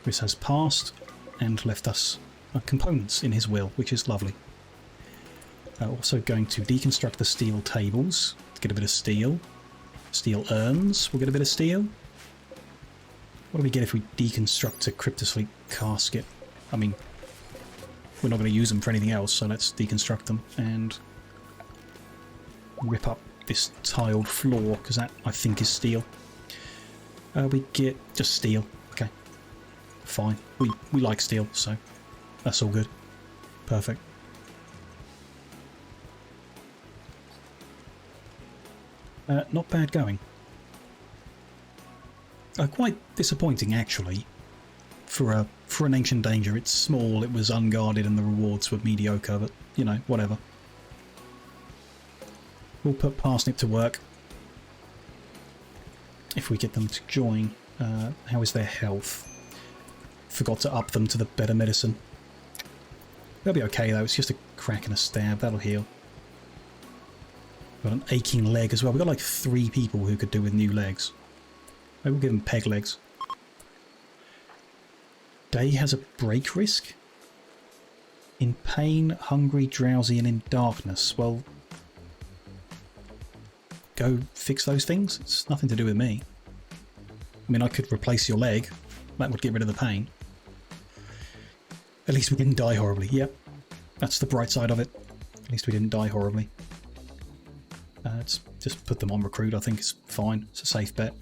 Chris has passed and left us components in his will, which is lovely. Also going to deconstruct the steel tables to get a bit of steel. Steel urns, we'll get a bit of steel. What do we get if we deconstruct a cryptosleep casket? I mean, we're not going to use them for anything else, so let's deconstruct them and rip up this tiled floor, because that, I think, is steel. We get just steel. Okay, fine. We like steel, so that's all good. Perfect. Not bad going. Quite disappointing, actually. For an ancient danger, it's small, it was unguarded, and the rewards were mediocre. But you know, whatever. We'll put Parsnip to work. If we get them to join. How is their health? Forgot to up them to the better medicine. They'll be okay though, it's just a crack and a stab, that'll heal. Got an aching leg as well. We've got like 3 people who could do with new legs. Maybe we'll give them peg legs. Day has a break risk? In pain, hungry, drowsy and in darkness. Well, go fix those things. It's nothing to do with me. I mean, I could replace your leg. That would get rid of the pain. At least we didn't die horribly. Yep. That's the bright side of it. At least we didn't die horribly. Let's just put them on recruit. I think it's fine. It's a safe bet.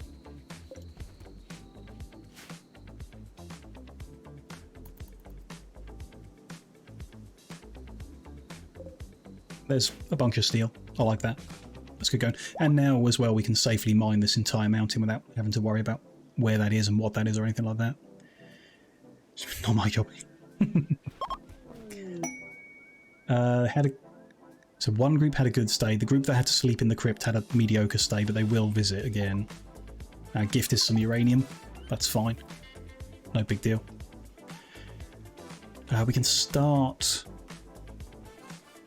There's a bunch of steel. I like that. Let's get going. And now as well we can safely mine this entire mountain without having to worry about where that is and what that is or anything like that. It's not my job. So one group had a good stay. The group that had to sleep in the crypt had a mediocre stay, but they will visit again. Gift is some uranium. That's fine. No big deal. We can start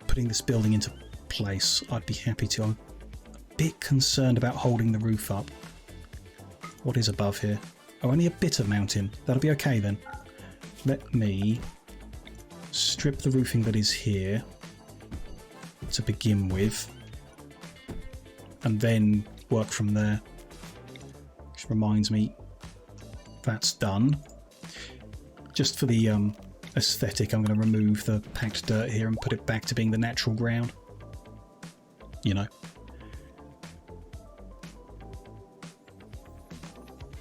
putting this building into place. I'd be happy to. I'm a bit concerned about holding the roof up. What is above here? Oh, only a bit of mountain. That'll be okay then. Let me strip the roofing that is here to begin with, and then work from there. Which reminds me, that's done. Just for the aesthetic, I'm going to remove the packed dirt here and put it back to being the natural ground. You know.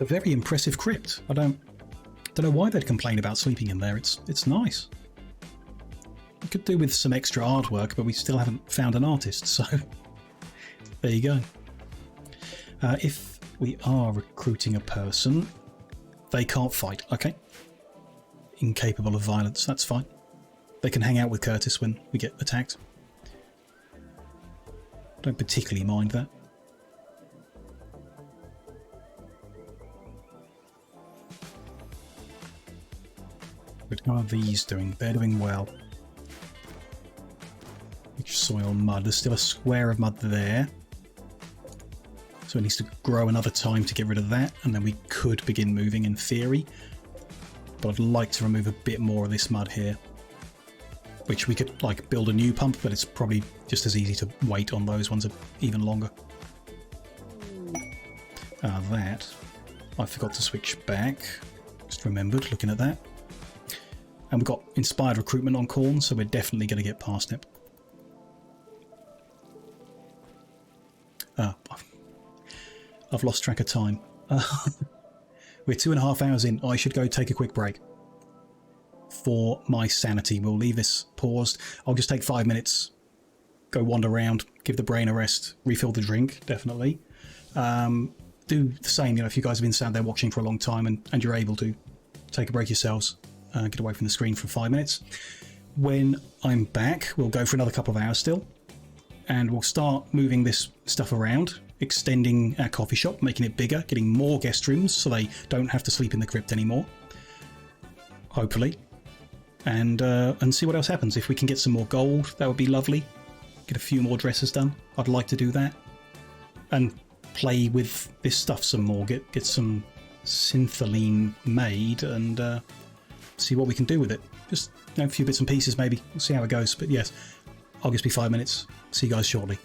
A very impressive crypt. I don't know why they'd complain about sleeping in there. It's nice. We could do with some extra artwork, but we still haven't found an artist, so there you go. If we are recruiting a person, they can't fight, okay? Incapable of violence, that's fine. They can hang out with Curtis when we get attacked. Don't particularly mind that. But how are these doing? They're doing well. Rich soil, mud. There's still a square of mud there. So it needs to grow another time to get rid of that, and then we could begin moving in theory. But I'd like to remove a bit more of this mud here. Which we could, like, build a new pump, but it's probably just as easy to wait on those ones even longer. That. I forgot to switch back. Just remembered looking at that. And we've got inspired recruitment on corn, so we're definitely going to get parsnip. I've lost track of time. We're 2.5 hours in. I should go take a quick break. For my sanity, we'll leave this paused. I'll just take 5 minutes, go wander around, give the brain a rest, refill the drink, definitely. Do the same, you know, if you guys have been sat there watching for a long time and you're able to take a break yourselves, get away from the screen for 5 minutes. When I'm back, we'll go for another couple of hours still, and we'll start moving this stuff around, extending our coffee shop, making it bigger, getting more guest rooms so they don't have to sleep in the crypt anymore. Hopefully. And see what else happens. If we can get some more gold, that would be lovely. Get a few more dresses done. I'd like to do that. And play with this stuff some more. Get some syntholine made and see what we can do with it. Just, you know, a few bits and pieces maybe. We'll see how it goes. But yes, I'll just be 5 minutes. See you guys shortly.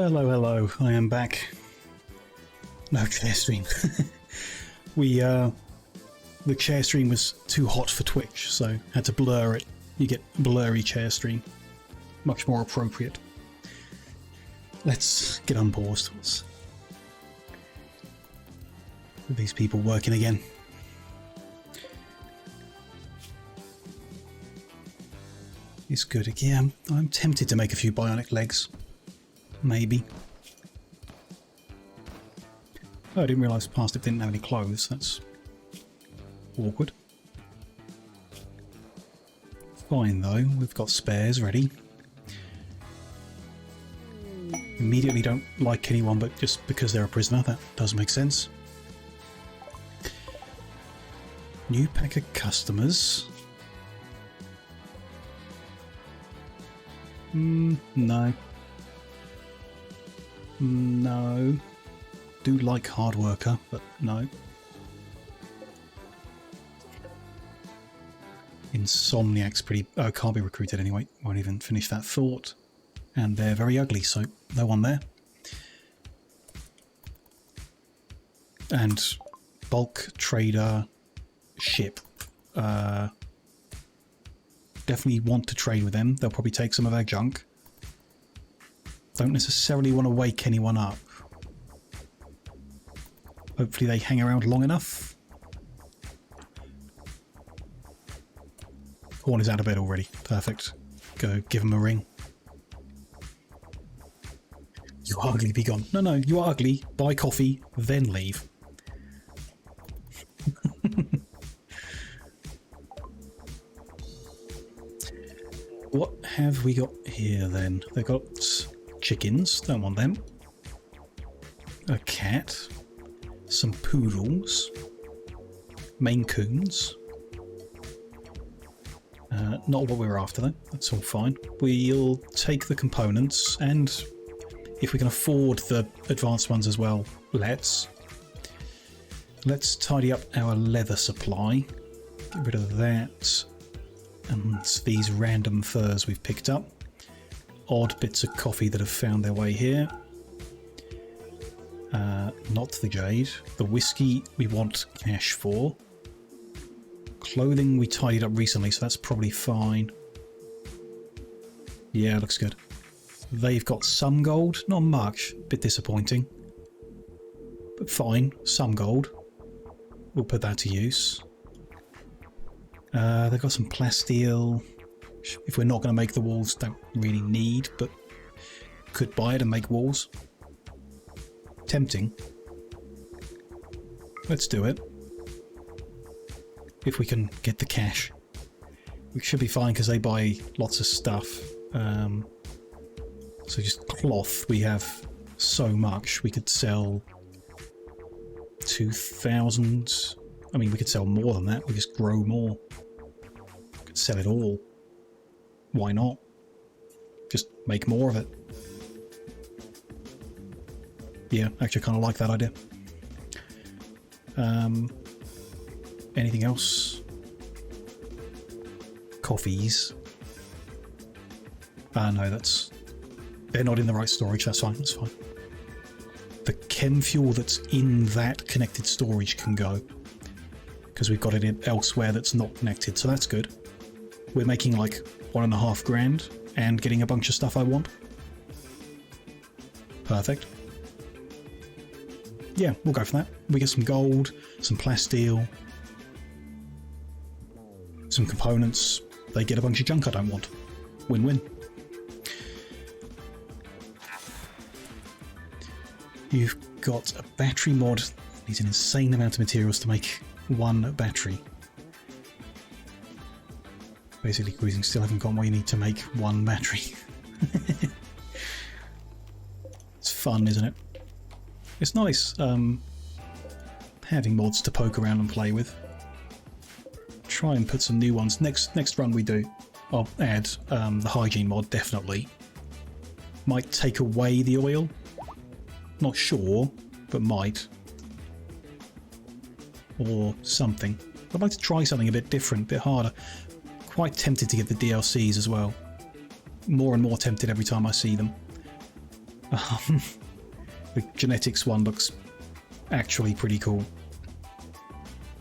Hello, hello, I am back. No chair stream. The chair stream was too hot for Twitch, so had to blur it. You get blurry chair stream. Much more appropriate. Let's get unpaused. These people working again. It's good. Yeah, I'm tempted to make a few bionic legs. Maybe. Oh, I didn't realise Parsnip didn't have any clothes. That's awkward. Fine though, we've got spares ready. Immediately don't like anyone, but just because they're a prisoner, that does make sense. New pack of customers. No. No. Do like hard worker, but no. Insomniac's pretty... Oh, can't be recruited anyway. Won't even finish that thought. And they're very ugly, so no one there. And bulk trader ship. Definitely want to trade with them. They'll probably take some of our junk. Don't necessarily want to wake anyone up. Hopefully they hang around long enough. Horn is out of bed already. Perfect. Go give him a ring. You are ugly, be gone. No, no, you are ugly. Buy coffee, then leave. What have we got here then? They've got chickens, don't want them. A cat. Some poodles. Maine Coons. Not what we were after though, that's all fine. We'll take the components, and if we can afford the advanced ones as well, let's tidy up our leather supply. Get rid of that. And these random furs we've picked up. Odd bits of coffee that have found their way here. Not the jade. The whiskey we want cash for. Clothing we tidied up recently, so that's probably fine. Yeah, looks good. They've got some gold, not much, bit disappointing. But fine, some gold. We'll put that to use. They've got some plasteel. If we're not going to make the walls, don't really need, but could buy it and make walls. Tempting. Let's do it. If we can get the cash. We should be fine because they buy lots of stuff. So just cloth, we have so much. We could sell 2,000. I mean, we could sell more than that. We just grow more. We could sell it all. Why not? Just make more of it. Yeah, actually, I kind of like that idea. Anything else? Coffees. No, that's... They're not in the right storage, that's fine, that's fine. The chem fuel that's in that connected storage can go. Because we've got it in elsewhere that's not connected, so that's good. We're making like 1.5 grand and getting a bunch of stuff I want. Perfect. Yeah, we'll go for that. We get some gold, some plasteel, some components. They get a bunch of junk I don't want. Win-win. You've got a battery mod. Needs an insane amount of materials to make one battery. Basically, Cruising still haven't got what you need to make one battery. It's fun, isn't it? It's nice having mods to poke around and play with. Try and put some new ones. Next run we do, I'll add the hygiene mod, definitely. Might take away the oil. Not sure, but might. Or something. I'd like to try something a bit different, a bit harder. Quite tempted to get the DLCs as well. More and more tempted every time I see them. The genetics one looks actually pretty cool.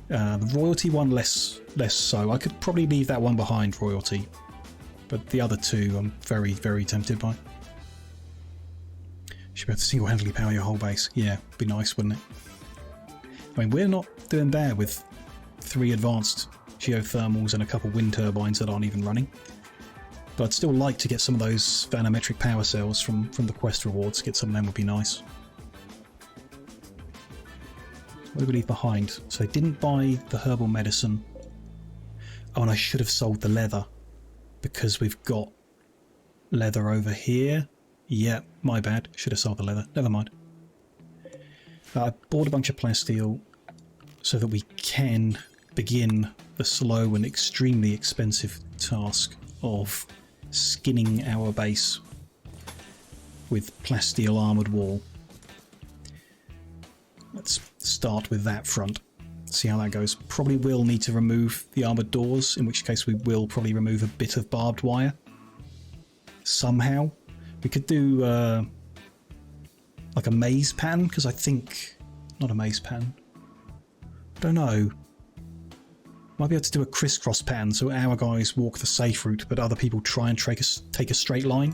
The royalty one less so. I could probably leave that one behind, royalty, but the other two I'm very, very tempted by. Should be able to single-handedly power your whole base. Yeah, be nice, wouldn't it? I mean, we're not doing bad with 3 advanced geothermals and a couple wind turbines that aren't even running. But I'd still like to get some of those vanometric power cells from the quest rewards. Get some of them would be nice. What did we leave behind? So I didn't buy the herbal medicine. Oh, and I should have sold the leather, because we've got leather over here. Yeah, my bad. Should have sold the leather. Never mind. I bought a bunch of plasteel so that we can begin the slow and extremely expensive task of skinning our base with plasteel armoured wall. Let's start with that front. See how that goes. Probably will need to remove the armoured doors, in which case we will probably remove a bit of barbed wire. Somehow. We could do like a maze pattern, because I think... Not a maze pattern. I don't know. Might be able to do a crisscross pattern so our guys walk the safe route, but other people try and take a straight line.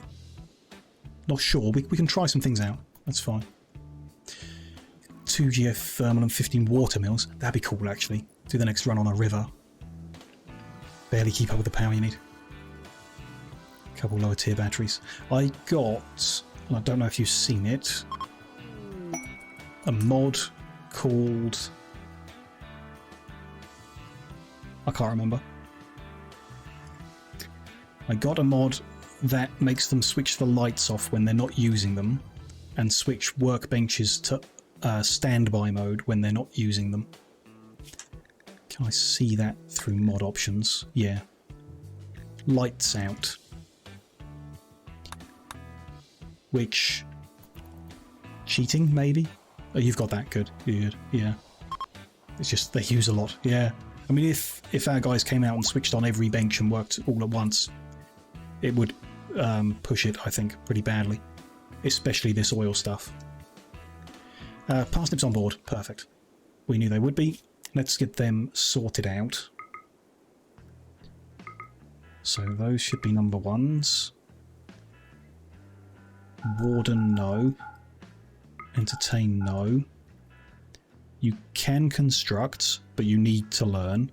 Not sure. We can try some things out. That's fine. 2 geothermal and 15 water mills. That'd be cool, actually. Do the next run on a river. Barely keep up with the power you need. A couple lower tier batteries. I got, and I don't know if you've seen it, a mod called... I can't remember. I got a mod that makes them switch the lights off when they're not using them, and switch workbenches to standby mode when they're not using them. Can I see that through mod options? Yeah. Lights out. Which... cheating, maybe? Oh, you've got that. Good. Good. Yeah. It's just they use a lot. Yeah. I mean, if our guys came out and switched on every bench and worked all at once, it would push it, I think, pretty badly. Especially this oil stuff. Parsnips on board. Perfect. We knew they would be. Let's get them sorted out. So those should be number 1s. Warden, no. Entertain, no. You can construct, but you need to learn.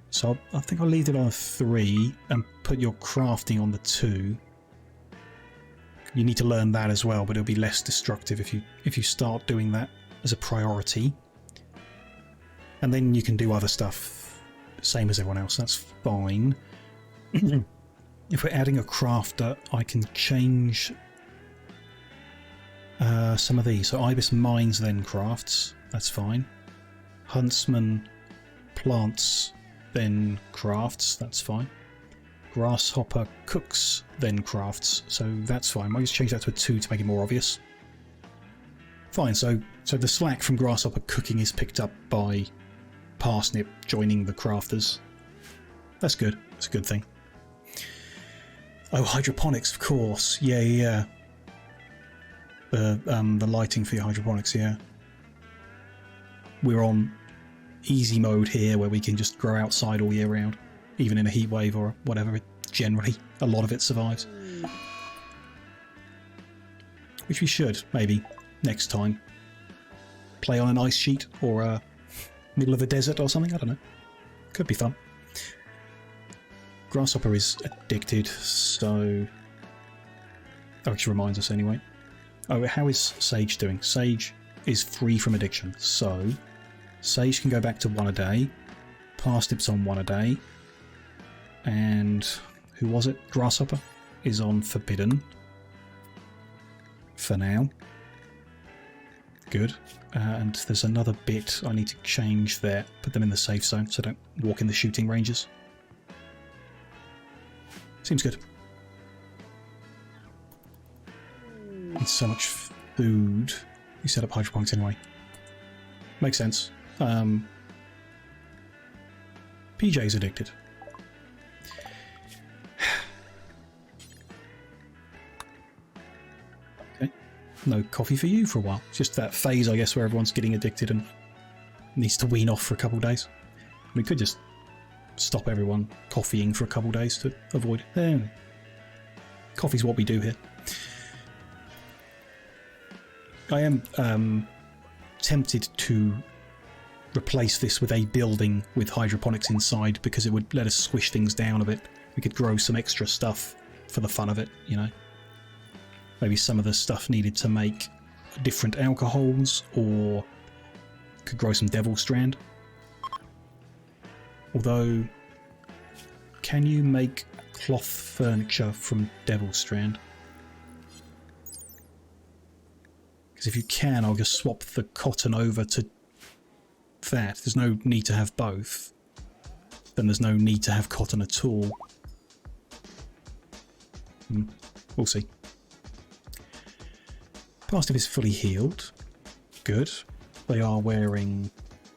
So I think I'll leave it on a 3 and put your crafting on the 2. You need to learn that as well, but it'll be less destructive if you start doing that as a priority. And then you can do other stuff, same as everyone else. That's fine. If we're adding a crafter, I can change some of these. So Ibis mines, then crafts. That's fine. Huntsman plants, then crafts. That's fine. Grasshopper cooks, then crafts. So that's fine. I'll just change that to a 2 to make it more obvious. Fine. So the slack from Grasshopper cooking is picked up by Parsnip joining the crafters. That's good. It's a good thing. Oh, hydroponics, of course. Yeah. The lighting for your hydroponics, yeah. We're on easy mode here, where we can just grow outside all year round, even in a heat wave or whatever. Generally, a lot of it survives. Which we should, maybe, next time. Play on an ice sheet or middle of the desert or something, I don't know. Could be fun. Grasshopper is addicted, so... that actually reminds us anyway. Oh, how is Sage doing? Sage is free from addiction, so Sage can go back to 1 a day. Parsnips on 1 a day. And who was it? Grasshopper is on Forbidden. For now. Good. And there's another bit I need to change there. Put them in the safe zone so I don't walk in the shooting ranges. Seems good. Need so much food. You set up hydroponics anyway. Makes sense. PJ's addicted. no coffee for you for a while. It's just that phase, I guess, where everyone's getting addicted and needs to wean off for a couple of days. We could just stop everyone coffeeing for a couple of days to avoid it. Coffee's what we do here. I am tempted to replace this with a building with hydroponics inside because it would let us squish things down a bit. We could grow some extra stuff for the fun of it, you know. Maybe some of the stuff needed to make different alcohols, or could grow some devil strand. Although, can you make cloth furniture from devil strand? Because if you can, I'll just swap the cotton over to that. There's no need to have both. Then there's no need to have cotton at all. We'll see. Pastive is fully healed. Good. They are wearing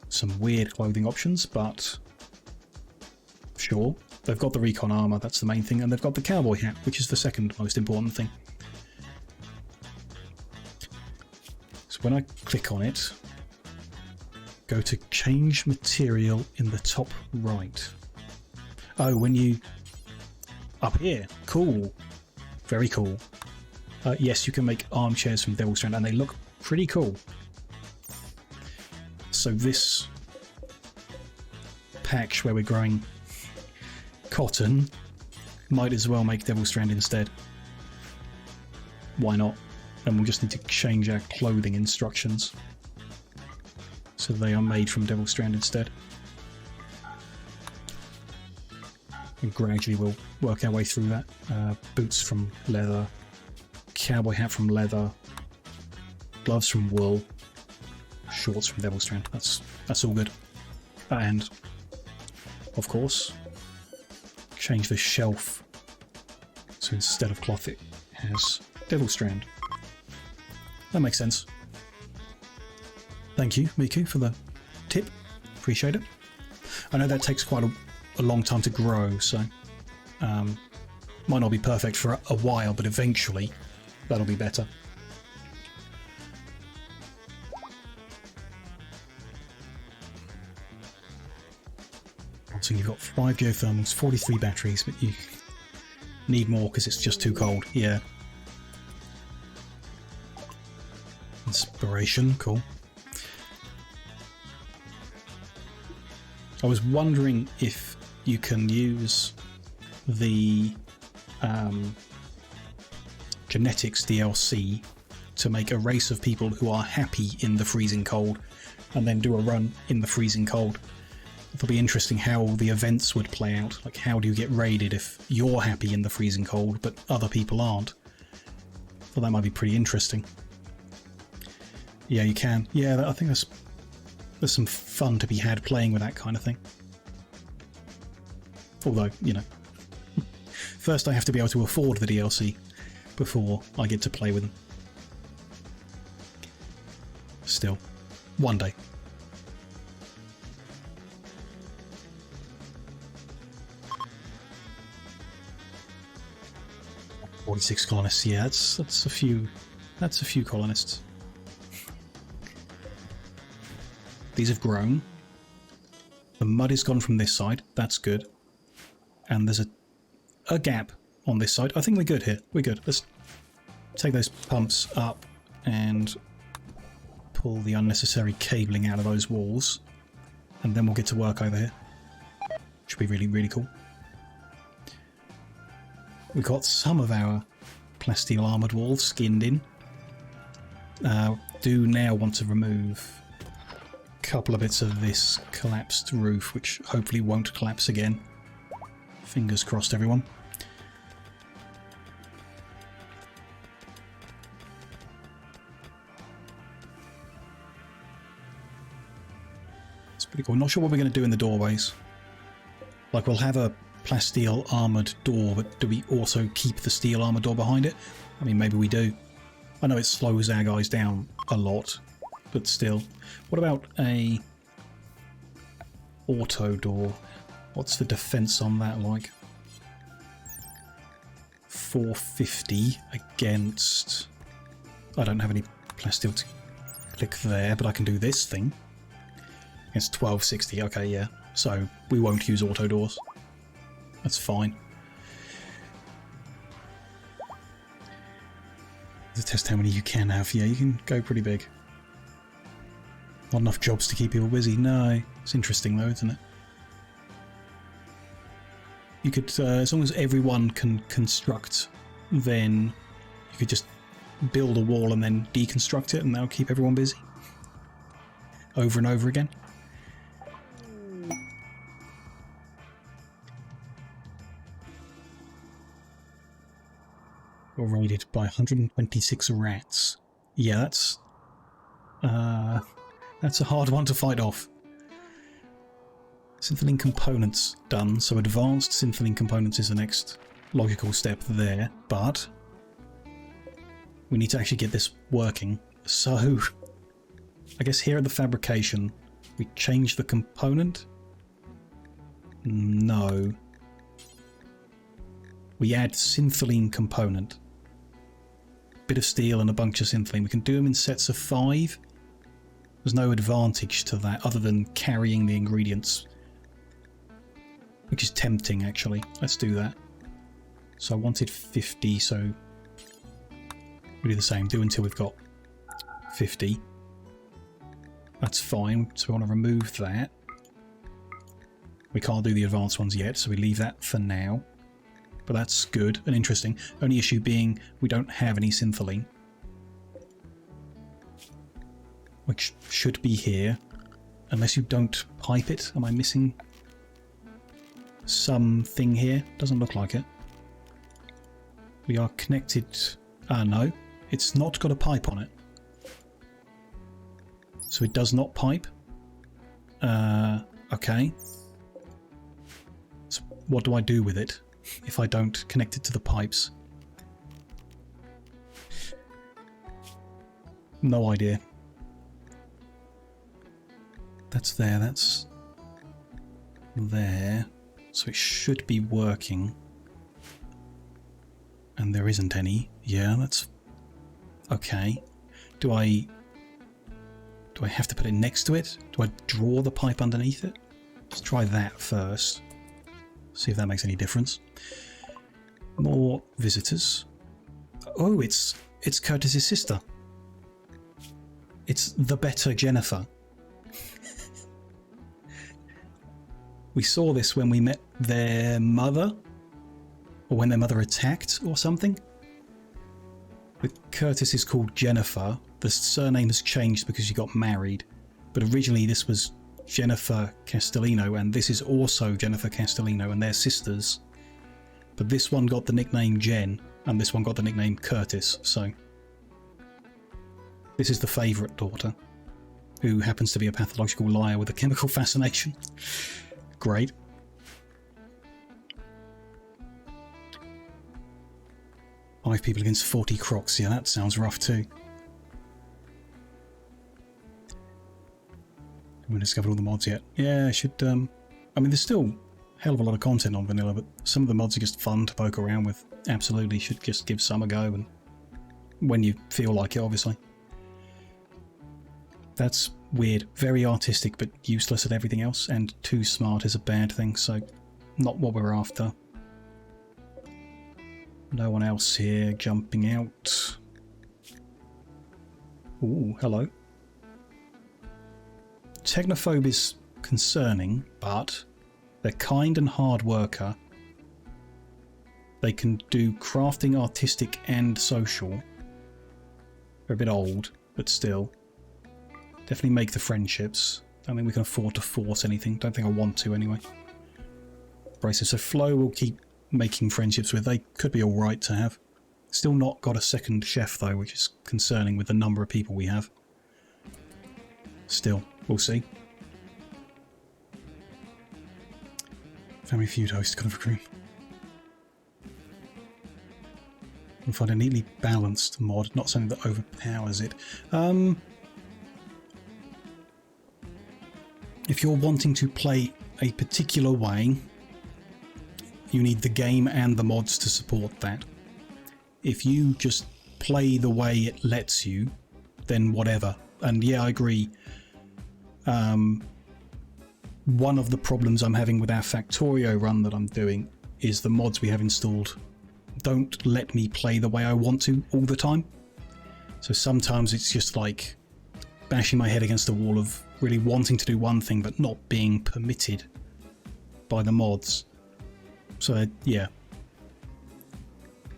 some weird clothing options, but sure. They've got the recon armor, that's the main thing, and they've got the cowboy hat, which is the second most important thing. So when I click on it, go to change material in the top right. Oh, when you... up here. Cool. Very cool. Yes, you can make armchairs from devil strand, and they look pretty cool. So this patch where we're growing cotton might as well make devil strand instead. Why not? And we'll just need to change our clothing instructions so they are made from devil strand instead. And gradually we'll work our way through that. Boots from leather, cowboy hat from leather, gloves from wool, shorts from devil strand. That's all good. And of course, change the shelf so instead of cloth it has devil strand. That makes sense. Thank you, Miku, for the tip. Appreciate it. I know that takes quite a long time to grow, so might not be perfect for a while, but eventually that'll be better. So you've got 5 geothermals, 43 batteries, but you need more because it's just too cold. Yeah. Inspiration, cool. I was wondering if you can use the genetics DLC to make a race of people who are happy in the freezing cold and then do a run in the freezing cold. It'll be interesting how the events would play out. Like, how do you get raided if you're happy in the freezing cold but other people aren't? Well, that might be pretty interesting. Yeah, you can. Yeah, I think there's some fun to be had playing with that kind of thing. Although, you know, first I have to be able to afford the DLC before I get to play with them. Still, one day. "46 colonists, yeah, that's a few colonists. These have grown. The mud is gone from this side, that's good. And there's a gap on this side. I think we're good here. We're good. Let's take those pumps up and pull the unnecessary cabling out of those walls. And then we'll get to work over here. Should be really, really cool. We've got some of our plasteel armoured walls skinned in. Do now want to remove a couple of bits of this collapsed roof, which hopefully won't collapse again. Fingers crossed, everyone. It's pretty cool. Not sure what we're going to do in the doorways. Like, we'll have a plasteel armoured door, but do we also keep the steel armoured door behind it? I mean, maybe we do. I know it slows our guys down a lot, but still. What about a auto door? What's the defense on that like? 450 against I don't have any plasteel to click there, but I can do this thing. It's 1260, okay, yeah. So we won't use auto doors. That's fine. To test how many you can have, yeah, you can go pretty big. Not enough jobs to keep people busy, no. It's interesting though, isn't it? You could, as long as everyone can construct, then you could just build a wall and then deconstruct it and that'll keep everyone busy. Over and over again. Got raided by 126 rats. Yeah, that's a hard one to fight off. Syntheling components done, so advanced syntheling components is the next logical step there, but we need to actually get this working. So I guess here at the fabrication, we change the component? No. We add syntheling component. Bit of steel and a bunch of syntheling. We can do them in sets of 5. There's no advantage to that other than carrying the ingredients, which is tempting actually. Let's do that. So I wanted 50, so we do the same. Do until we've got 50. That's fine. So we want to remove that. We can't do the advanced ones yet, so we leave that for now. But that's good and interesting. Only issue being we don't have any syntheling, which should be here, unless you don't pipe it. Am I missing something here? Doesn't look like it. We are connected. No, it's not got a pipe on it, so it does not pipe. Okay. So what do I do with it if I don't connect it to the pipes? No idea. That's there, that's there. So it should be working. And there isn't any. Yeah, that's okay. Do I have to put it next to it? Do I draw the pipe underneath it? Let's try that first. See if that makes any difference. More visitors. Oh, it's Curtis's sister. It's the better Jennifer. We saw this when we met their mother, or when their mother attacked or something. But Curtis is called Jennifer. The surname has changed because she got married, but originally this was Jennifer Castellino, and this is also Jennifer Castellino, and they're sisters. But this one got the nickname Jen, and this one got the nickname Curtis, so this is the favourite daughter, who happens to be a pathological liar with a chemical fascination. Great. Five people against 40 crocs. Yeah, that sounds rough too. Haven't discovered all the mods yet. Yeah, I should. I mean, there's still a hell of a lot of content on vanilla, but some of the mods are just fun to poke around with. Absolutely, should just give some a go, and when you feel like it, obviously. That's weird. Very artistic, but useless at everything else, and too smart is a bad thing, so not what we're after. No one else here jumping out. Ooh, hello. Technophobe is concerning, but they're kind and hard worker. They can do crafting, artistic, and social. They're a bit old, but still. Definitely make the friendships. Don't think we can afford to force anything. Don't think I want to anyway. Braces. So Flo will keep making friendships with. They could be alright to have. Still not got a second chef though, which is concerning with the number of people we have. Still, we'll see. Family Feud host, kind of a crew. We'll find a neatly balanced mod, not something that overpowers it. If you're wanting to play a particular way, you need the game and the mods to support that. If you just play the way it lets you, then whatever. And yeah, I agree. One of the problems I'm having with our Factorio run that I'm doing is the mods we have installed don't let me play the way I want to all the time. So sometimes it's just like bashing my head against the wall of really wanting to do one thing but not being permitted by the mods. So yeah,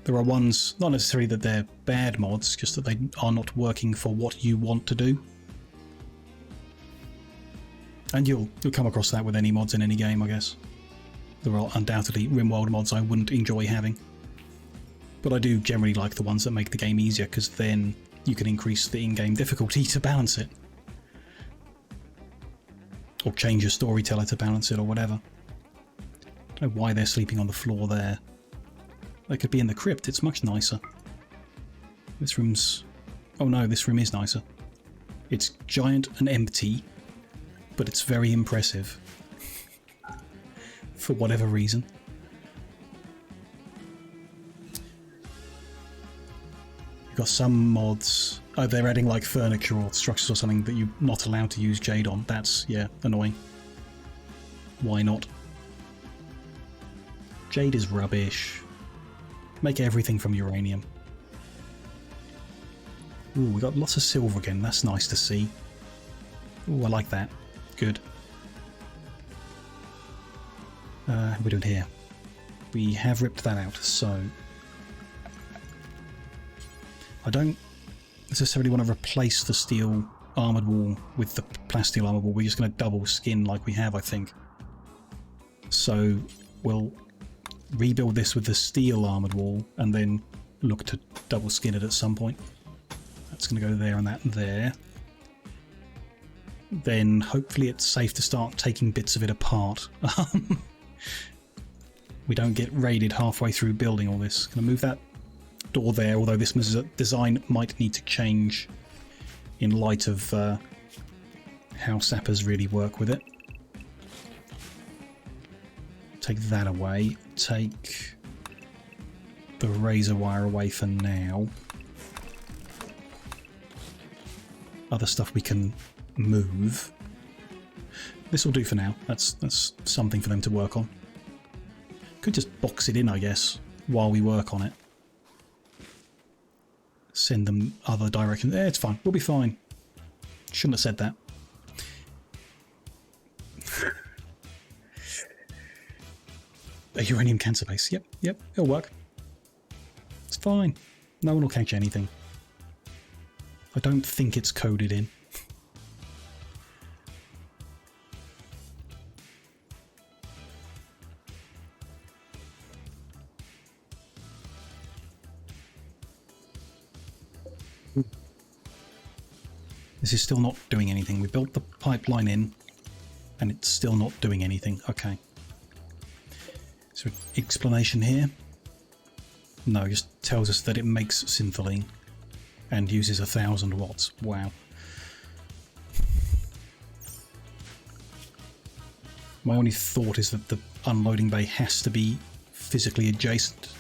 there are ones, not necessarily that they're bad mods, just that they are not working for what you want to do. And you'll come across that with any mods in any game, I guess. There are undoubtedly Rimworld mods I wouldn't enjoy having. But I do generally like the ones that make the game easier, because then you can increase the in-game difficulty to balance it. Or change your storyteller to balance it, or whatever. I don't know why they're sleeping on the floor there. They could be in the crypt, it's much nicer. This room's... oh no, this room is nicer. It's giant and empty, but it's very impressive. For whatever reason. You've got some mods... oh, they're adding like furniture or structures or something that you're not allowed to use jade on. That's, yeah, annoying. Why not? Jade is rubbish. Make everything from uranium. Ooh, we got lots of silver again. That's nice to see. Ooh, I like that. Good. What are we doing here? We have ripped that out, so... I don't necessarily want to replace the steel armoured wall with the plasteel armoured wall. We're just going to double skin like we have, I think. So we'll rebuild this with the steel armoured wall and then look to double skin it at some point. That's going to go there and that there. Then hopefully it's safe to start taking bits of it apart. We don't get raided halfway through building all this. Going to move that door there, although this design might need to change in light of how sappers really work with it. Take that away. Take the razor wire away for now. Other stuff we can move. This will do for now. That's something for them to work on. Could just box it in, I guess, while we work on it. Send them other directions. It's fine. We'll be fine. Shouldn't have said that. A uranium cancer base. Yep, it'll work. It's fine. No one will catch anything. I don't think it's coded in. This is still not doing anything. We built the pipeline in, and it's still not doing anything. Okay. Is there an explanation here? No, it just tells us that it makes syntholine and uses 1,000 watts. Wow. My only thought is that the unloading bay has to be physically adjacent.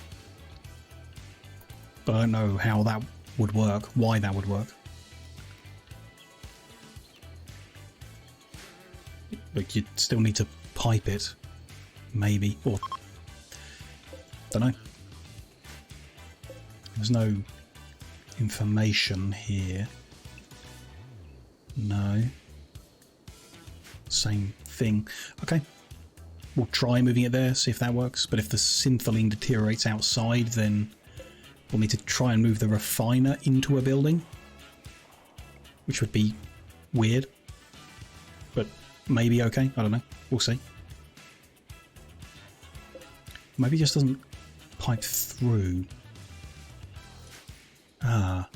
But I don't know how that would work, why that would work. Like, you'd still need to pipe it, maybe, or... don't know. There's no information here. No. Same thing. Okay. We'll try moving it there, see if that works. But if the syntholine deteriorates outside, then we'll need to try and move the refiner into a building. Which would be weird. But maybe okay. I don't know. We'll see. Maybe it just doesn't pipe through. Ah.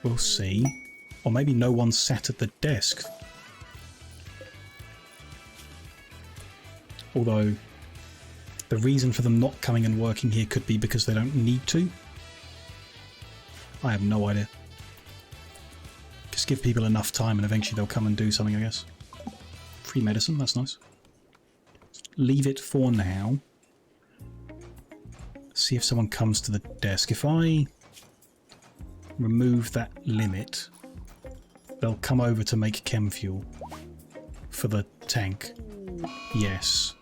We'll see. Or maybe no one sat at the desk. Although, the reason for them not coming and working here could be because they don't need to. I have no idea. Just give people enough time and eventually they'll come and do something, I guess. Free medicine, that's nice. Leave it for now. see if someone comes to the desk. If I remove that limit, they'll come over to make chem fuel for the tank. Yes.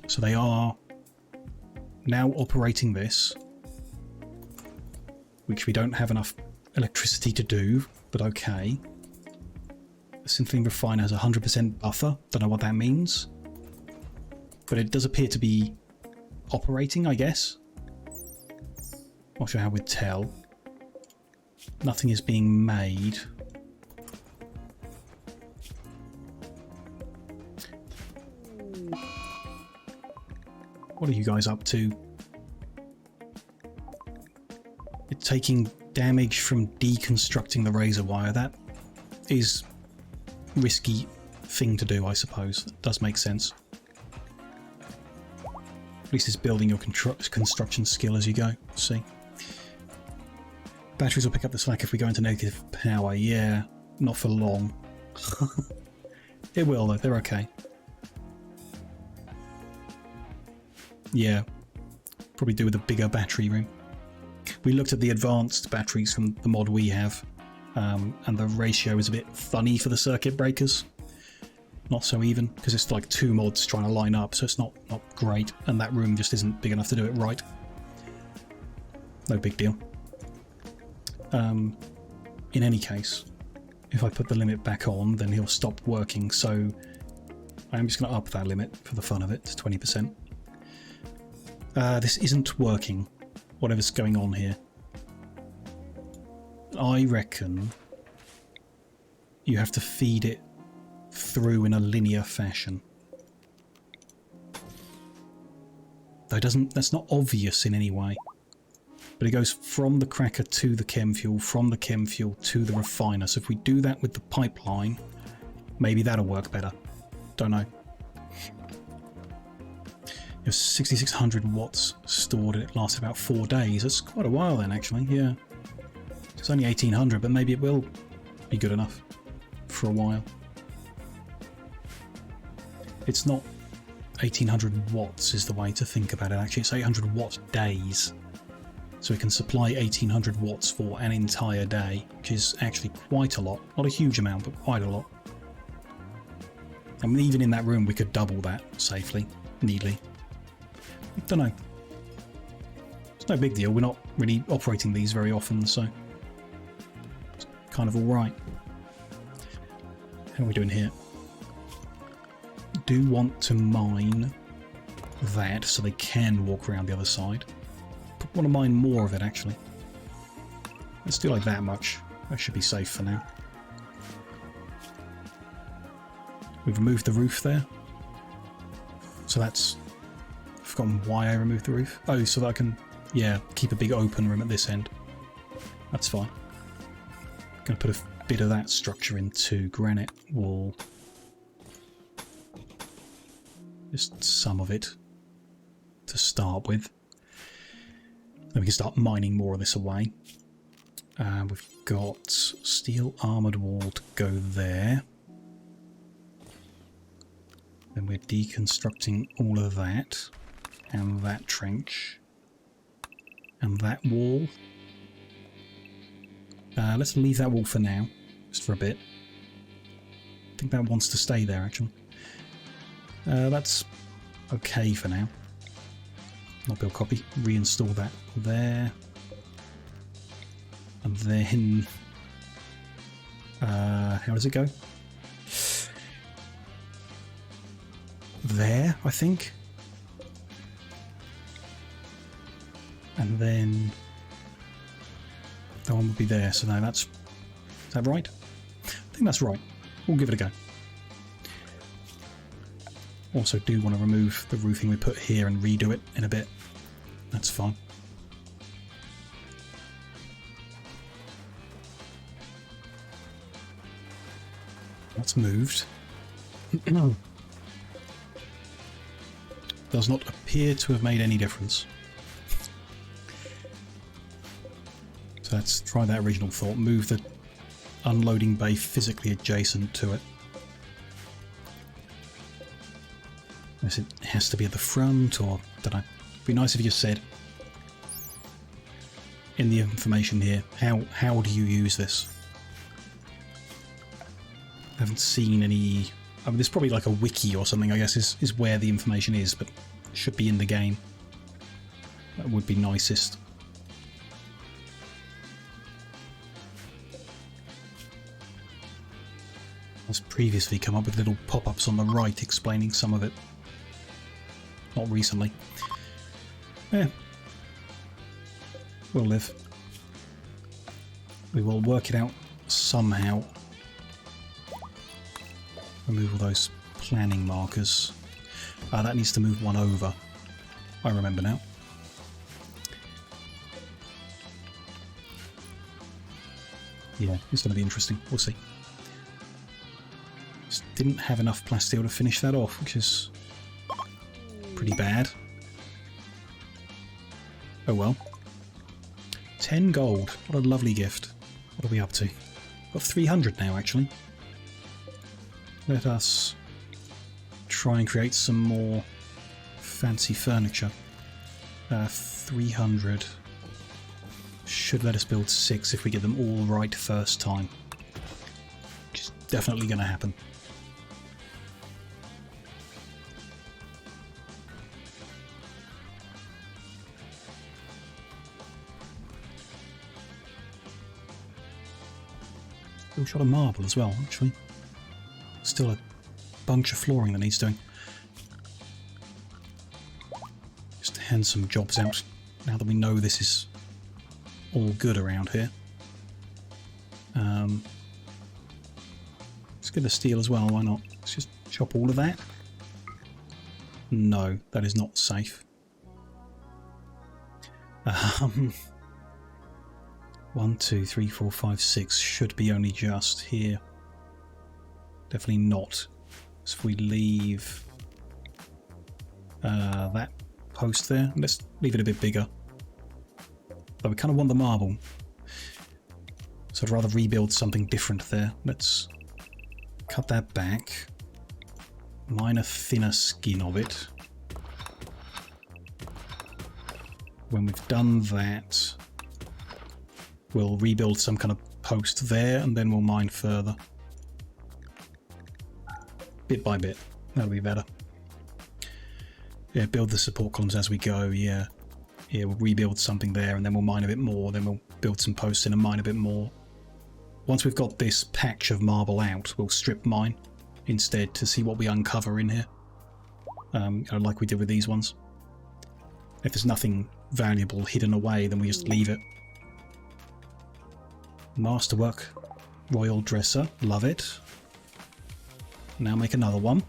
So they are now operating this, which we don't have enough electricity to do, but okay. The Synthene refiner has 100% buffer. Don't know what that means. But it does appear to be operating, I guess. Not sure how we'd tell. Nothing is being made. What are you guys up to? It's taking damage from deconstructing the razor wire. That is risky thing to do, I suppose. That does make sense. At least it's building your construction skill as you go. Let's see. Batteries will pick up the slack if we go into negative power. Yeah, not for long. It will though, they're okay. Yeah, probably do with a bigger battery room. We looked at the advanced batteries from the mod we have, and the ratio is a bit funny for the circuit breakers. Not so even, because it's like two mods trying to line up, so it's not great, and that room just isn't big enough to do it right. No big deal. In any case, if I put the limit back on, then he'll stop working, so I'm just going to up that limit for the fun of it to 20%. This isn't working, whatever's going on here. I reckon you have to feed it through in a linear fashion. Though that's not obvious in any way. But it goes from the cracker to the chem fuel, from the chem fuel to the refiner. So if we do that with the pipeline, maybe that'll work better. Don't know. It was 6600 watts stored and it lasted about 4 days. That's quite a while then, actually, yeah. It's only 1800, but maybe it will be good enough for a while. It's not 1800 watts is the way to think about it, actually. It's 800 watt days. So we can supply 1800 watts for an entire day, which is actually quite a lot. Not a huge amount, but quite a lot. I mean, even in that room, we could double that safely, neatly. Don't know. It's no big deal. We're not really operating these very often, so it's kind of all right. How are we doing here? Do want to mine that so they can walk around the other side. Want to mine more of it, actually. Let's do like that much. That should be safe for now. We've removed the roof there. So that's... I've forgotten why I removed the roof. Oh, so that I can, yeah, keep a big open room at this end. That's fine. Gonna put a bit of that structure into granite wall. Just some of it to start with. Then we can start mining more of this away. We've got steel armoured wall to go there. Then we're deconstructing all of that. And that trench. And that wall. Let's leave that wall for now. Just for a bit. I think that wants to stay there, actually. That's okay for now. Not build copy. Reinstall that there. And then... how does it go? There, I think. And then... that one would be there, so now that's... is that right? I think that's right. We'll give it a go. Also do want to remove the roofing we put here and redo it in a bit. That's fine. That's moved. Does not appear to have made any difference. So let's try that original thought. Move the unloading bay physically adjacent to it. It has to be at the front, or don't know. be nice if you just said in the information here, how do you use this? I haven't seen any. I mean, there's probably like a wiki or something, I guess, is where the information is, but it should be in the game. That would be nicest. Has previously come up with little pop-ups on the right explaining some of it. Not recently. Yeah. We'll live. We will work it out somehow. Remove all those planning markers. That needs to move one over. I remember now. Yeah, it's going to be interesting. We'll see. Just didn't have enough plasteel to finish that off, which is pretty bad. Oh well. 10 gold. What a lovely gift. What are we up to? Got 300 now, actually. Let us try and create some more fancy furniture. 300 should let us build 6 if we get them all right first time. Which is definitely going to happen. Still shot of marble as well, actually. Still a bunch of flooring that needs doing. Just to hand some jobs out now that we know this is all good around here. Let's get the steel as well, why not? Let's just chop all of that. No, that is not safe. 1, 2, 3, 4, 5, 6 should be only just here. Definitely not. So if we leave that post there, let's leave it a bit bigger. But we kind of want the marble. So I'd rather rebuild something different there. Let's cut that back. Mine a thinner skin of it. When we've done that, we'll rebuild some kind of post there, and then we'll mine further. Bit by bit. That'll be better. Yeah, build the support columns as we go, yeah. Yeah, we'll rebuild something there, and then we'll mine a bit more, then we'll build some posts in and mine a bit more. Once we've got this patch of marble out, we'll strip mine instead to see what we uncover in here. Like we did with these ones. If there's nothing valuable hidden away, then we just leave it. Masterwork, royal dresser, love it. Now make another one.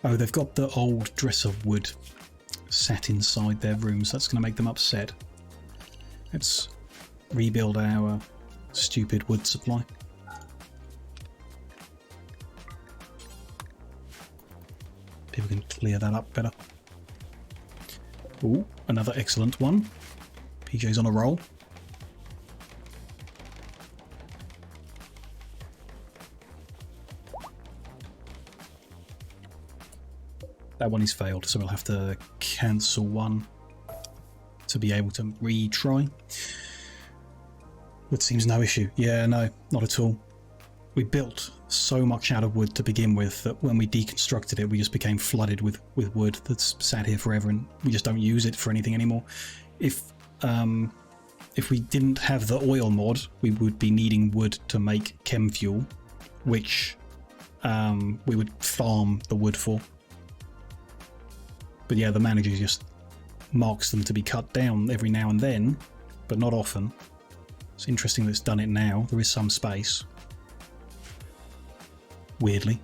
Oh, they've got the old dresser wood sat inside their rooms. That's going to make them upset. Let's rebuild our stupid wood supply. People can clear that up better. Ooh, another excellent one. PJ's on a roll. That one is failed, so we'll have to cancel one to be able to retry. Wood seems no issue. Yeah, no, not at all. We built so much out of wood to begin with that when we deconstructed it, we just became flooded with wood that's sat here forever, and we just don't use it for anything anymore. If we didn't have the oil mod, we would be needing wood to make chem fuel, which we would farm the wood for. But yeah, the manager just marks them to be cut down every now and then, but not often. It's interesting that it's done it now. There is some space. Weirdly.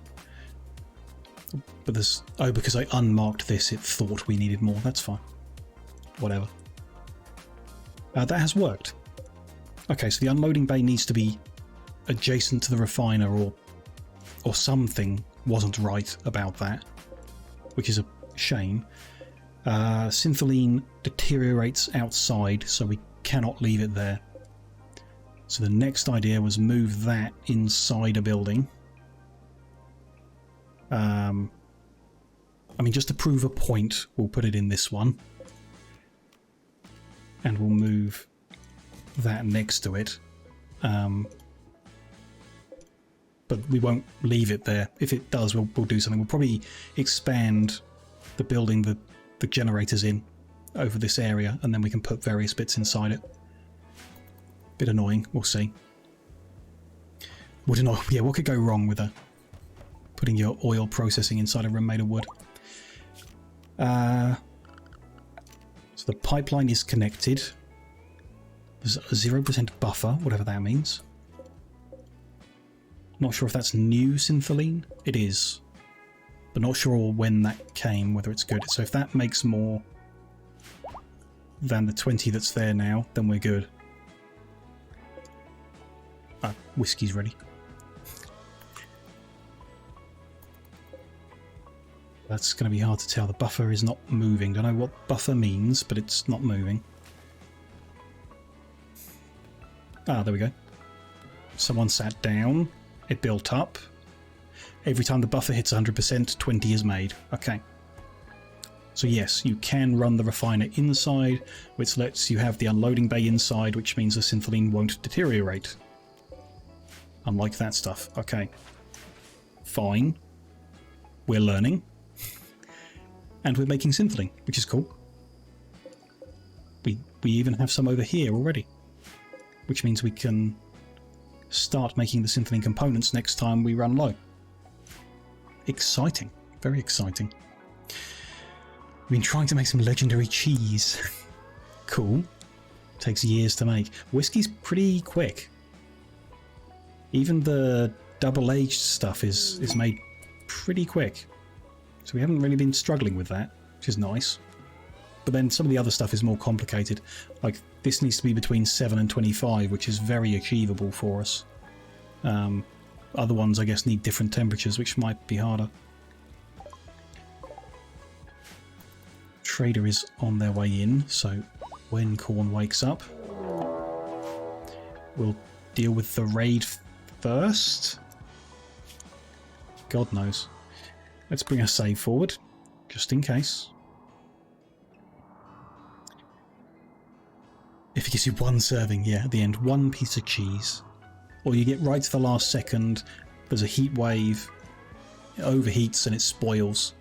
But there's... Oh, because I unmarked this, it thought we needed more. That's fine. Whatever. That has worked. Okay, so the unloading bay needs to be adjacent to the refiner, or something wasn't right about that, which is a shame. Syntholine deteriorates outside, so we cannot leave it there. So the next idea was move that inside a building. I mean, just to prove a point, we'll put it in this one. And we'll move that next to it. But we won't leave it there. If it does, we'll do something. We'll probably expand the building the generators in over this area, and then we can put various bits inside it. Bit annoying, we'll see. Wood and oil, yeah, what could go wrong with putting your oil processing inside a room made of wood? So the pipeline is connected. There's a 0% buffer, whatever that means. Not sure if that's new syntheline. It is. But not sure when that came, whether it's good. So if that makes more than the 20 that's there now, then we're good. Whiskey's ready. That's going to be hard to tell. The buffer is not moving. Don't know what buffer means, but it's not moving. Ah, there we go. Someone sat down. It built up. Every time the buffer hits 100%, 20 is made. Okay. So yes, you can run the refiner inside, which lets you have the unloading bay inside, which means the syntheline won't deteriorate. Unlike that stuff. Okay. Fine. We're learning. And we're making syntheline, which is cool. We even have some over here already. Which means we can start making the syntheline components next time we run low. Exciting. Very exciting. We've been trying to make some legendary cheese. Cool. Takes years to make. Whiskey's pretty quick. Even the double-aged stuff is made pretty quick. So we haven't really been struggling with that, which is nice. But then some of the other stuff is more complicated. Like, this needs to be between 7 and 25, which is very achievable for us. Other ones, I guess, need different temperatures, which might be harder. Trader is on their way in, so when Corn wakes up, we'll deal with the raid first. God knows. Let's bring our save forward, just in case. If it gives you one serving, yeah, at the end, one piece of cheese. Or you get right to the last second, there's a heat wave, it overheats and it spoils.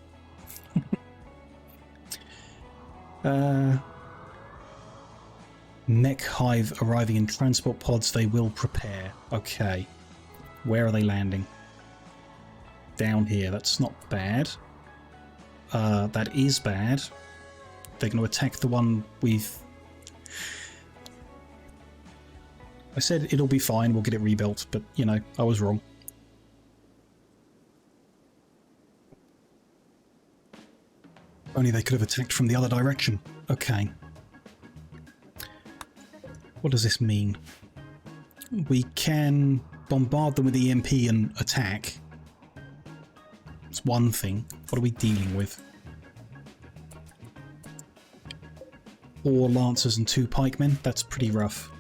Mech hive arriving in transport pods, they will prepare. Okay. Where are they landing? Down here, that's not bad. That is bad. They're going to attack the one we've... I said it'll be fine, we'll get it rebuilt, but, you know, I was wrong. Only they could have attacked from the other direction. Okay. What does this mean? We can bombard them with EMP and attack. It's one thing. What are we dealing with? 4 lancers and 2 pikemen? That's pretty rough.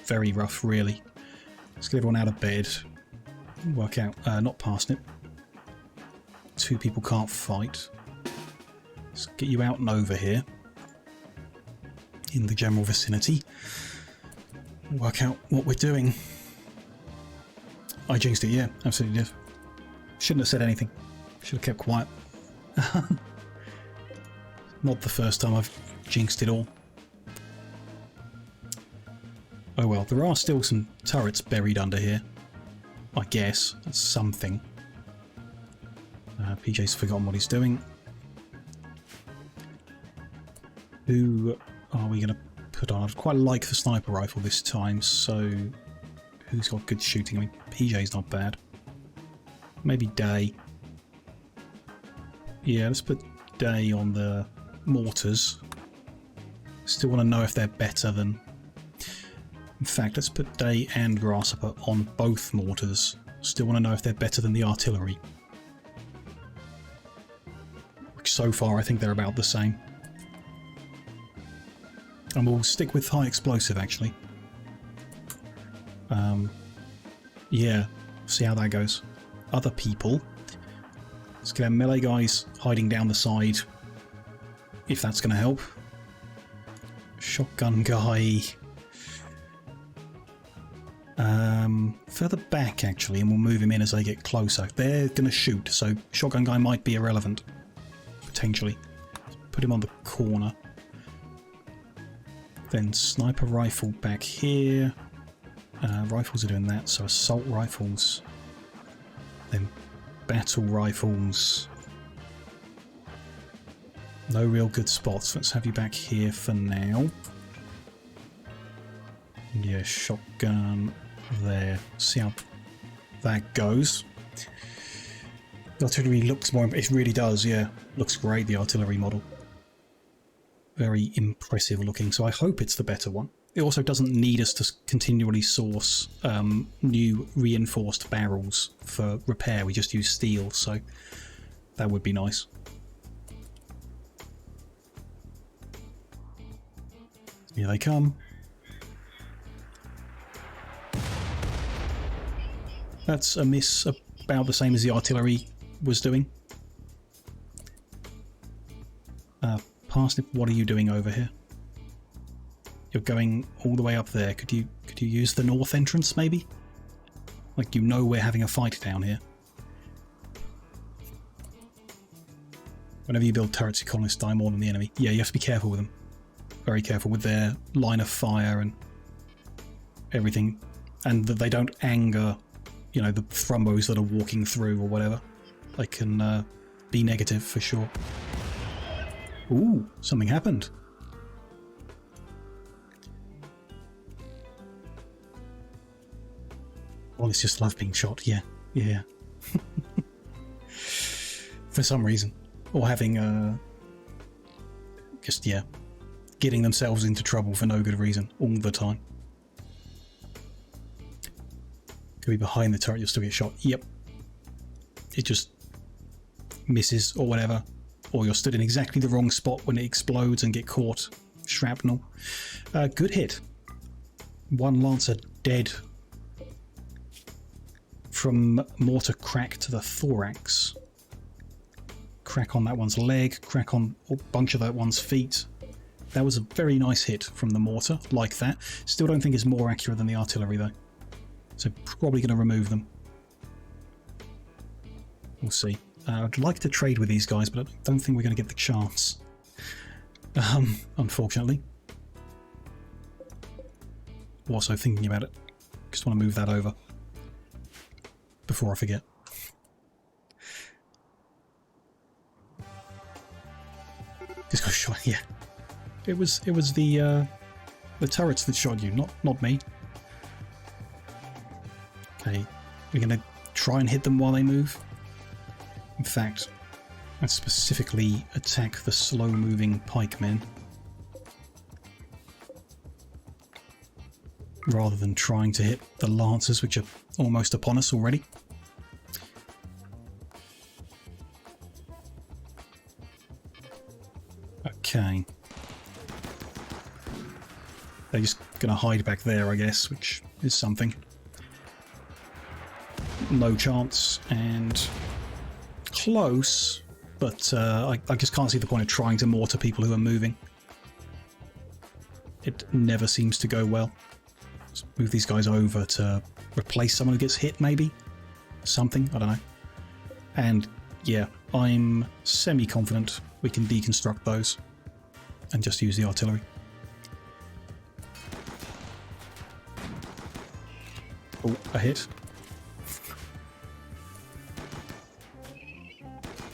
Very rough, really. Let's get everyone out of bed. Work out, not parsnip. 2 people can't fight. Let's get you out and over here. In the general vicinity. Work out what we're doing. I jinxed it, yeah, absolutely did. Shouldn't have said anything. Should have kept quiet. Not the first time I've jinxed it all. Oh well, there are still some turrets buried under here. I guess. That's something. PJ's forgotten what he's doing. Who are we going to put on? I'd quite like the sniper rifle this time, so... Who's got good shooting? I mean, PJ's not bad. Maybe Day. Yeah, let's put Day on the mortars. Still want to know if they're better than... In fact, let's put Day and Grasshopper on both mortars. Still want to know if they're better than the artillery. Which so far I think they're about the same. And we'll stick with high explosive actually. Yeah, see how that goes. Other people. Let's get our melee guys hiding down the side, if that's going to help. Shotgun guy. Further back, actually, and we'll move him in as they get closer. They're going to shoot, so shotgun guy might be irrelevant, potentially. Put him on the corner. Then sniper rifle back here. Rifles are doing that, so assault rifles. Then battle rifles. No real good spots. Let's have you back here for now. Yeah, shotgun there. See how that goes. The artillery looks more... It really does, yeah. Looks great, the artillery model. Very impressive looking, so I hope it's the better one. It also doesn't need us to continually source new reinforced barrels for repair. We just use steel, so that would be nice. Here they come. That's a miss about the same as the artillery was doing. Parsnip, what are you doing over here? You're going all the way up there. Could you use the north entrance, maybe? Like, you know we're having a fight down here. Whenever you build turrets, your colonists die more than the enemy. Yeah, you have to be careful with them. Very careful with their line of fire and everything. And that they don't anger, you know, the thrumbos that are walking through or whatever. They can be negative for sure. Ooh, something happened. Well, it's just love being shot. Yeah, yeah. For some reason. Or having, just, yeah, getting themselves into trouble for no good reason all the time. Could be behind the turret, you'll still get shot. Yep. It just misses or whatever. Or you're stood in exactly the wrong spot when it explodes and get caught. Shrapnel. Good hit. One Lancer dead. From mortar crack to the thorax. Crack on that one's leg. Crack on a bunch of that one's feet. That was a very nice hit from the mortar, like that. Still don't think it's more accurate than the artillery though. So probably going to remove them. We'll see. I'd like to trade with these guys, but I don't think we're going to get the chance. Unfortunately. Also thinking about it. Just want to move that over. Before I forget. Just got shot, yeah. It was the turrets that shot you, not me. Okay, we're going to try and hit them while they move. In fact, let's specifically attack the slow-moving pikemen. Rather than trying to hit the lancers, which are almost upon us already. Okay. They're just going to hide back there, I guess, which is something. No chance, and close, but I just can't see the point of trying to mortar people who are moving. It never seems to go well. Let's move these guys over to replace someone who gets hit, maybe? Something, I don't know. And yeah, I'm semi-confident we can deconstruct those and just use the artillery. Oh, a hit.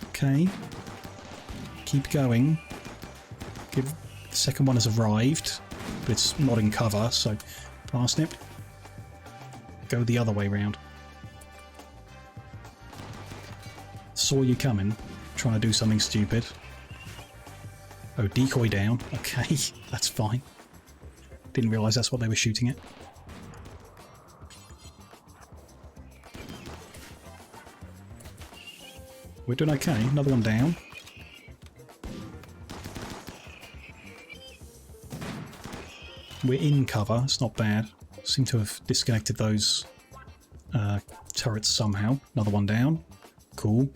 Okay. Keep going. The second one has arrived, but it's not in cover, so parsnip. Go the other way round. Saw you coming, trying to do something stupid. Oh, decoy down. Okay, that's fine. Didn't realise that's what they were shooting at. We're doing okay. Another one down. We're in cover. It's not bad. Seem to have disconnected those turrets somehow. Another one down. Cool.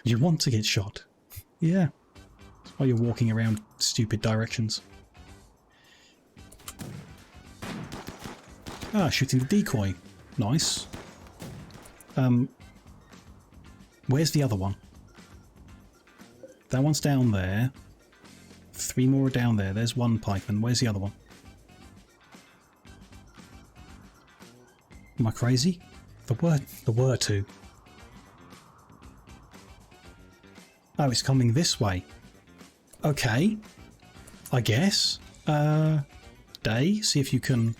You want to get shot. Yeah. That's why you're walking around stupid directions. Ah, shooting the decoy. Nice. Where's the other one? That one's down there. 3 more are down there. There's one pikeman. Where's the other one? Am I crazy? There were 2. Oh, it's coming this way. Okay. I guess. Day, see if you can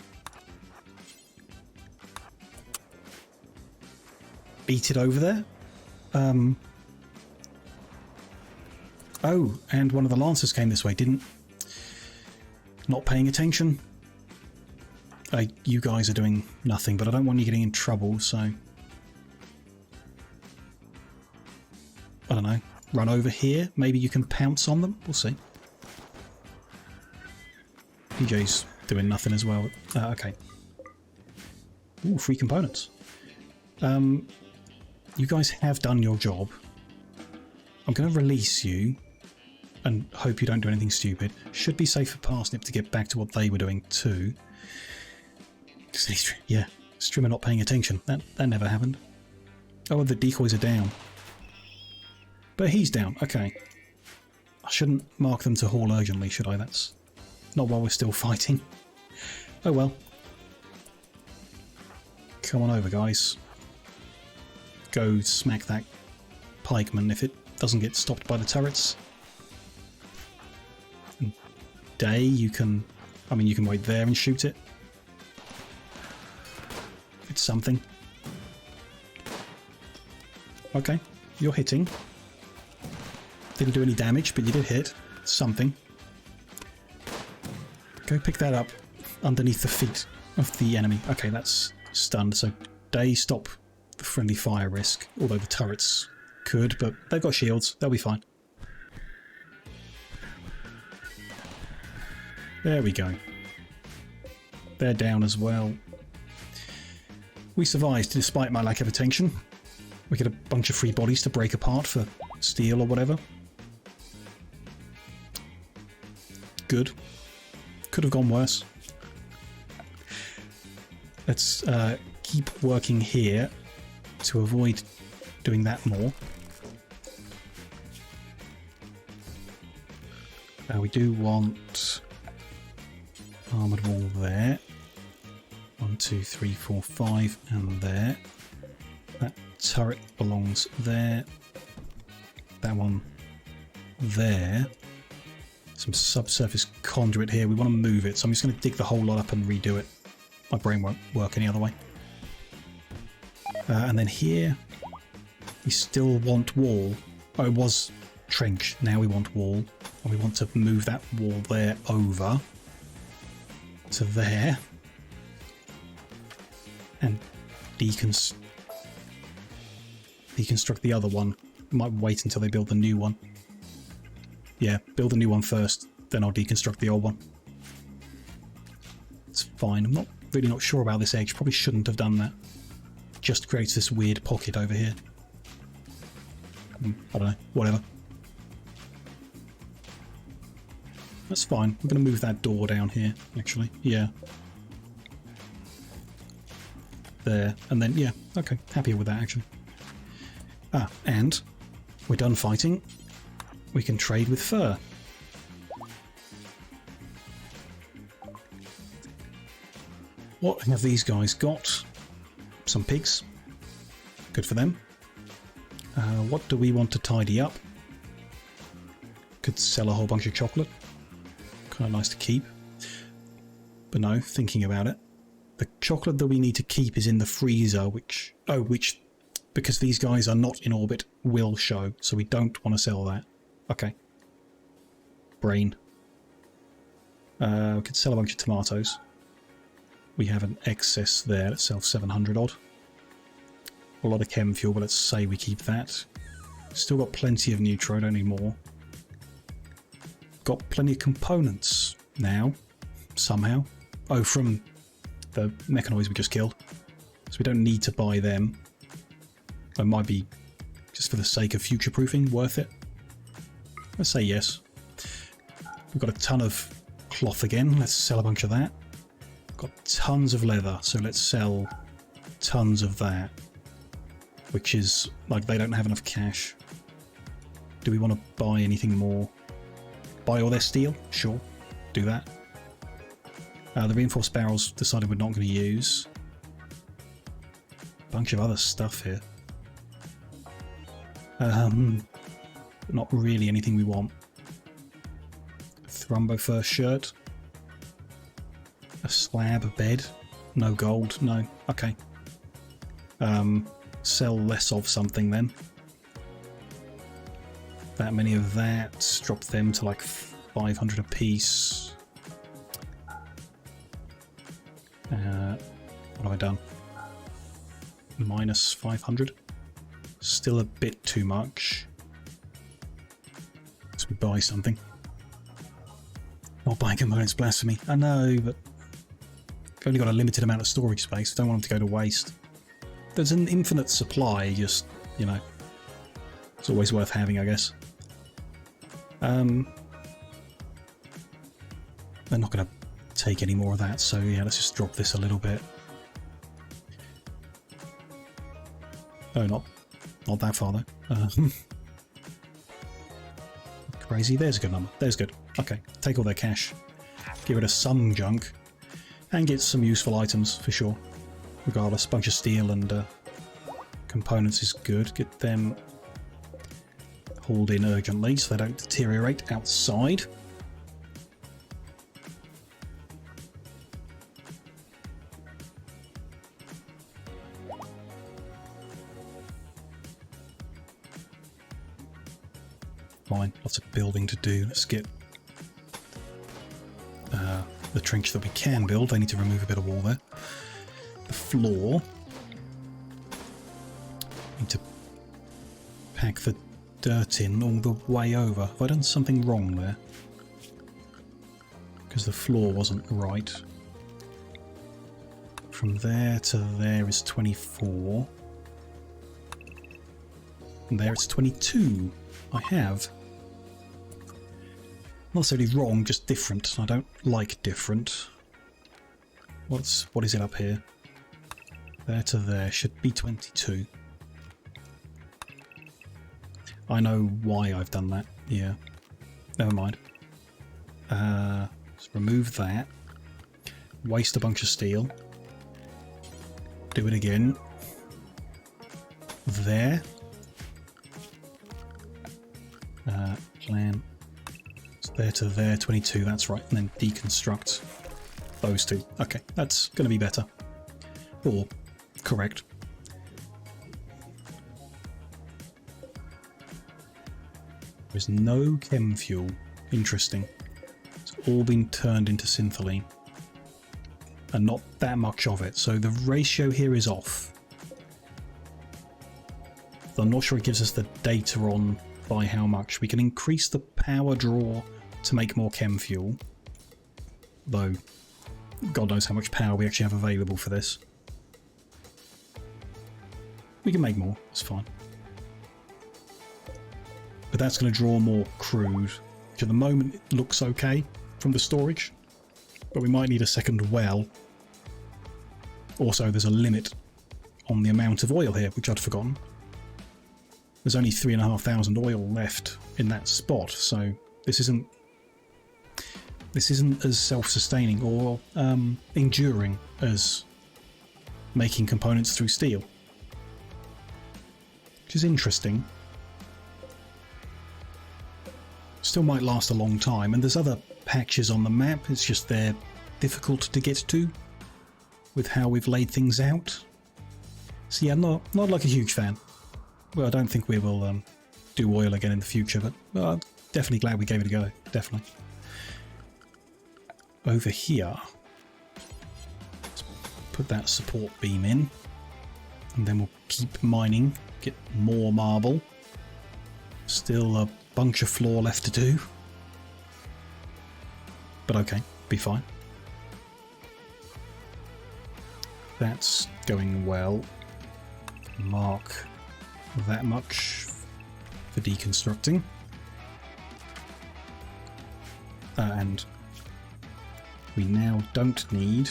beat it over there. Oh, and one of the lancers came this way, didn't... Not paying attention. You guys are doing nothing, but I don't want you getting in trouble, so... I don't know. Run over here. Maybe you can pounce on them. We'll see. PJ's doing nothing as well. Okay. Ooh, free components. You guys have done your job. I'm going to release you and hope you don't do anything stupid. Should be safe for Parsnip to get back to what they were doing too. Yeah, Streamer not paying attention. That never happened. Oh, the decoys are down. But he's down. Okay. I shouldn't mark them to haul urgently, should I? That's not while we're still fighting. Oh well. Come on over, guys. Go smack that pikeman if it doesn't get stopped by the turrets. And Day, you can... I mean, you can wait there and shoot it. It's something. Okay, you're hitting. Didn't do any damage, but you did hit. Something. Go pick that up underneath the feet of the enemy. Okay, that's stunned, so Day, stop the friendly fire risk. Although the turrets could, but they've got shields. They'll be fine. There we go. They're down as well. We survived despite my lack of attention. We get a bunch of free bodies to break apart for steel or whatever. Good. Could have gone worse. Let's keep working here to avoid doing that more. We do want armoured wall there. 1, 2, 3, 4, 5, and there. That turret belongs there. That one there. Some subsurface conduit here. We want to move it, so I'm just going to dig the whole lot up and redo it. My brain won't work any other way. And then here, we still want wall. Oh, it was trench. Now we want wall. And we want to move that wall there over to there. And deconstruct the other one. Might wait until they build the new one. Yeah, build the new one first, then I'll deconstruct the old one. It's fine. I'm really not sure about this edge. Probably shouldn't have done that. Just creates this weird pocket over here. I don't know. Whatever. That's fine. I'm going to move that door down here, actually. Yeah. There. And then, yeah. Okay. Happier with that, actually. Ah, and we're done fighting. We can trade with fur. What have these guys got? Some pigs. Good for them. What do we want to tidy up? Could sell a whole bunch of chocolate. Kind of nice to keep. But no, thinking about it. The chocolate that we need to keep is in the freezer, which, because these guys are not in orbit, will show. So we don't want to sell that. Okay. Brain. We could sell a bunch of tomatoes. We have an excess there. Let's sell 700 odd. A lot of chem fuel, but let's say we keep that. Still got plenty of neutro, don't need more. Got plenty of components now, somehow. Oh, from the mechanoids we just killed. So we don't need to buy them. It might be Just for the sake of future-proofing, worth it? Let's say yes. We've got a ton of cloth again. Let's sell a bunch of that. Got tons of leather, so let's sell tons of that. Which is, like, they don't have enough cash. Do we want to buy anything more? Buy all their steel? Sure. Do that. The reinforced barrels decided we're not going to use. Bunch of other stuff here. Not really anything we want. Thrumbo fur shirt. A slab bed. No gold. No. Okay. Sell less of something then. That many of that. Drop them to like 500 a piece. What have I done? Minus 500. Still a bit too much. So we buy something. Not buying components, blasphemy. I know, but we've only got a limited amount of storage space. Don't want them to go to waste. There's an infinite supply, just, you know, it's always worth having, I guess. They're not going to take any more of that, so yeah, let's just drop this a little bit. Oh, not that far though. Crazy. There's a good number. There's good. Okay, take all their cash, get rid of some junk, and get some useful items for sure. Regardless, a bunch of steel and components is good. Get them hauled in urgently so they don't deteriorate outside. Fine, lots of building to do. Let's get the trench that we can build. They need to remove a bit of wall there. The floor. Need to pack the dirt in all the way over. Have I done something wrong there? Because the floor wasn't right. From there to there is 24. And there it's 22. I have. Not necessarily wrong, just different. I don't like different. What is it up here? There to there should be 22. I know why I've done that. Yeah. Never mind. Let's remove that. Waste a bunch of steel. Do it again. There. Plan. So there to there, 22, that's right. And then deconstruct those two. Okay, that's going to be better. Or correct. There's no chem fuel. Interesting. It's all been turned into syntholine. And not that much of it. So the ratio here is off. I'm not sure it gives us the data on by how much. We can increase the power draw to make more chem fuel. Though, God knows how much power we actually have available for this. We can make more, it's fine. But that's going to draw more crude, which at the moment it looks okay from the storage. But we might need a second well. Also, there's a limit on the amount of oil here, which I'd forgotten. There's only 3,500 oil left in that spot, so this isn't as self-sustaining or enduring as making components through steel, which is interesting. Still might last a long time, and there's other patches on the map. It's just they're difficult to get to with how we've laid things out. So yeah, not like a huge fan. Well, I don't think we will do oil again in the future, but I'm definitely glad we gave it a go. Definitely. Over here, let's put that support beam in, and then we'll keep mining, get more marble. Still a bunch of floor left to do, but okay, be fine. That's going well. Mark that much for deconstructing. And we now don't need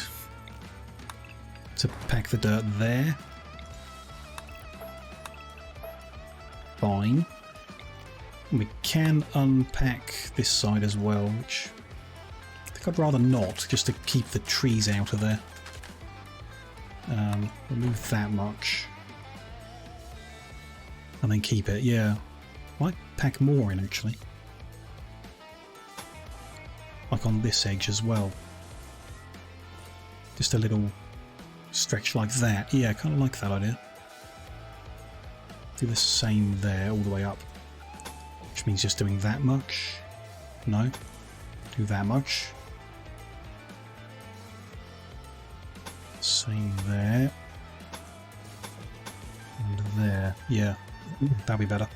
to pack the dirt there. Fine. We can unpack this side as well, which I think I'd rather not, just to keep the trees out of there. Remove that much. And then keep it, yeah. Might pack more in, actually. Like on this edge as well. Just a little stretch like that. Yeah, I kind of like that idea. Do the same there, all the way up. Which means just doing that much. No. Do that much. Same there. And there. Yeah. That'll be better.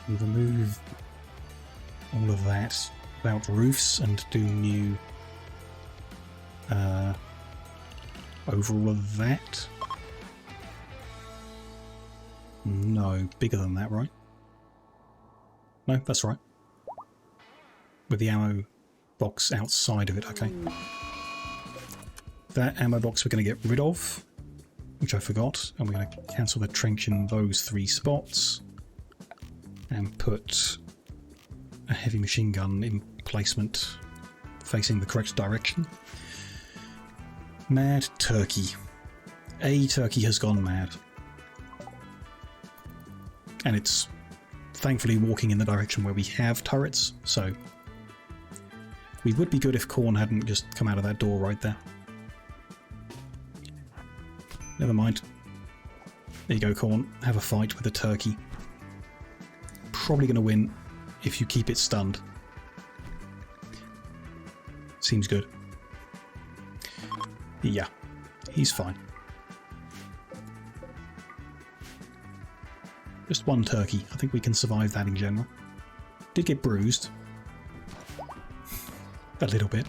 And remove all of that without roofs and do new over all of that. No, bigger than that, right? No, that's right. With the ammo box outside of it, okay. That ammo box we're going to get rid of, which I forgot, and we're going to cancel the trench in those 3 spots and put a heavy machine gun in placement facing the correct direction. Mad turkey. A turkey has gone mad. And it's thankfully walking in the direction where we have turrets, so we would be good if Corn hadn't just come out of that door right there. Never mind. There you go, Corn. Have a fight with a turkey. Probably going to win if you keep it stunned. Seems good. Yeah, he's fine. Just one turkey. I think we can survive that in general. Did get bruised. A little bit.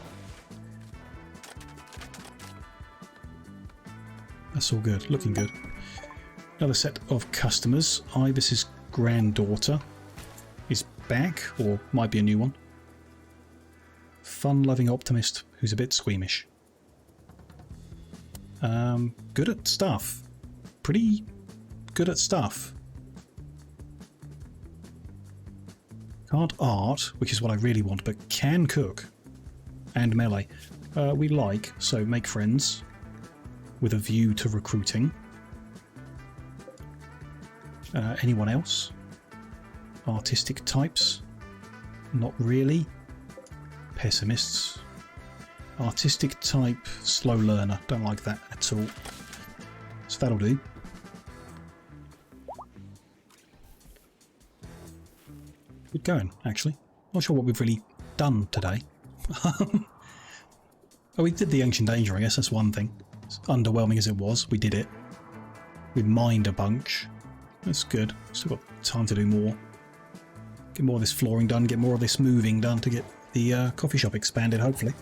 That's all good. Looking good. Another set of customers. Ibis's granddaughter is back, or might be a new one. Fun-loving optimist who's a bit squeamish. Good at stuff. Pretty good at stuff. Can't art, which is what I really want, but can cook. And melee. We like, so make friends. With a view to recruiting. Anyone else? Artistic types? Not really. Pessimists. Artistic type, slow learner. Don't like that at all. So that'll do. Good going, actually. Not sure what we've really done today. Oh, we did the Ancient Danger, I guess. That's one thing. As underwhelming as it was, we did it. We mined a bunch. That's good. Still got time to do more. Get more of this flooring done, get more of this moving done to get the coffee shop expanded, hopefully.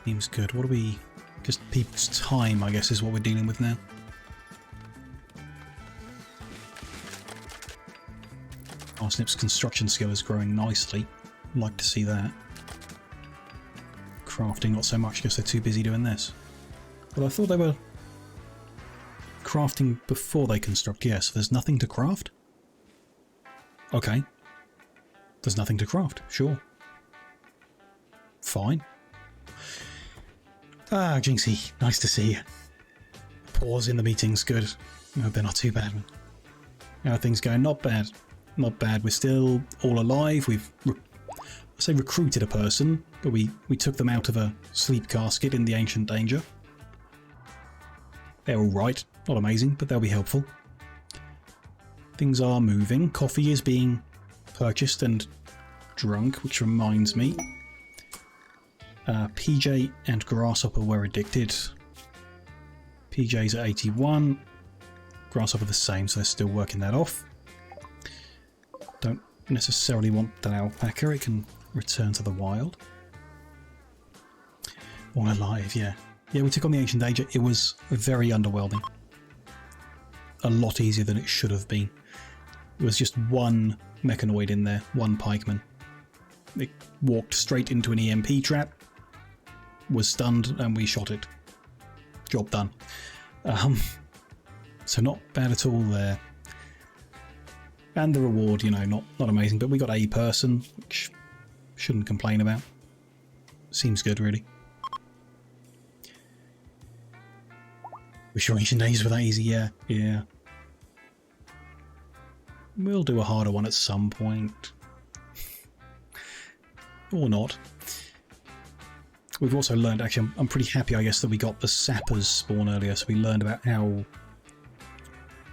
Seems good. What are we... Just people's time, I guess, is what we're dealing with now. Parsnip's construction skill is growing nicely. I'd like to see that. Crafting, not so much, because they're too busy doing this. But I thought they were crafting before they construct. Yes, there's nothing to craft? Okay. There's nothing to craft, sure. Fine. Ah, Jinxie, nice to see you. Pause in the meetings, good. I hope they're not too bad. How are things going? Not bad. Not bad. We're still all alive. We've, I say recruited a person, but we took them out of a sleep casket in the Ancient Danger. They're alright. Not amazing, but they'll be helpful. Things are moving. Coffee is being purchased and drunk, which reminds me. PJ and Grasshopper were addicted. PJ's at 81. grasshopper the same, so they're still working that off. Don't necessarily want that alpaca, it can return to the wild. All alive, yeah. Yeah, we took on the Ancient Danger. It was very underwhelming. A lot easier than it should have been. It was just one mechanoid in there, one pikeman. It walked straight into an EMP trap, was stunned, and we shot it. Job done. So not bad at all there. And the reward, you know, not amazing, but we got a person, which shouldn't complain about. Seems good, really. Wish your Ancient Days were that easy, yeah. Yeah. We'll do a harder one at some point. Or not. We've also learned, actually, I'm pretty happy, I guess, that we got the sappers spawn earlier, so we learned about how,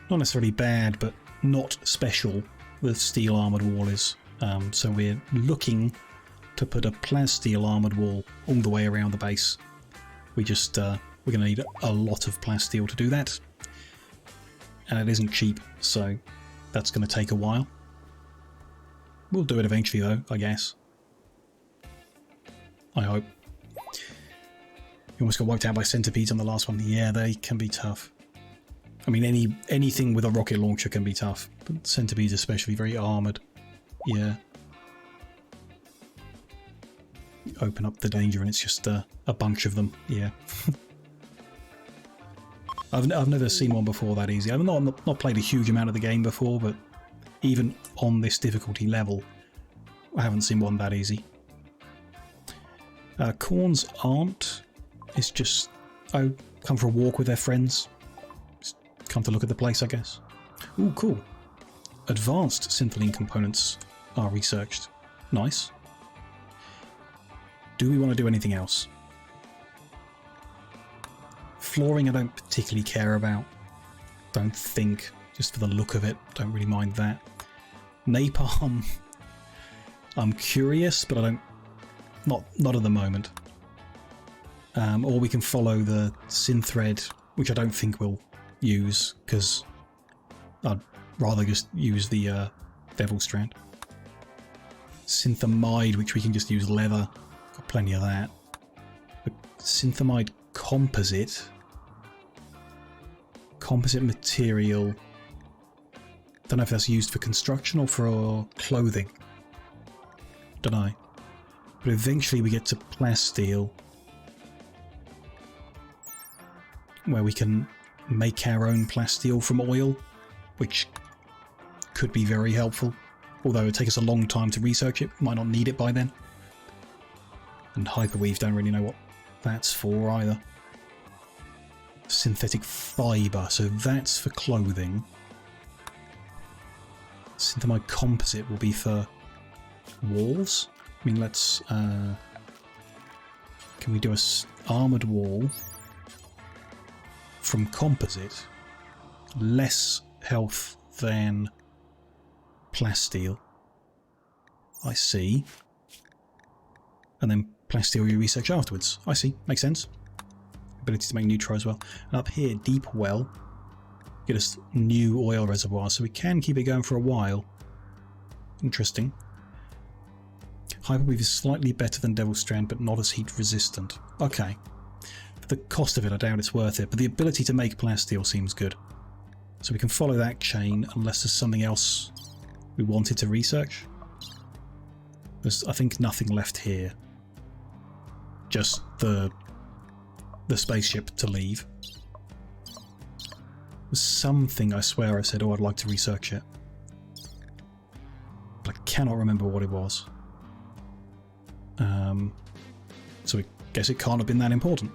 not necessarily bad, but not special, the steel armoured wall is. So we're looking to put a plasteel armoured wall all the way around the base. We just, we're going to need a lot of plasteel to do that. And it isn't cheap, so that's going to take a while. We'll do it eventually, though, I guess. I hope. You almost got wiped out by centipedes on the last one. Yeah, they can be tough. I mean, anything with a rocket launcher can be tough, but centipedes especially, very armoured. Yeah. You open up the danger and it's just a bunch of them. Yeah. I've never seen one before that easy. I've not played a huge amount of the game before, but even on this difficulty level, I haven't seen one that easy. Corns aren't. It's just, oh, come for a walk with their friends. Just come to look at the place, I guess. Ooh, cool. Advanced syntheline components are researched. Nice. Do we want to do anything else? Flooring I don't particularly care about. Don't think. Just for the look of it. Don't really mind that. Napalm. I'm curious, but I don't... Not at the moment. Or we can follow the synthread, which I don't think we'll use, because I'd rather just use the devil strand. Synthamide, which we can just use leather. Got plenty of that. But synthamide composite. Composite material. Don't know if that's used for construction or for clothing. Don't know. But eventually we get to plasteel, where we can make our own plasteel from oil, which could be very helpful. Although it would take us a long time to research it, might not need it by then. And hyperweave, don't really know what that's for either. Synthetic fibre, so that's for clothing. Synthamide composite will be for walls. I mean, let's... can we do a armoured wall from composite? Less health than plasteel. I see. And then plasteel you research afterwards. I see. Makes sense. Ability to make neutral as well. And up here, deep well. Get us new oil reservoirs, so we can keep it going for a while. Interesting. Hyperweave is slightly better than Devil Strand, but not as heat resistant. Okay. For the cost of it, I doubt it's worth it, but the ability to make plasteel seems good. So we can follow that chain unless there's something else we wanted to research. There's, I think, nothing left here. Just the spaceship to leave. There's something, I swear I said, oh, I'd like to research it. But I cannot remember what it was. So I guess it can't have been that important.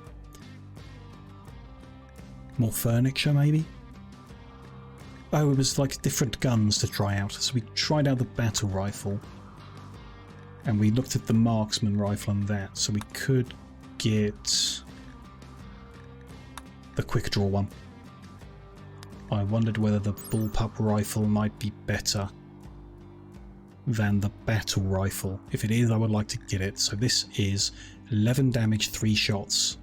More furniture, maybe? Oh, it was like different guns to try out. So we tried out the battle rifle. And we looked at the marksman rifle and that. So we could get the quick draw one. I wondered whether the bullpup rifle might be better than the battle rifle. If it is, I would like to get it. So this is 11 damage, 3 shots,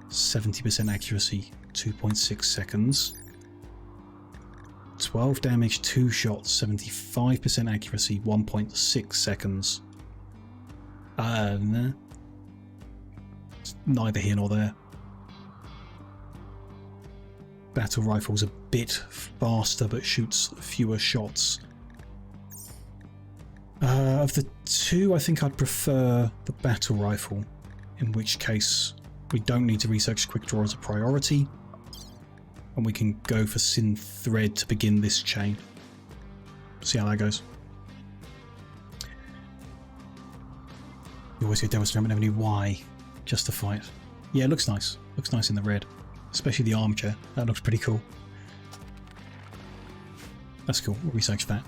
70% accuracy, 2.6 seconds. 12 damage, 2 shots, 75% accuracy, 1.6 seconds. Nah. It's neither here nor there. Battle rifle's a bit faster but shoots fewer shots. Of the two, I think I'd prefer the battle rifle, in which case we don't need to research quick draw as a priority, and we can go for Synth Thread to begin this chain. See how that goes. You always get Devil's Strand, but never knew why. Justify it. Yeah, it looks nice. Looks nice in the red. Especially the armchair. That looks pretty cool. That's cool. We'll research that.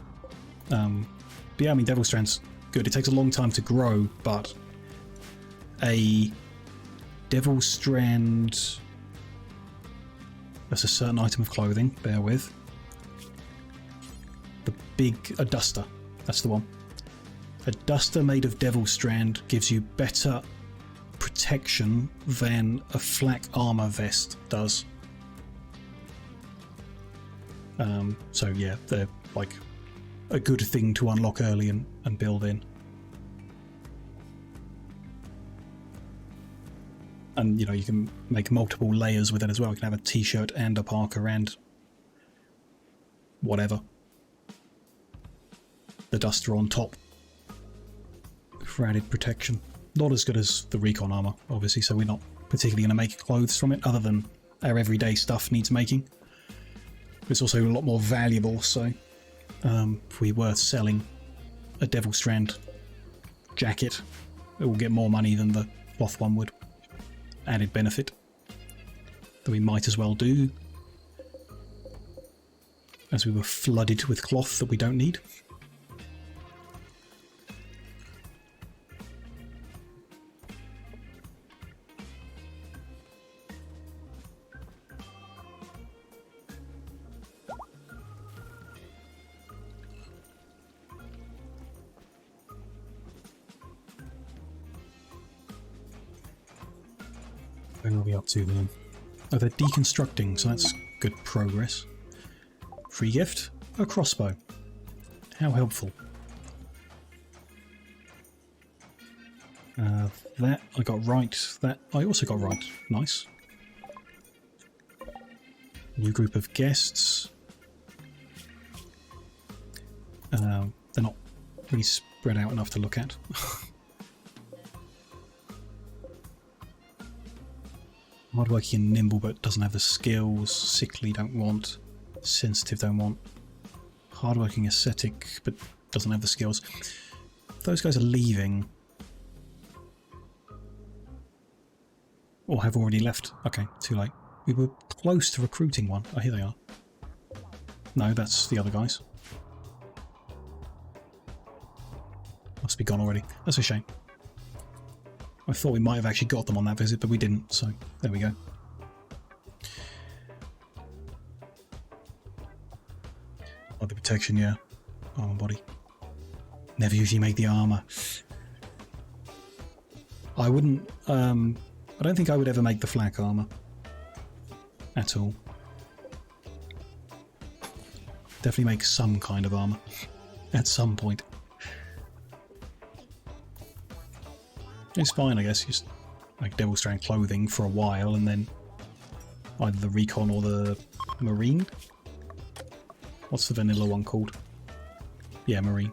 But yeah, I mean, Devil's Strand's good. It takes a long time to grow, but a Devil's Strand... That's a certain item of clothing. Bear with. A duster. That's the one. A duster made of Devil's Strand gives you better protection than a flak armor vest does. So yeah, they're like a good thing to unlock early and build in. And you know, you can make multiple layers with it as well. You can have a t-shirt and a parka and whatever. The duster on top for added protection. Not as good as the recon armor, obviously, so we're not particularly going to make clothes from it, other than our everyday stuff needs making. It's also a lot more valuable, so if we were selling a Devil's Strand jacket, it will get more money than the cloth one would. Added benefit that we might as well do, as we were flooded with cloth that we don't need. Where are we up to then? Oh, they're deconstructing, so that's good progress. Free gift? A crossbow. How helpful. That I got right. That I also got right. Nice. New group of guests. They're not really spread out enough to look at. Hardworking and nimble, but doesn't have the skills. Sickly, don't want. Sensitive, don't want. Hardworking, ascetic, but doesn't have the skills. Those guys are leaving. Or have already left. Okay, too late. We were close to recruiting one. Oh, here they are. No, that's the other guys. Must be gone already. That's a shame. I thought we might have actually got them on that visit, but we didn't, so there we go. Oh, the protection, yeah. Armor body. Never usually make the armor. I wouldn't, I don't think I would ever make the flak armor. At all. Definitely make some kind of armor. At some point. It's fine, I guess. Just like Devil's Strand clothing for a while, and then either the recon or the marine. What's the vanilla one called? Yeah, marine.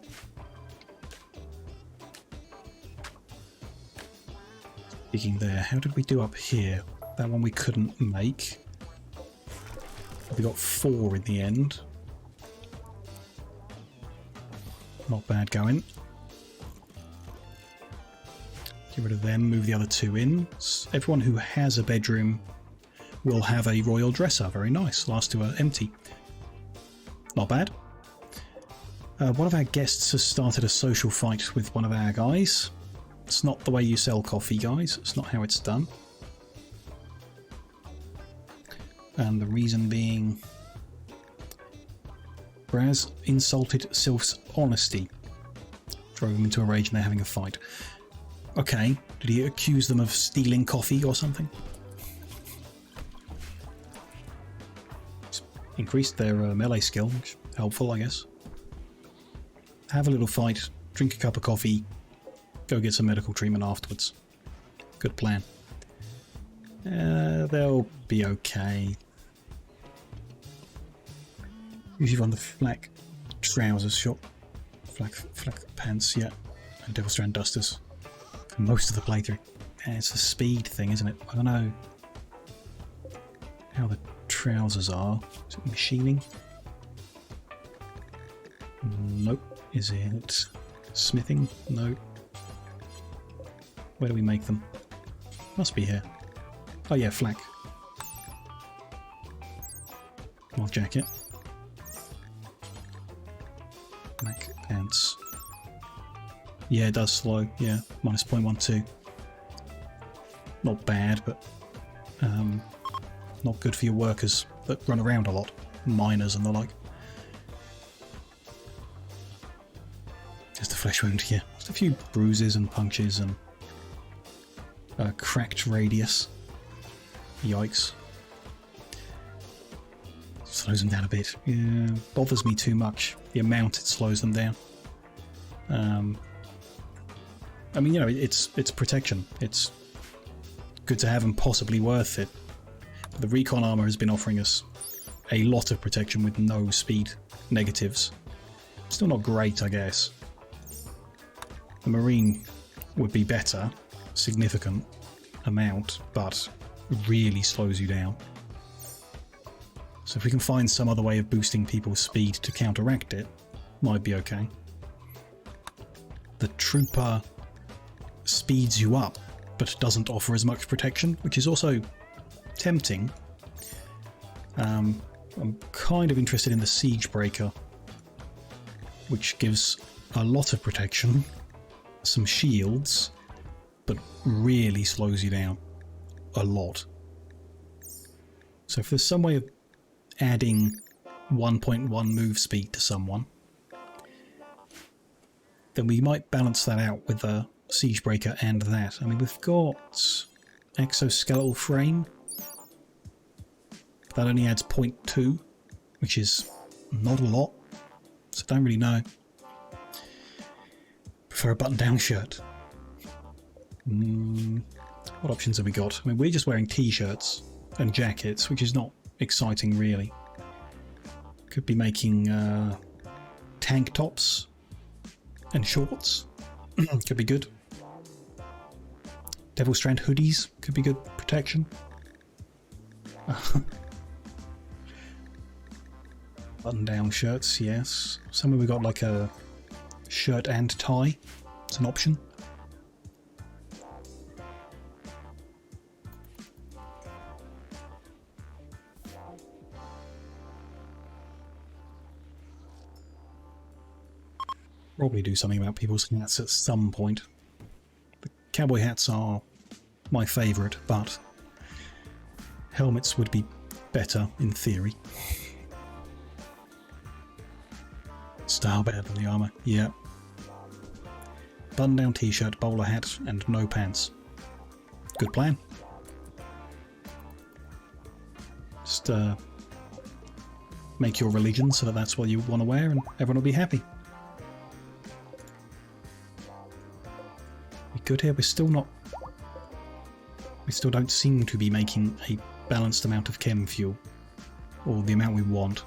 Speaking there, how did we do up here? That one we couldn't make. We got 4 in the end. Not bad going. Get rid of them, move the other 2 in. Everyone who has a bedroom will have a royal dresser. Very nice. Last 2 are empty. Not bad. One of our guests has started a social fight with one of our guys. It's not the way you sell coffee, guys. It's not how it's done. And the reason being... Braz insulted Sylph's honesty. Drove him into a rage and they're having a fight. Okay, did he accuse them of stealing coffee or something? It's increased their melee skill, which is helpful, I guess. Have a little fight, drink a cup of coffee, go get some medical treatment afterwards. Good plan. They'll be okay. Usually run the flak trousers shop. Flak pants, yeah. And Devil Strand dusters. For most of the playthrough. Yeah, it's a speed thing, isn't it? I don't know how the trousers are. Is it machining? Nope. Is it smithing? No. Where do we make them? Must be here. Oh yeah, flak. More jacket. Black pants. Yeah, it does slow. Yeah, minus 0.12. Not bad, but not good for your workers that run around a lot. Miners and the like. Just a flesh wound here. Just a few bruises and punctures and a cracked radius. Yikes. Slows them down a bit. Yeah, bothers me too much. The amount it slows them down. I mean, you know, it's protection. It's good to have and possibly worth it. The recon armor has been offering us a lot of protection with no speed negatives. Still not great, I guess. The marine would be better, significant amount, but really slows you down. So if we can find some other way of boosting people's speed to counteract it, might be okay. The trooper speeds you up, but doesn't offer as much protection, which is also tempting. I'm kind of interested in the siege breaker, which gives a lot of protection, some shields, but really slows you down a lot. So if there's some way of adding 1.1 move speed to someone, then we might balance that out with a siege breaker and that. I mean, we've got exoskeletal frame. That only adds 0.2, which is not a lot, so don't really know. Prefer a button-down shirt. What options have we got? I mean, we're just wearing t-shirts and jackets, which is not exciting really. Could be making tank tops and shorts. Could be good. Devil Strand hoodies could be good protection. Button-down shirts, yes. Somewhere we got like a shirt and tie. It's an option. Probably do something about people's hats at some point. The cowboy hats are my favourite, but helmets would be better in theory. Style better than the armour, yeah. Button-down t-shirt, bowler hat, and no pants. Good plan. Just make your religion so that that's what you want to wear and everyone will be happy. We good here? We still don't seem to be making a balanced amount of chem fuel, or the amount we want.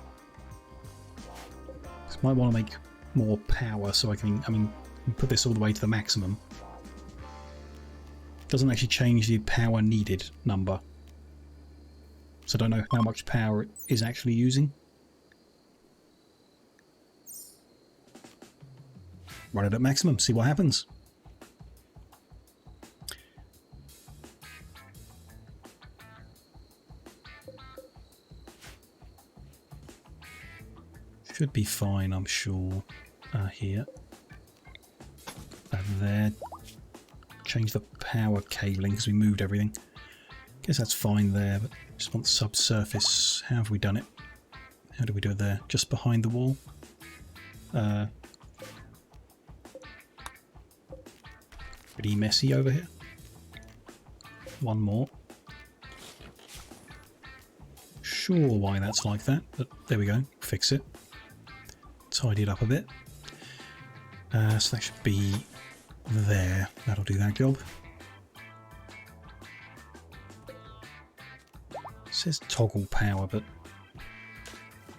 So might want to make more power so I can put this all the way to the maximum. Doesn't actually change the power needed number, so I don't know how much power it is actually using. Run it at maximum, see what happens. Should be fine, I'm sure. Here. There. Change the power cabling because we moved everything. Guess that's fine there, but just want subsurface. How have we done it? How do we do it there? Just behind the wall? Pretty messy over here. One more. sure why that's like that, but there we go. Fix it. Tidy it up a bit. So that should be there. That'll do that job. It says toggle power, but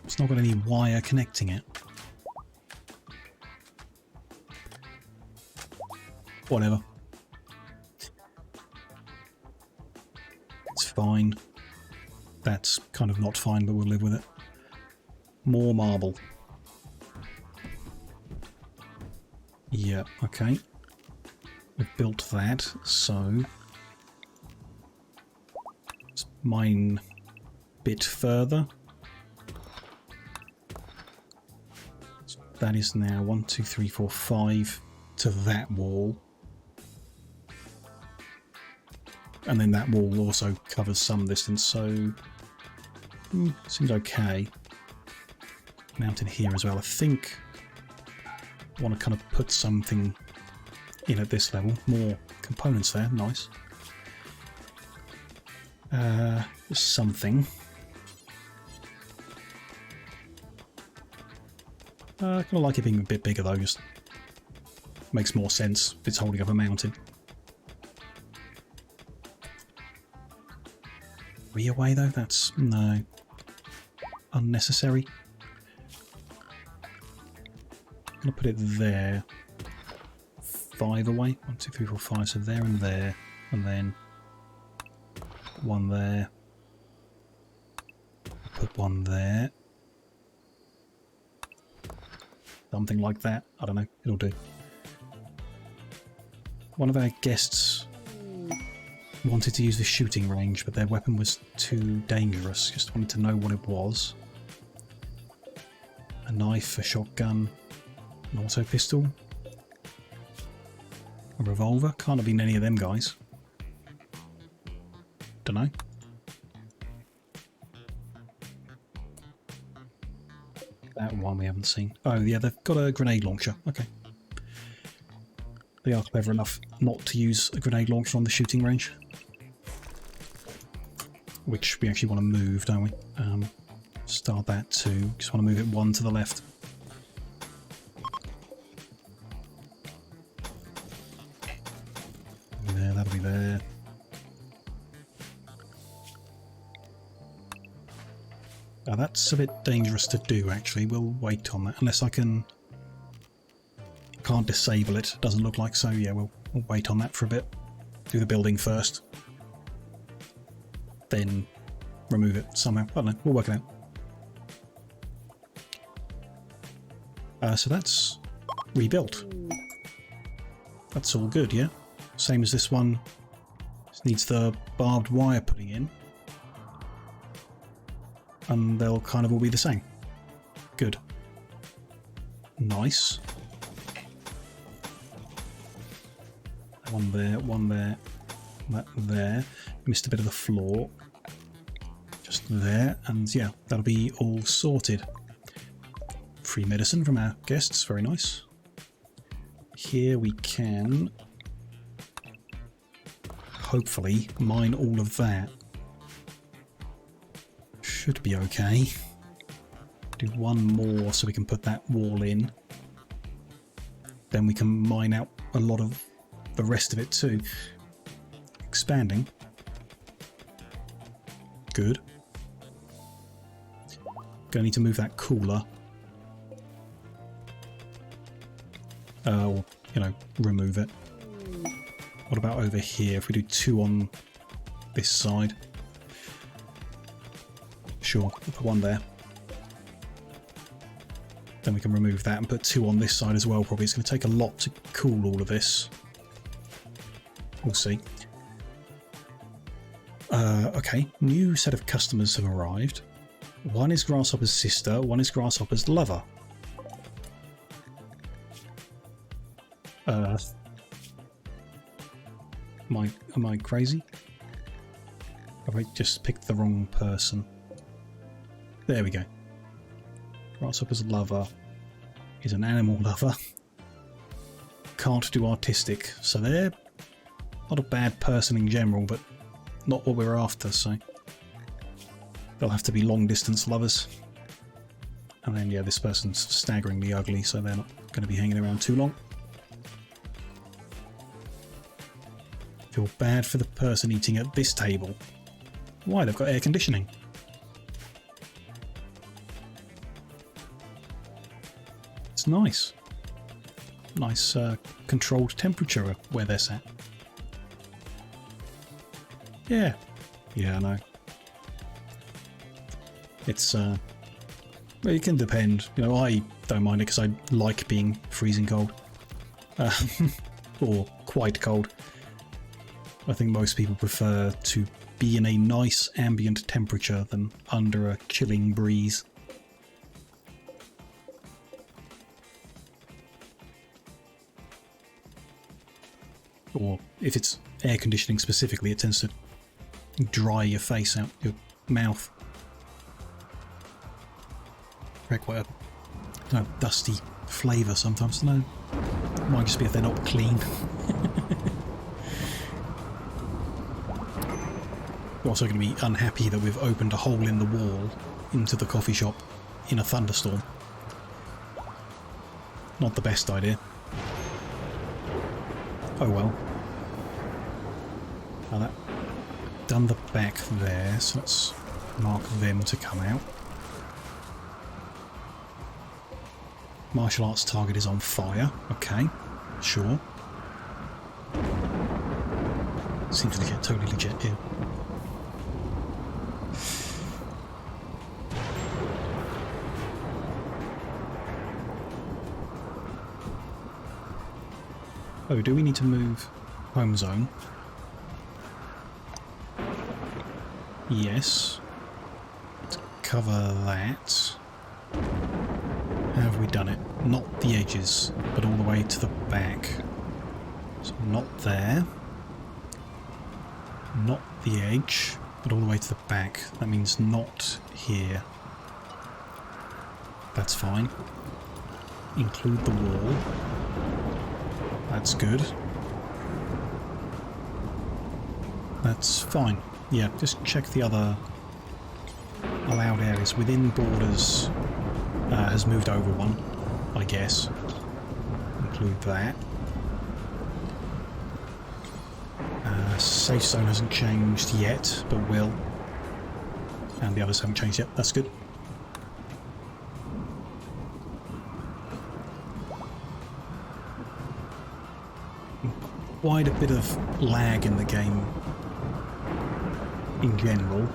it's not got any wire connecting it. Whatever. It's fine. That's kind of not fine, but we'll live with it. More marble. Yeah, okay. We've built that, so let's mine a bit further. So that is now 1, 2, 3, 4, 5 to that wall. And then that wall also covers some distance, so seems okay. Mounted here as well. I think I want to kind of put something in at this level. More components there, nice. Just something. I kind of like it being a bit bigger though, just makes more sense if it's holding up a mountain. Are we away though? That's, no, unnecessary. I'm going to put it there. 5 away. 1, 2, 3, 4, 5. So there and there. And then 1 there. Put 1 there. Something like that. I don't know. It'll do. One of our guests wanted to use the shooting range, but their weapon was too dangerous. Just wanted to know what it was. A knife, a shotgun, an auto pistol, a revolver. Can't have been any of them guys. Dunno. That one we haven't seen. Oh yeah, they've got a grenade launcher. Okay. They are clever enough not to use a grenade launcher on the shooting range. Which we actually want to move, don't we? Start that too. Just want to move it 1 to the left. There, that'll be there. Now that's a bit dangerous to do actually. We'll wait on that unless I can... Can't disable it, doesn't look like, so yeah, we'll wait on that for a bit. Do the building first. Then remove it somehow. I don't know, we'll work it out. So that's rebuilt. That's all good, yeah? Same as this one. This needs the barbed wire putting in. And they'll kind of all be the same. Good. Nice. 1 there, 1 there, that there. Missed a bit of the floor. Just there, and yeah, that'll be all sorted. Free medicine from our guests, very nice. Here we can hopefully mine all of that. Should be okay. Do 1 more so we can put that wall in. Then we can mine out a lot of the rest of it too. Expanding. Good. Gonna need to move that cooler. Or, you know, remove it. What about over here? If we do 2 on this side. Sure, we'll put 1 there. Then we can remove that and put 2 on this side as well. Probably it's going to take a lot to cool all of this. We'll see. Okay, new set of customers have arrived. 1 is Grasshopper's sister, 1 is Grasshopper's lover. Am I crazy? Have I just picked the wrong person? There we go. Grasshopper's lover is an animal lover. Can't do artistic, so they're not a bad person in general, but not what we're after, so They'll have to be long distance lovers. And then, yeah, this person's staggeringly ugly, so they're not going to be hanging around too long. Feel bad for the person eating at this table. Why? They've got air conditioning. It's nice. Nice controlled temperature where they're sat. Yeah. Yeah, I know. It's, it can depend. You know, I don't mind it because I like being freezing cold. Or quite cold. I think most people prefer to be in a nice ambient temperature than under a chilling breeze. Or if it's air conditioning specifically, it tends to dry your face out, your mouth. Quite a dusty flavour sometimes. No, it might just be if they're not clean. We're also going to be unhappy that we've opened a hole in the wall into the coffee shop in a thunderstorm. Not the best idea. Oh well. Now that done the back there, so let's mark them to come out. Martial arts target is on fire. Okay, sure. Seems legit, totally legit here. Oh, do we need to move home zone? Yes. Let's cover that. How have we done it? Not the edges, but all the way to the back. So not there. Not the edge, but all the way to the back. That means not here. That's fine. Include the wall. That's good. That's fine. Yeah, just check the other allowed areas. Within borders has moved over one, I guess. Include that. Safe zone hasn't changed yet, but will. And the others haven't changed yet. That's good. Quite a bit of lag in the game in general.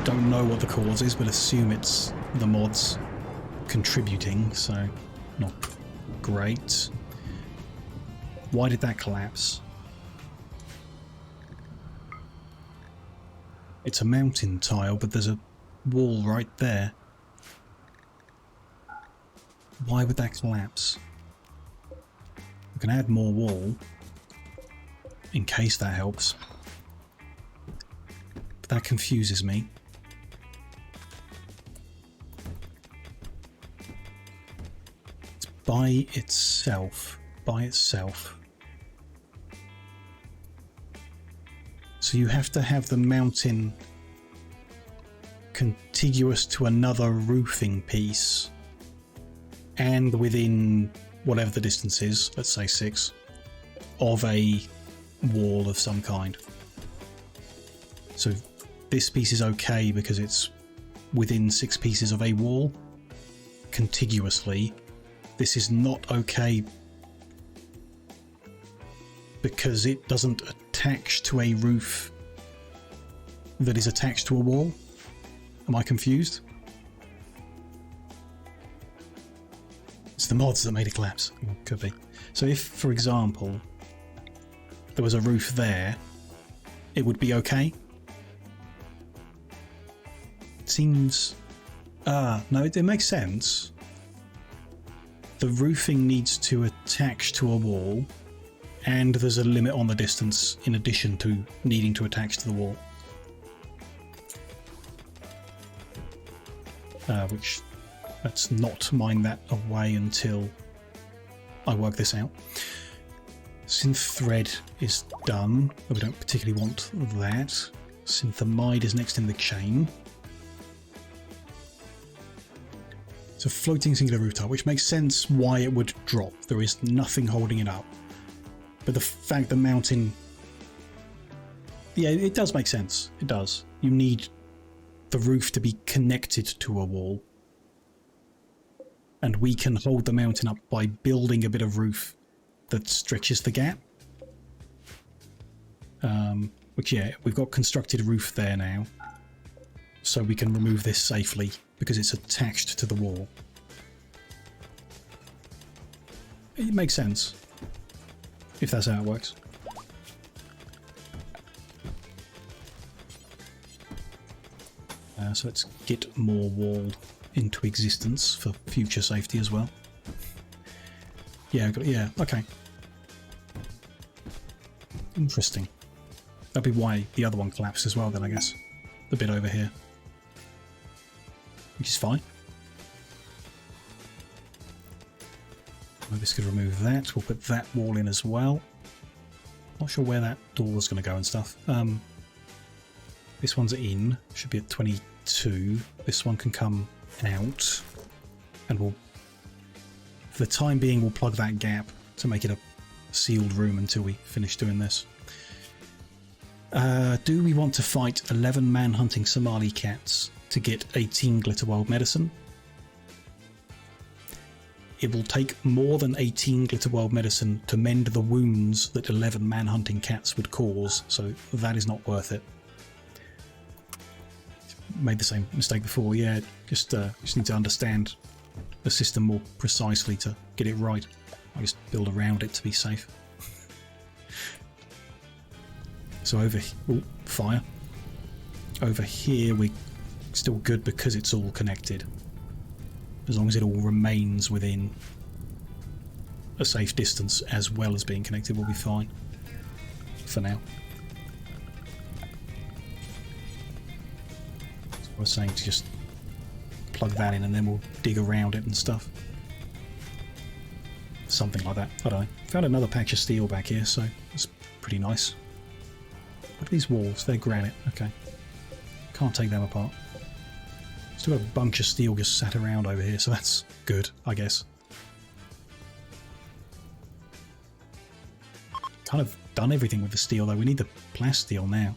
Don't know what the cause is, but assume it's the mods contributing, so not great. Why did that collapse? It's a mountain tile, but there's a wall right there. Why would that collapse? We can add more wall, in case that helps. But that confuses me. It's by itself. By itself. So you have to have the mountain contiguous to another roofing piece and within whatever the distance is, let's say 6, of a wall of some kind. So this piece is okay because it's within 6 pieces of a wall contiguously. This is not okay because it doesn't attach to a roof that is attached to a wall. Am I confused? It's the mods that made it collapse. Could be. So if, for example, there was a roof there, it would be okay? It seems... no, it makes sense. The roofing needs to attach to a wall, and there's a limit on the distance in addition to needing to attach to the wall. Which... let's not mind that away until I work this out. Synth thread is done, but we don't particularly want that. Synthamide is next in the chain. It's a floating singular rooftop, which makes sense why it would drop. There is nothing holding it up. But the fact the mountain... Yeah, it does make sense. It does. You need the roof to be connected to a wall. And we can hold the mountain up by building a bit of roof that stretches the gap. Which, yeah, we've got constructed roof there now. So we can remove this safely because it's attached to the wall. It makes sense. If that's how it works. So let's get more wall into existence for future safety as well. Yeah, yeah, okay. Interesting. That'd be why the other one collapsed as well then, I guess. The bit over here. Which is fine. Well, this could remove that. We'll put that wall in as well. Not sure where that door's going to go and stuff. This one's in. Should be at 22. This one can come out. And we'll... For the time being, we'll plug that gap to make it a sealed room until we finish doing this. Do we want to fight 11 man-hunting Somali cats to get 18 Glitterwild medicine? It will take more than 18 Glitterwild medicine to mend the wounds that 11 man-hunting cats would cause, so that is not worth it. Made the same mistake before, yeah, just need to understand the system more precisely to get it right. I just build around it to be safe. So over here, oh, fire. Over here we're still good because it's all connected. As long as it all remains within a safe distance as well as being connected, we'll be fine. For now. So I was saying to just plug that in and then we'll dig around it and stuff. Something like that. I don't know. Found another patch of steel back here, so it's pretty nice. What are these walls? They're granite. Okay. Can't take them apart. Still got a bunch of steel just sat around over here, so that's good, I guess. Kind of done everything with the steel, though. We need the plasteel now.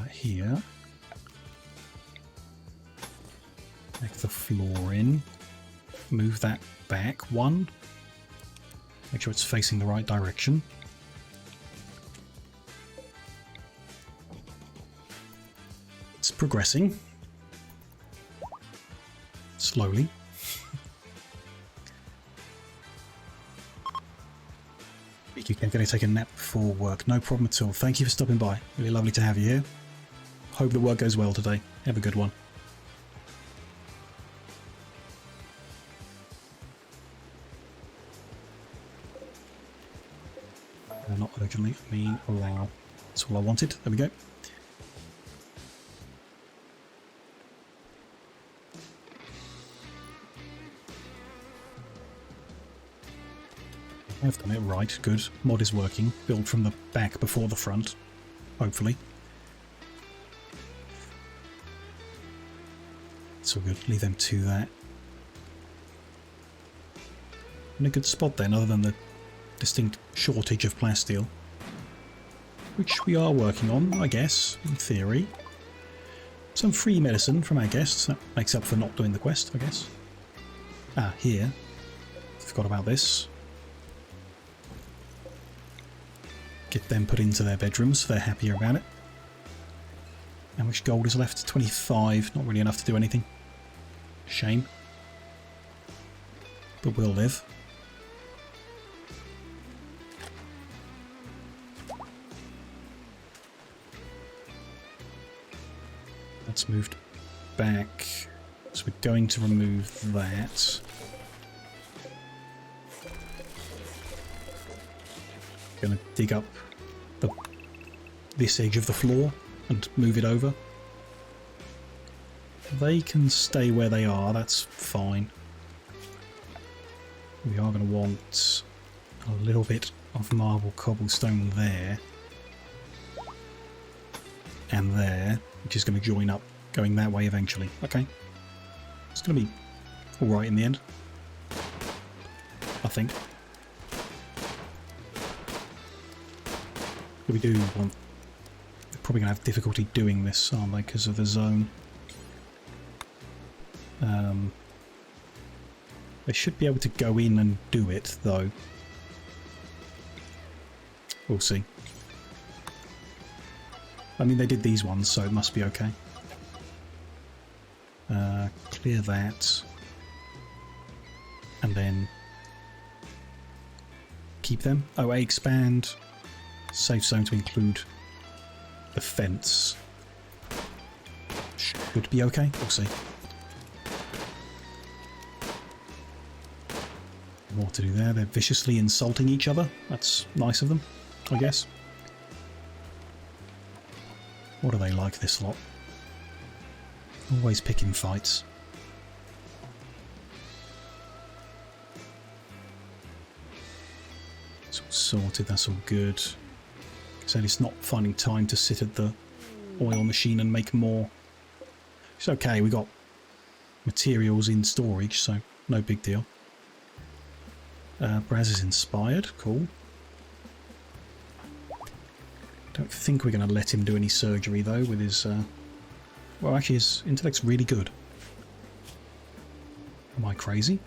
Here. Make the floor in. Move that back one. Make sure it's facing the right direction. It's progressing. Slowly. You're going to take a nap before work. No problem at all. Thank you for stopping by. Really lovely to have you here. Hope the work goes well today. Have a good one. Not urgently. I mean, allow. That's all I wanted. There we go. I've done it right, good. Mod is working. Build from the back before the front, hopefully. It's all good, leave them to that. In a good spot then, other than the distinct shortage of plasteel. Which we are working on, I guess, in theory. Some free medicine from our guests, that makes up for not doing the quest, I guess. Ah, here. Forgot about this. Get them put into their bedrooms so they're happier about it. How much gold is left? 25. Not really enough to do anything. Shame. But we'll live. That's moved back. So we're going to remove that. Going to dig up this edge of the floor and move it over. They can stay where they are, that's fine. We are going to want a little bit of marble cobblestone there. and there, which is going to join up going that way eventually. Okay. It's going to be alright in the end, I think. But we do want... They're probably going to have difficulty doing this, aren't they, because of the zone. They should be able to go in and do it, though. We'll see. I mean, they did these ones, so it must be okay. Clear that. And then... keep them. Oh, expand safe zone to include the fence. Should be okay. We'll see. More to do there. They're viciously insulting each other. That's nice of them, I guess. What do they like, this lot? Always picking fights. It's all sorted, that's all good. Said it's not finding time to sit at the oil machine and make more. It's okay, we got materials in storage, so no big deal. Braz is inspired, cool. Don't think we're going to let him do any surgery though with his... well, actually his intellect's really good. Am I crazy?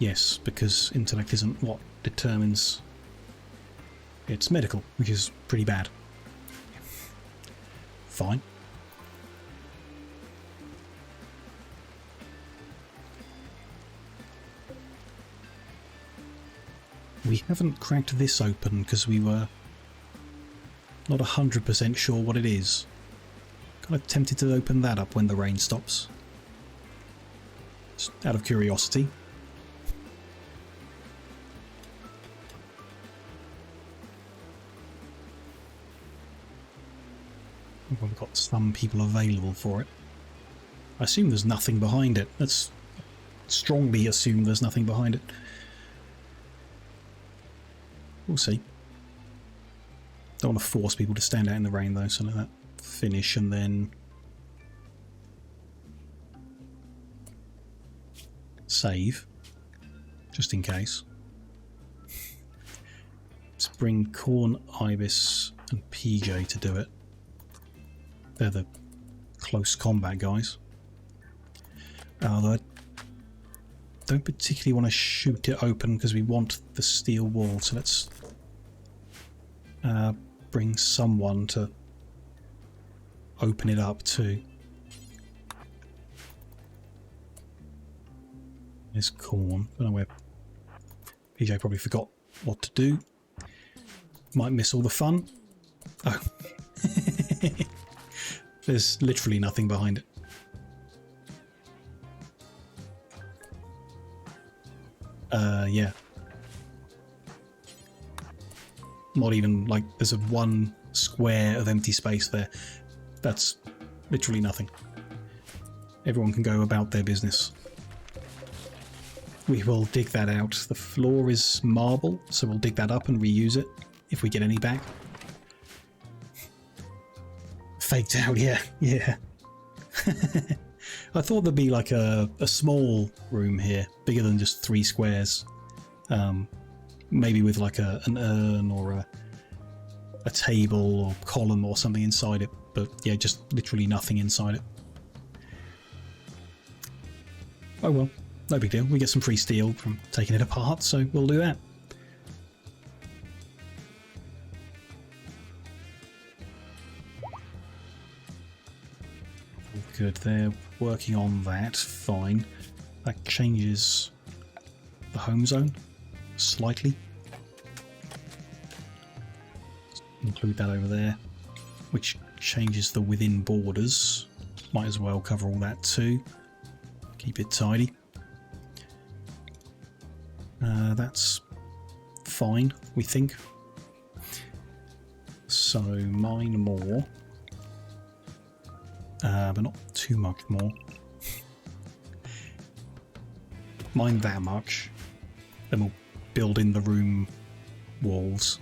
Yes, because intellect isn't what determines... It's medical, which is pretty bad. Fine. We haven't cracked this open because we were not 100% sure what it is. Kind of tempted to open that up when the rain stops. Just out of curiosity. We've got some people available for it. I assume there's nothing behind it. Let's strongly assume there's nothing behind it. We'll see. Don't want to force people to stand out in the rain though, so let that finish and then save, just in case. Let's bring Corn, Ibis and PJ to do it. They're the close combat guys. Although I don't particularly want to shoot it open because we want the steel wall, so let's bring someone to open it up too. There's Corn. I don't know where PJ probably forgot what to do. Might miss all the fun. Oh. There's literally nothing behind it. Yeah. Not even, like, there's a one square of empty space there. That's literally nothing. Everyone can go about their business. We will dig that out. The floor is marble, so we'll dig that up and reuse it if we get any back. Faked out, yeah, yeah. I thought there'd be like a small room here, bigger than just 3 squares. Maybe with like an urn or a table or column or something inside it. But yeah, just literally nothing inside it. Oh well, no big deal. We get some free steel from taking it apart, so we'll do that. Good, they're working on that, fine. That changes the home zone slightly. Include that over there, which changes the within borders. Might as well cover all that too. Keep it tidy. That's fine, we think. So mine more. But not too much more. Mine that much. Then we'll build in the room walls.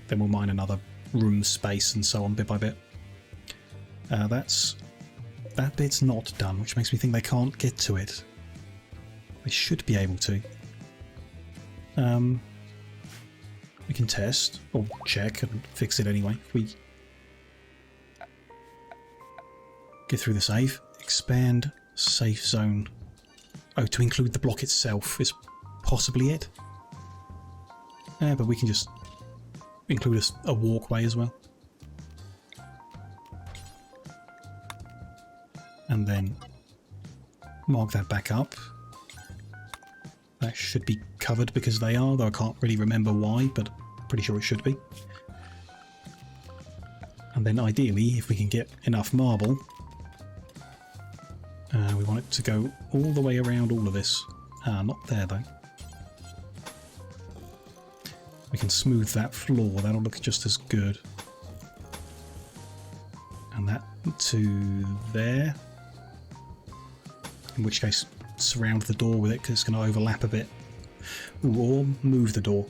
Then we'll mine another room space and so on bit by bit. That bit's not done, which makes me think they can't get to it. They should be able to. We can test, or check and fix it anyway. If we get through the save, expand safe zone. Oh, to include the block itself is possibly it. Yeah, but we can just include a walkway as well. And then mark that back up. That should be covered because they are, though I can't really remember why, but pretty sure it should be. And then ideally, if we can get enough marble, we want it to go all the way around all of this. Not there though. We can smooth that floor, that'll look just as good. And that to there. In which case, surround the door with it because it's going to overlap a bit. Ooh, or move the door.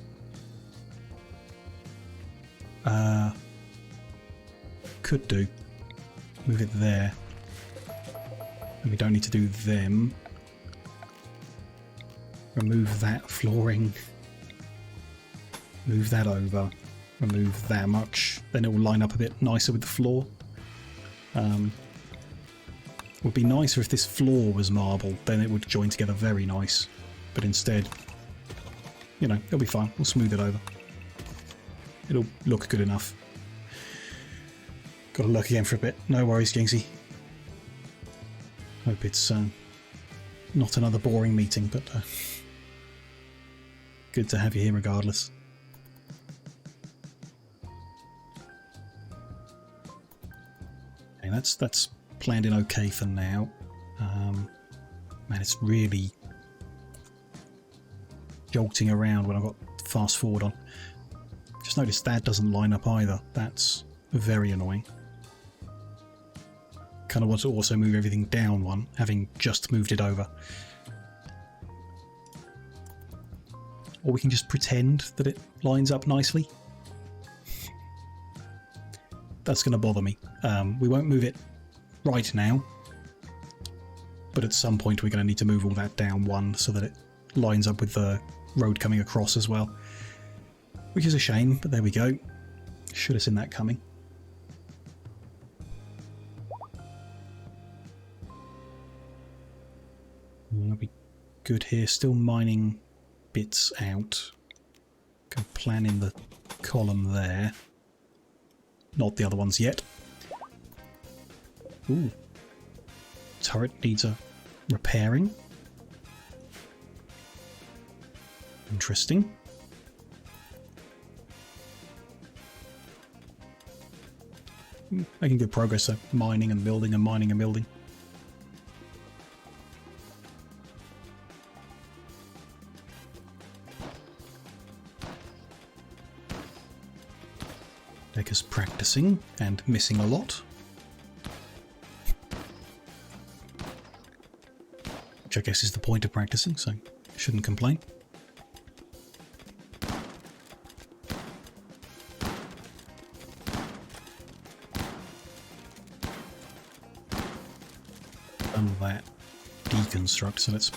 Could do. Move it there. And we don't need to do them. Remove that flooring. Move that over. Remove that much. Then it will line up a bit nicer with the floor. Would be nicer if this floor was marble, then it would join together very nice. But instead, you know, it'll be fine. We'll smooth it over. It'll look good enough. Got to look again for a bit. No worries, Jinxie. Hope it's not another boring meeting, but good to have you here regardless. Okay, that's planned in okay for now. Man, it's really jolting around when I've got fast forward on. Just noticed that doesn't line up either. That's very annoying. Kind of want to also move everything down one, having just moved it over. Or we can just pretend that it lines up nicely. That's going to bother me. We won't move it right now, but at some point we're going to need to move all that down one so that it lines up with the road coming across as well, which is a shame, but there we go. Should have seen that coming. That'll be good here. Still mining bits out. Can plan in the column there. Not the other ones yet. Ooh. Turret needs a repairing. Interesting. Making good progress at mining and building and mining and building. Deckers practicing and missing a lot. Which I guess is the point of practicing, so shouldn't complain. Done that deconstruct, so let's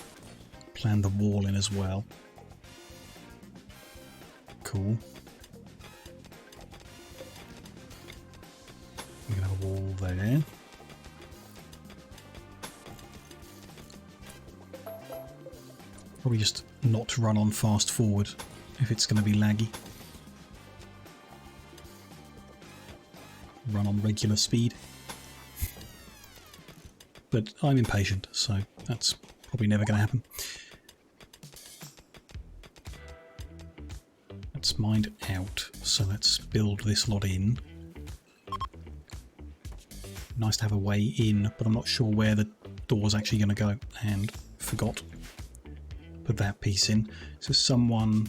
plan the wall in as well. Cool. We can have a wall there. Probably just not run on fast forward if it's going to be laggy. Run on regular speed. But I'm impatient, so that's probably never going to happen. Let's mine out, so let's build this lot in. Nice to have a way in, but I'm not sure where the door's actually going to go, and forgot. Put that piece in. So someone...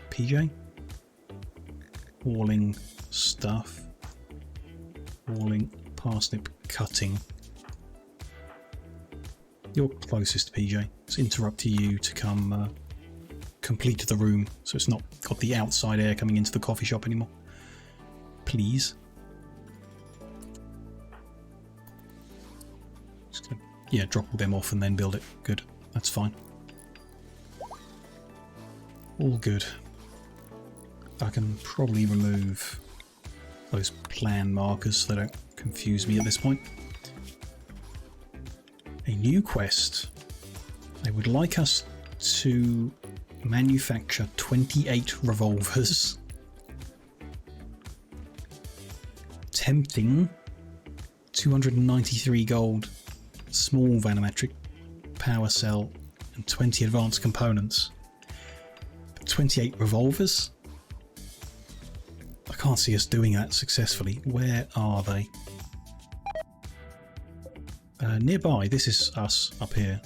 PJ? Hauling stuff. Hauling parsnip cutting. You're closest, PJ. Let's interrupt you to come complete the room, so it's not got the outside air coming into the coffee shop anymore. please. Just gonna, yeah, drop them off and then build it. Good. That's fine. All good. I can probably remove those plan markers so they don't confuse me at this point. A new quest. They would like us to manufacture 28 revolvers. Tempting. 293 gold. Small vanometric power cell and 20 advanced components. But 28 revolvers? I can't see us doing that successfully. Where are they? Nearby. This is us up here.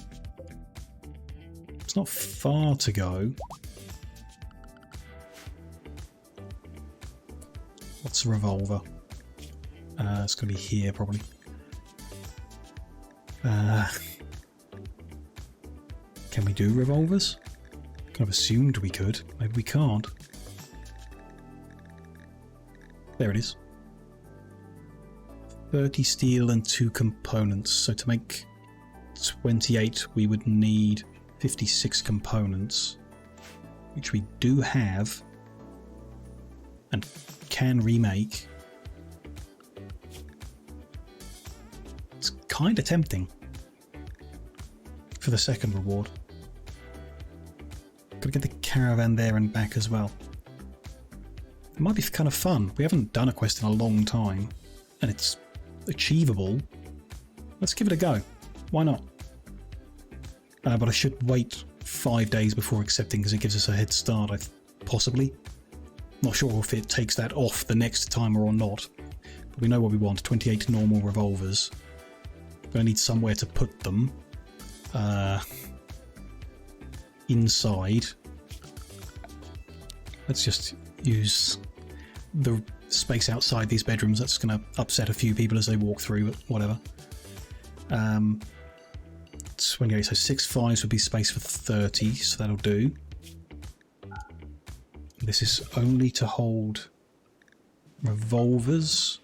It's not far to go. What's a revolver? It's going to be here probably. Can we do revolvers? Kind of assumed we could. Maybe we can't. There it is. 30 steel and 2 components. So to make 28 we would need 56 components, which we do have and can remake. It's kind of tempting for the second reward. Gotta get the caravan there and back as well. It might be kind of fun. We haven't done a quest in a long time and it's achievable. Let's give it a go. Why not? But I should wait 5 days before accepting because it gives us a head start, possibly. Not sure if it takes that off the next timer or not. But we know what we want. 28 normal revolvers. We're going to need somewhere to put them. Inside. Let's just use the space outside these bedrooms. That's going to upset a few people as they walk through, but whatever. 28, so 6 5s would be space for 30, so that'll do. This is only to hold revolvers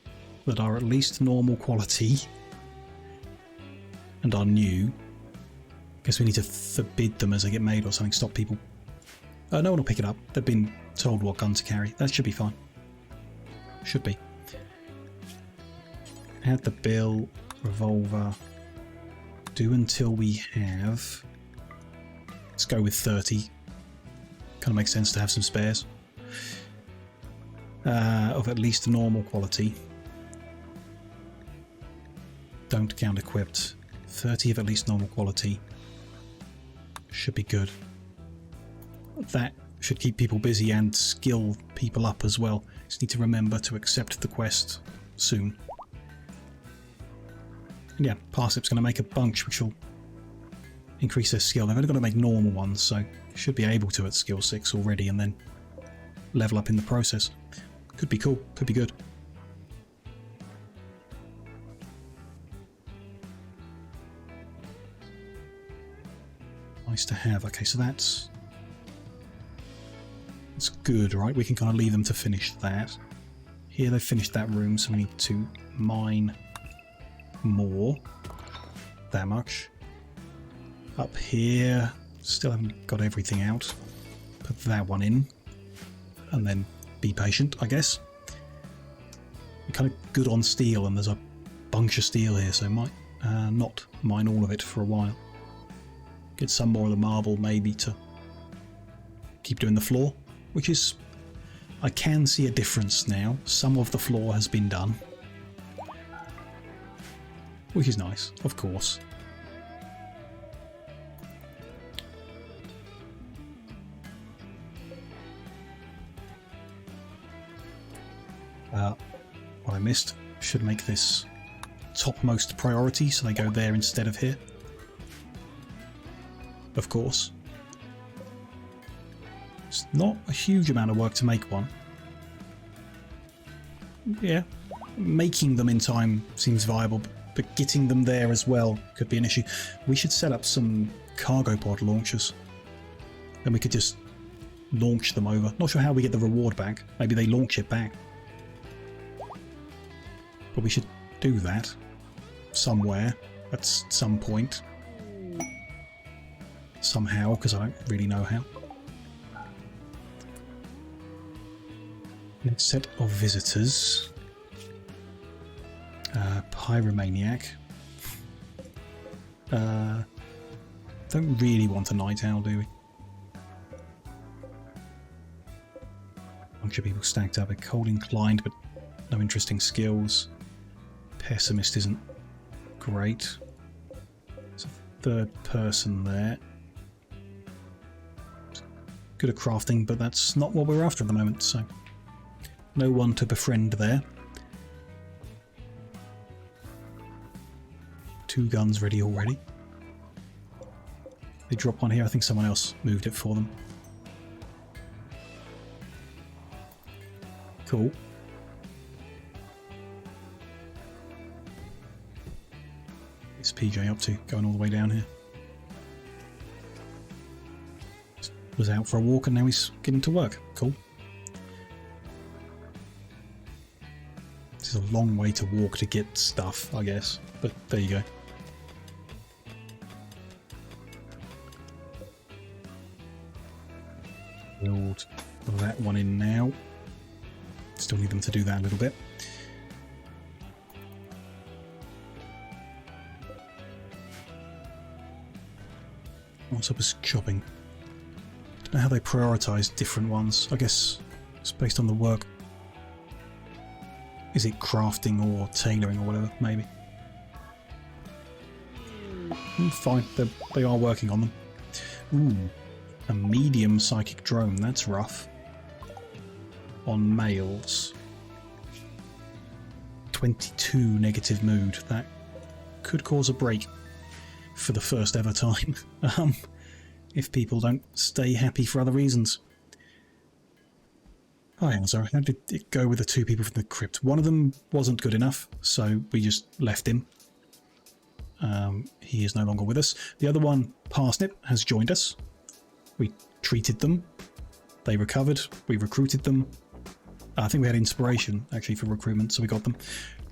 that are at least normal quality and are new. Guess we need to forbid them as they get made or something, stop people. No one will pick it up. They've been told what gun to carry. That should be fine. Should be. Add the bill, revolver. Do until we have... Let's go with 30. Kind of makes sense to have some spares. Of at least normal quality. Don't count equipped. 30 of at least normal quality. Should be good. That should keep people busy and skill people up as well. Just need to remember to accept the quest soon. And yeah, Parsip's going to make a bunch which will increase their skill. They've only got to make normal ones, so should be able to at skill 6 already and then level up in the process. Could be cool, could be good. Nice to have. Okay, so that's good, right? We can kind of leave them to finish that. Here they've finished that room, so we need to mine more. That much. Up here, still haven't got everything out. Put that one in. And then be patient, I guess. We're kind of good on steel, and there's a bunch of steel here, so might not mine all of it for a while. Get some more of the marble, maybe, to keep doing the floor, which is... I can see a difference now. Some of the floor has been done. Which is nice, of course. What I missed. Should make this topmost priority, so they go there instead of here. Of course. It's not a huge amount of work to make one. Yeah, making them in time seems viable, but getting them there as well could be an issue. We should set up some cargo pod launchers. Then we could just launch them over. Not sure how we get the reward back. Maybe they launch it back. But we should do that somewhere at some point. Somehow, because I don't really know how. Next set of visitors. Pyromaniac. Don't really want a night owl, do we? Bunch of people stacked up. They're cold inclined, but no interesting skills. Pessimist isn't great. There's a third person there. Good at crafting, but that's not what we're after at the moment, so no one to befriend there. 2 guns ready already. They drop one here. I think someone else moved it for them. Cool. What's PJ up to? Going all the way down here. Was out for a walk and now he's getting to work. Cool. This is a long way to walk to get stuff, I guess. But there you go. Build that one in now. Still need them to do that a little bit. What's up with shopping? Don't know how they prioritise different ones. I guess it's based on the work. Is it crafting or tailoring or whatever? Maybe. Fine, they are working on them. Ooh, a medium psychic drone. That's rough. On males. 22 negative mood. That could cause a break for the first ever time. If people don't stay happy for other reasons. Hi, I'm sorry. How did it go with the 2 people from the crypt? One of them wasn't good enough, so we just left him. He is no longer with us. The other one, Parsnip, has joined us. We treated them. They recovered. We recruited them. I think we had inspiration, actually, for recruitment, so we got them.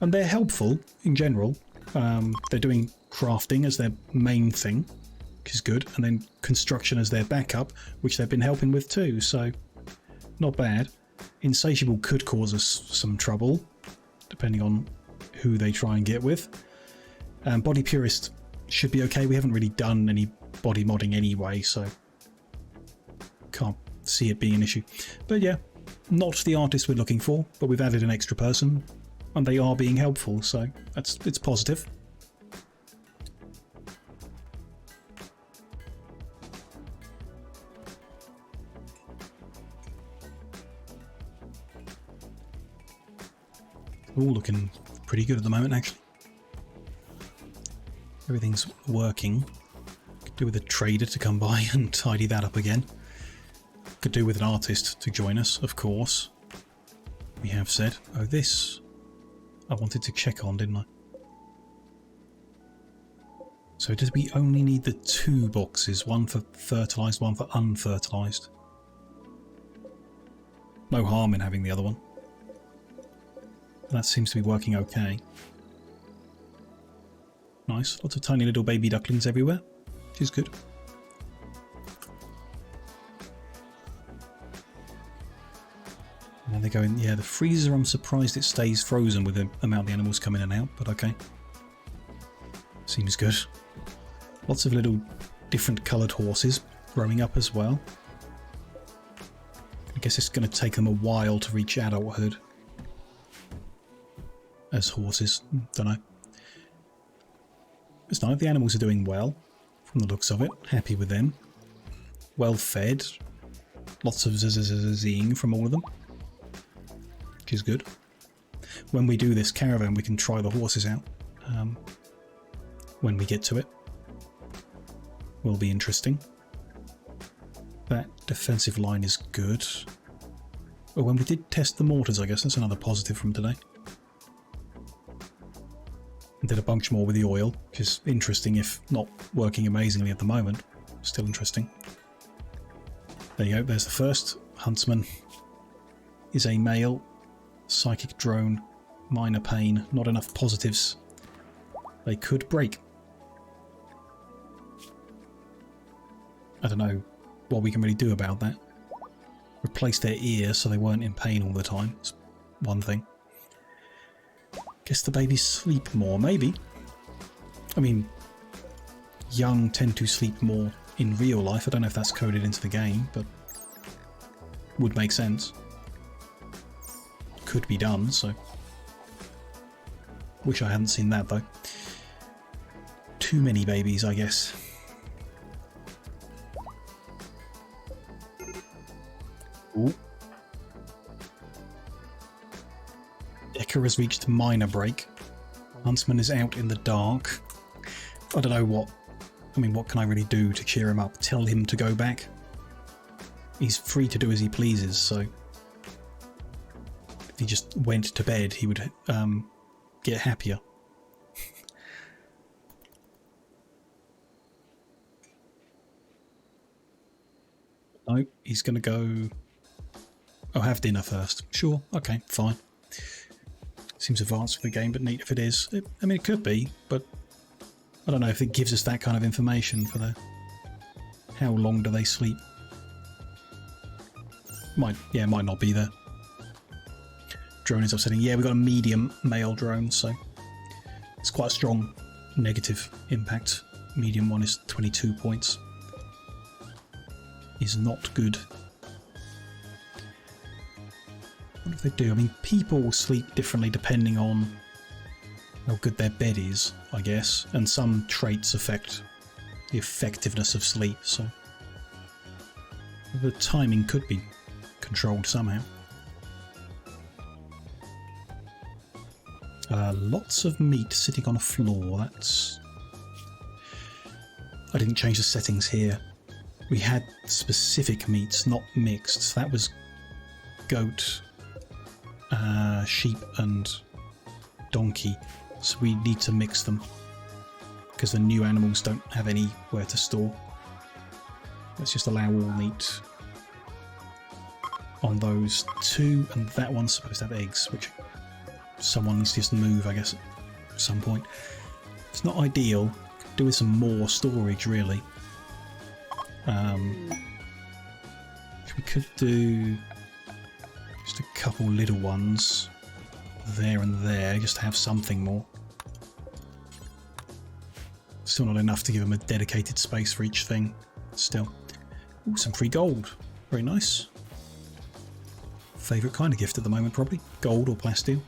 And they're helpful, in general. They're doing crafting as their main thing, which is good. And then construction as their backup, which they've been helping with too, so not bad. Insatiable could cause us some trouble, depending on who they try and get with. Body Purist should be okay. We haven't really done any body modding anyway, so can't see it being an issue. But yeah, not the artist we're looking for, but we've added an extra person, and they are being helpful, so it's positive. All looking pretty good at the moment, actually. Everything's working. Could do with a trader to come by and tidy that up again. Could do with an artist to join us, of course. We have said. Oh, this I wanted to check on, didn't I? So does we only need the 2 boxes? One for fertilised, one for unfertilised. No harm in having the other one. That seems to be working okay. Nice. Lots of tiny little baby ducklings everywhere, which is good. And they're going, yeah, the freezer, I'm surprised it stays frozen with the amount the animals come in and out, but okay. Seems good. Lots of little different coloured horses growing up as well. I guess it's going to take them a while to reach adulthood. As horses, don't know. It's nice, the animals are doing well, from the looks of it. Happy with them. Well fed. Lots of zing from all of them. Which is good. When we do this caravan, we can try the horses out. When we get to it. Will be interesting. That defensive line is good. Well, when we did test the mortars, I guess that's another positive from today. Did a bunch more with the oil, which is interesting if not working amazingly at the moment. Still interesting. There you go, there's the first. Huntsman is a male psychic drone minor pain, not enough positives. They could break. I don't know what we can really do about that. Replace their ear so they weren't in pain all the time. It's one thing. Guess the babies sleep more, maybe. I mean, young tend to sleep more in real life. I don't know if that's coded into the game, but would make sense. Could be done, so. Wish I hadn't seen that, though. Too many babies, I guess. Ooh. Decker has reached minor break. Huntsman is out in the dark. I don't know what... I mean, what can I really do to cheer him up? Tell him to go back? He's free to do as he pleases, so... If he just went to bed, he would get happier. No, he's going to go... Oh, have dinner first. Sure, okay, fine. Seems advanced for the game, but neat if it is. I mean, it could be, but I don't know if it gives us that kind of information for the... How long do they sleep? Might not be there. Drone is upsetting. Yeah, we've got a medium male drone, so it's quite a strong negative impact. Medium one is 22 points. Is not good. What do they do? I mean, people sleep differently depending on how good their bed is, I guess, and some traits affect the effectiveness of sleep, so the timing could be controlled somehow. Lots of meat sitting on a floor. That's... I didn't change the settings here. We had specific meats, not mixed. So that was goat, sheep and donkey. So we need to mix them because the new animals don't have anywhere to store. Let's just allow all meat on those two, and that one's supposed to have eggs, which someone needs to just move, I guess, at some point. It's not ideal. Could do with some more storage, really. We could do just a couple little ones there and there, just to have something more. Still not enough to give them a dedicated space for each thing. Still. Ooh, some free gold. Very nice. Favourite kind of gift at the moment, probably. Gold or plasteel.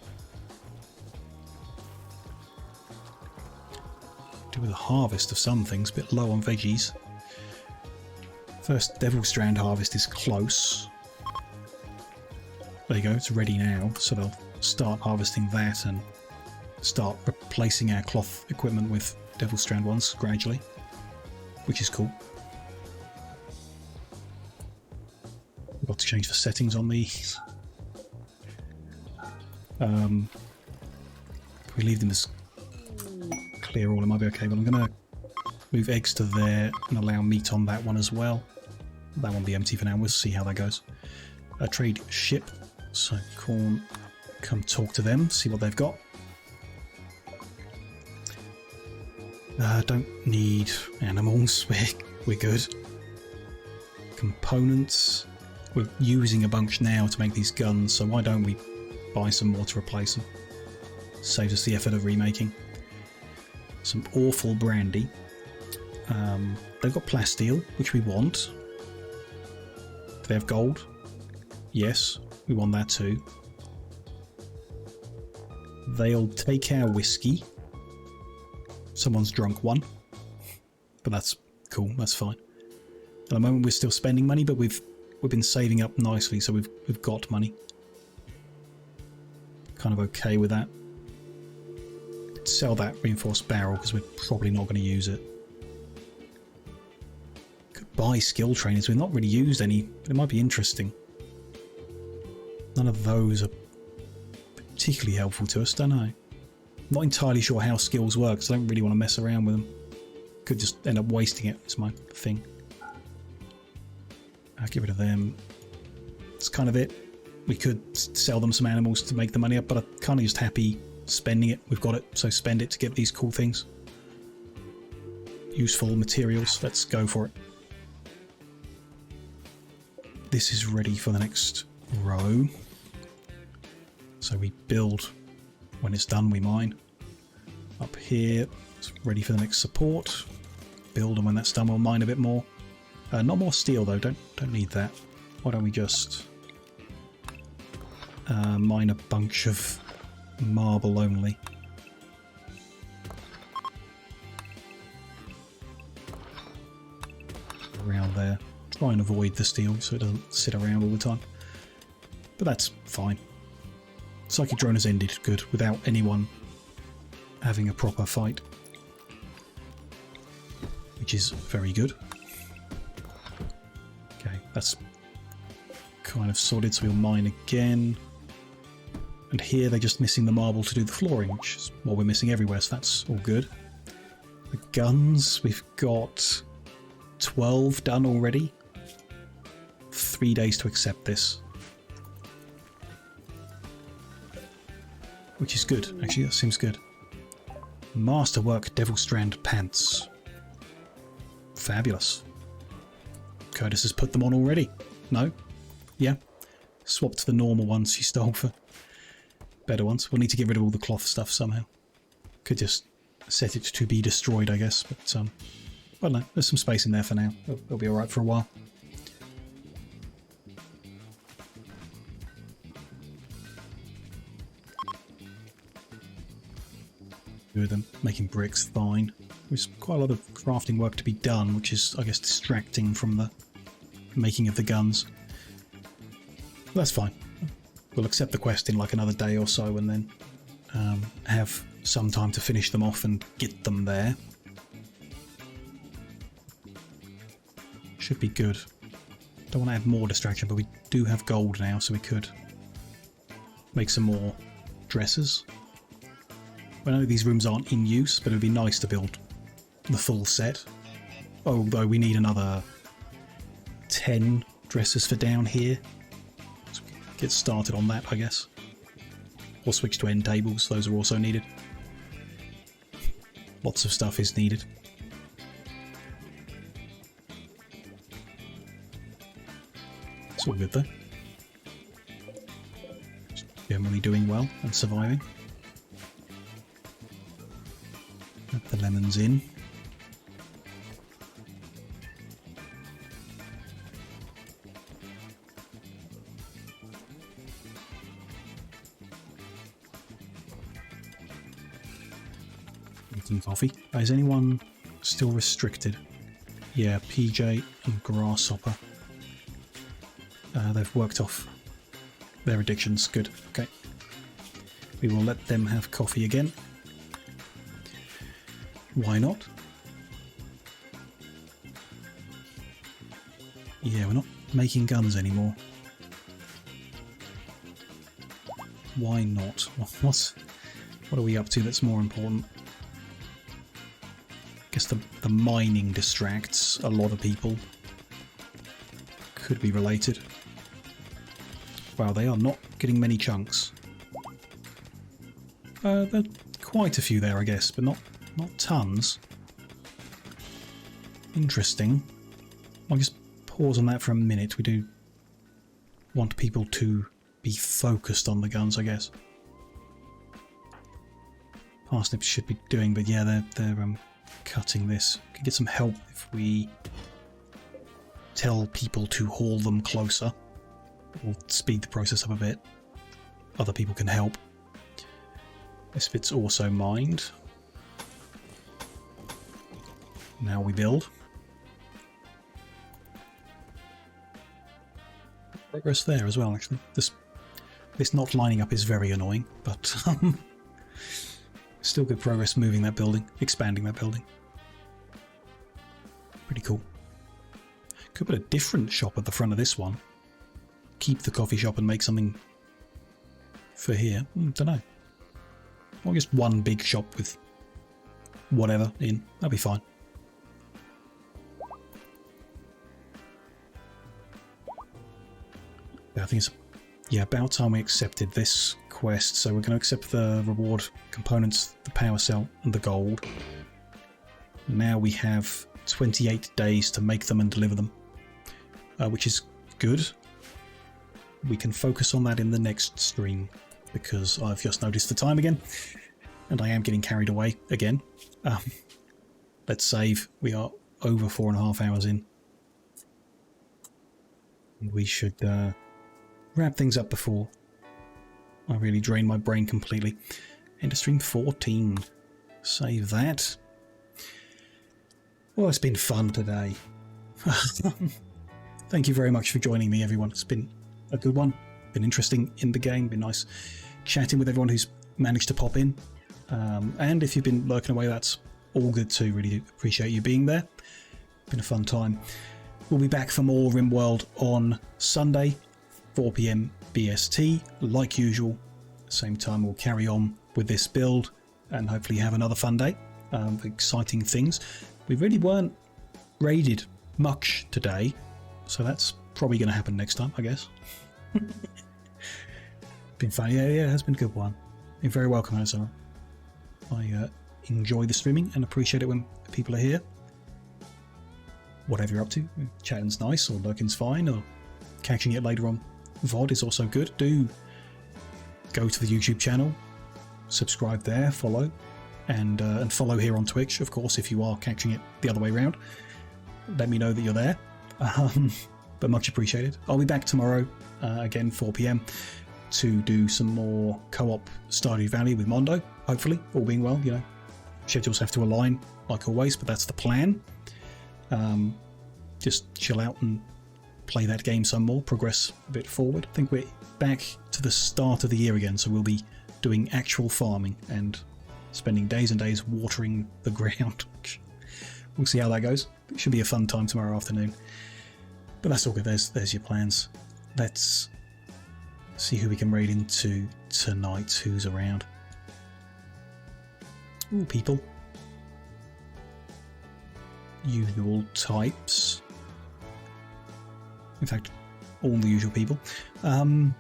Do with a harvest of some things, a bit low on veggies. First Devil Strand harvest is close. There you go, it's ready now, so they'll start harvesting that and start replacing our cloth equipment with Devil Strand ones gradually, which is cool. We've got to change the settings on these. Can we leave them as clear all? It might be okay, but I'm going to move eggs to there and allow meat on that one as well. That one be empty for now. We'll see how that goes. Trade ship. So Corn, come talk to them, see what they've got. Don't need animals. We're good. Components. We're using a bunch now to make these guns, so why don't we buy some more to replace them? Saves us the effort of remaking. Some awful brandy. They've got plasteel, which we want. Do they have gold? Yes, we want that too. They'll take our whiskey. Someone's drunk one. But that's cool, that's fine. At the moment we're still spending money, but we've been saving up nicely, so we've got money. Kind of okay with that. Sell that reinforced barrel because we're probably not going to use it. Could buy skill trainers. We've not really used any, but it might be interesting. None of those are particularly helpful to us, don't I? Not entirely sure how skills work, so I don't really want to mess around with them. Could just end up wasting it, is my thing. I'll get rid of them. That's kind of it. We could sell them some animals to make the money up, but I'm kind of just happy spending it. We've got it, so spend it to get these cool things. Useful materials. Let's go for it. This is ready for the next row. So we build. When it's done, we mine. Up here, it's ready for the next support. Build, and when that's done, we'll mine a bit more. Not more steel though. Don't need that. Why don't we just mine a bunch of marble only? Around there. Try and avoid the steel so it doesn't sit around all the time. But that's fine. Psychic drone has ended good without anyone having a proper fight, which is very good. Okay, that's kind of sorted, so we'll mine again. And here they're just missing the marble to do the flooring, which is what we're missing everywhere, so that's all good. The guns, we've got 12 done already. 3 days to accept this. Which is good, actually, that seems good. Masterwork Devil Strand pants. Fabulous. Curtis has put them on already. No? Yeah. Swapped the normal ones he stole for better ones. We'll need to get rid of all the cloth stuff somehow. Could just set it to be destroyed, I guess. But, well, no, there's some space in there for now. It'll be alright for a while. Them making bricks, fine. There's quite a lot of crafting work to be done, which is, I guess, distracting from the making of the guns. But that's fine. We'll accept the quest in like another day or so, and then have some time to finish them off and get them there. Should be good. Don't want to add more distraction, but we do have gold now, so we could make some more dresses. I know these rooms aren't in use, but it would be nice to build the full set. Although we need another 10 dresses for down here. So get started on that, I guess. Or switch to end tables, those are also needed. Lots of stuff is needed. It's all good though. Just generally doing well and surviving. Add the lemons in. Drinking coffee. Is anyone still restricted? Yeah, PJ and Grasshopper. They've worked off their addictions. Good. Okay. We will let them have coffee again. Why not? Yeah, we're not making guns anymore. Why not? What are we up to that's more important? I guess the mining distracts a lot of people. Could be related. Wow, they are not getting many chunks. There are quite a few there, I guess, but not tons. Interesting. I'll just pause on that for a minute. We do want people to be focused on the guns, I guess. Parsnips should be doing, but yeah, they're cutting this. Could get some help if we tell people to haul them closer. We'll speed the process up a bit. Other people can help. This bit's also mined. Now we build. Progress there as well, actually. This not lining up is very annoying, but still good progress moving that building, expanding that building. Pretty cool. Could put a different shop at the front of this one. Keep the coffee shop and make something for here. Don't know. Or just one big shop with whatever in. That'll be fine. Yeah, I think it's Yeah, about time we accepted this quest. So we're going to accept the reward components, the power cell and the gold. Now we have 28 days to make them and deliver them, which is good. We can focus on that in the next stream, because I've just noticed the time again and I am getting carried away again. Let's save. We are over 4.5 hours in. We should wrap things up before I really drain my brain completely. End of stream 14. Save that. Well, it's been fun today. Thank you very much for joining me, everyone. It's been a good one. Been interesting in the game. Been nice chatting with everyone who's managed to pop in. And if you've been lurking away, that's all good too. Really appreciate you being there. Been a fun time. We'll be back for more Rimworld on Sunday, 4 PM BST, like usual. Same time we'll carry on with this build and hopefully have another fun day. Exciting things. We really weren't raided much today, so that's probably going to happen next time, I guess. Been fun. Yeah, it has been a good one. You're very welcome, Cassandra. I enjoy the streaming and appreciate it when people are here. Whatever you're up to, chatting's nice, or lurking's fine, or catching it later on VOD is also good. Do go to the YouTube channel, subscribe there, follow, and follow here on Twitch, of course, if you are catching it the other way around. Let me know that you're there, but much appreciated. I'll be back tomorrow, again 4 PM, to do some more co-op Stardew Valley with Mondo, hopefully, all being well. You know, schedules have to align, like always, but that's the plan. Just chill out and play that game some more, progress a bit forward. I think we're back to the start of the year again, so we'll be doing actual farming and spending days and days watering the ground. We'll see how that goes. It should be a fun time tomorrow afternoon. But that's all good. There's your plans. Let's see who we can raid into tonight. Who's around? Ooh, people. Usual types. In fact, all the usual people. Don't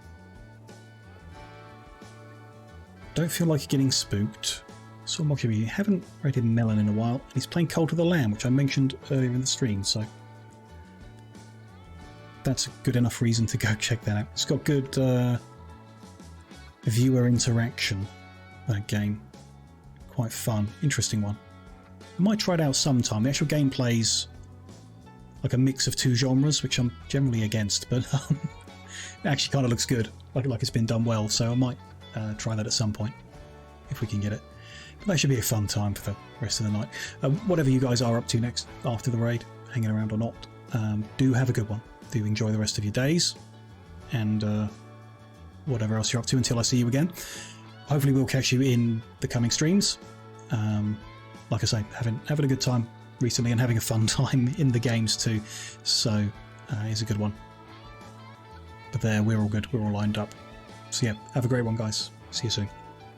feel like getting spooked. So much of you haven't rated Melon in a while. He's playing Cult of the Lamb, which I mentioned earlier in the stream, so that's a good enough reason to go check that out. It's got good viewer interaction, that game. Quite fun, interesting one. I might try it out sometime. The actual gameplay's like a mix of two genres, which I'm generally against, but it actually kind of looks good, like it's been done well, so I might try that at some point, if we can get it. But that should be a fun time for the rest of the night. Whatever you guys are up to next after the raid, hanging around or not, do have a good one. Do enjoy the rest of your days, and whatever else you're up to until I see you again. Hopefully we'll catch you in the coming streams. Like I say, having a good time recently and having a fun time in the games too, so it's a good one. But there, we're all good, we're all lined up. So yeah, have a great one, guys. See you soon.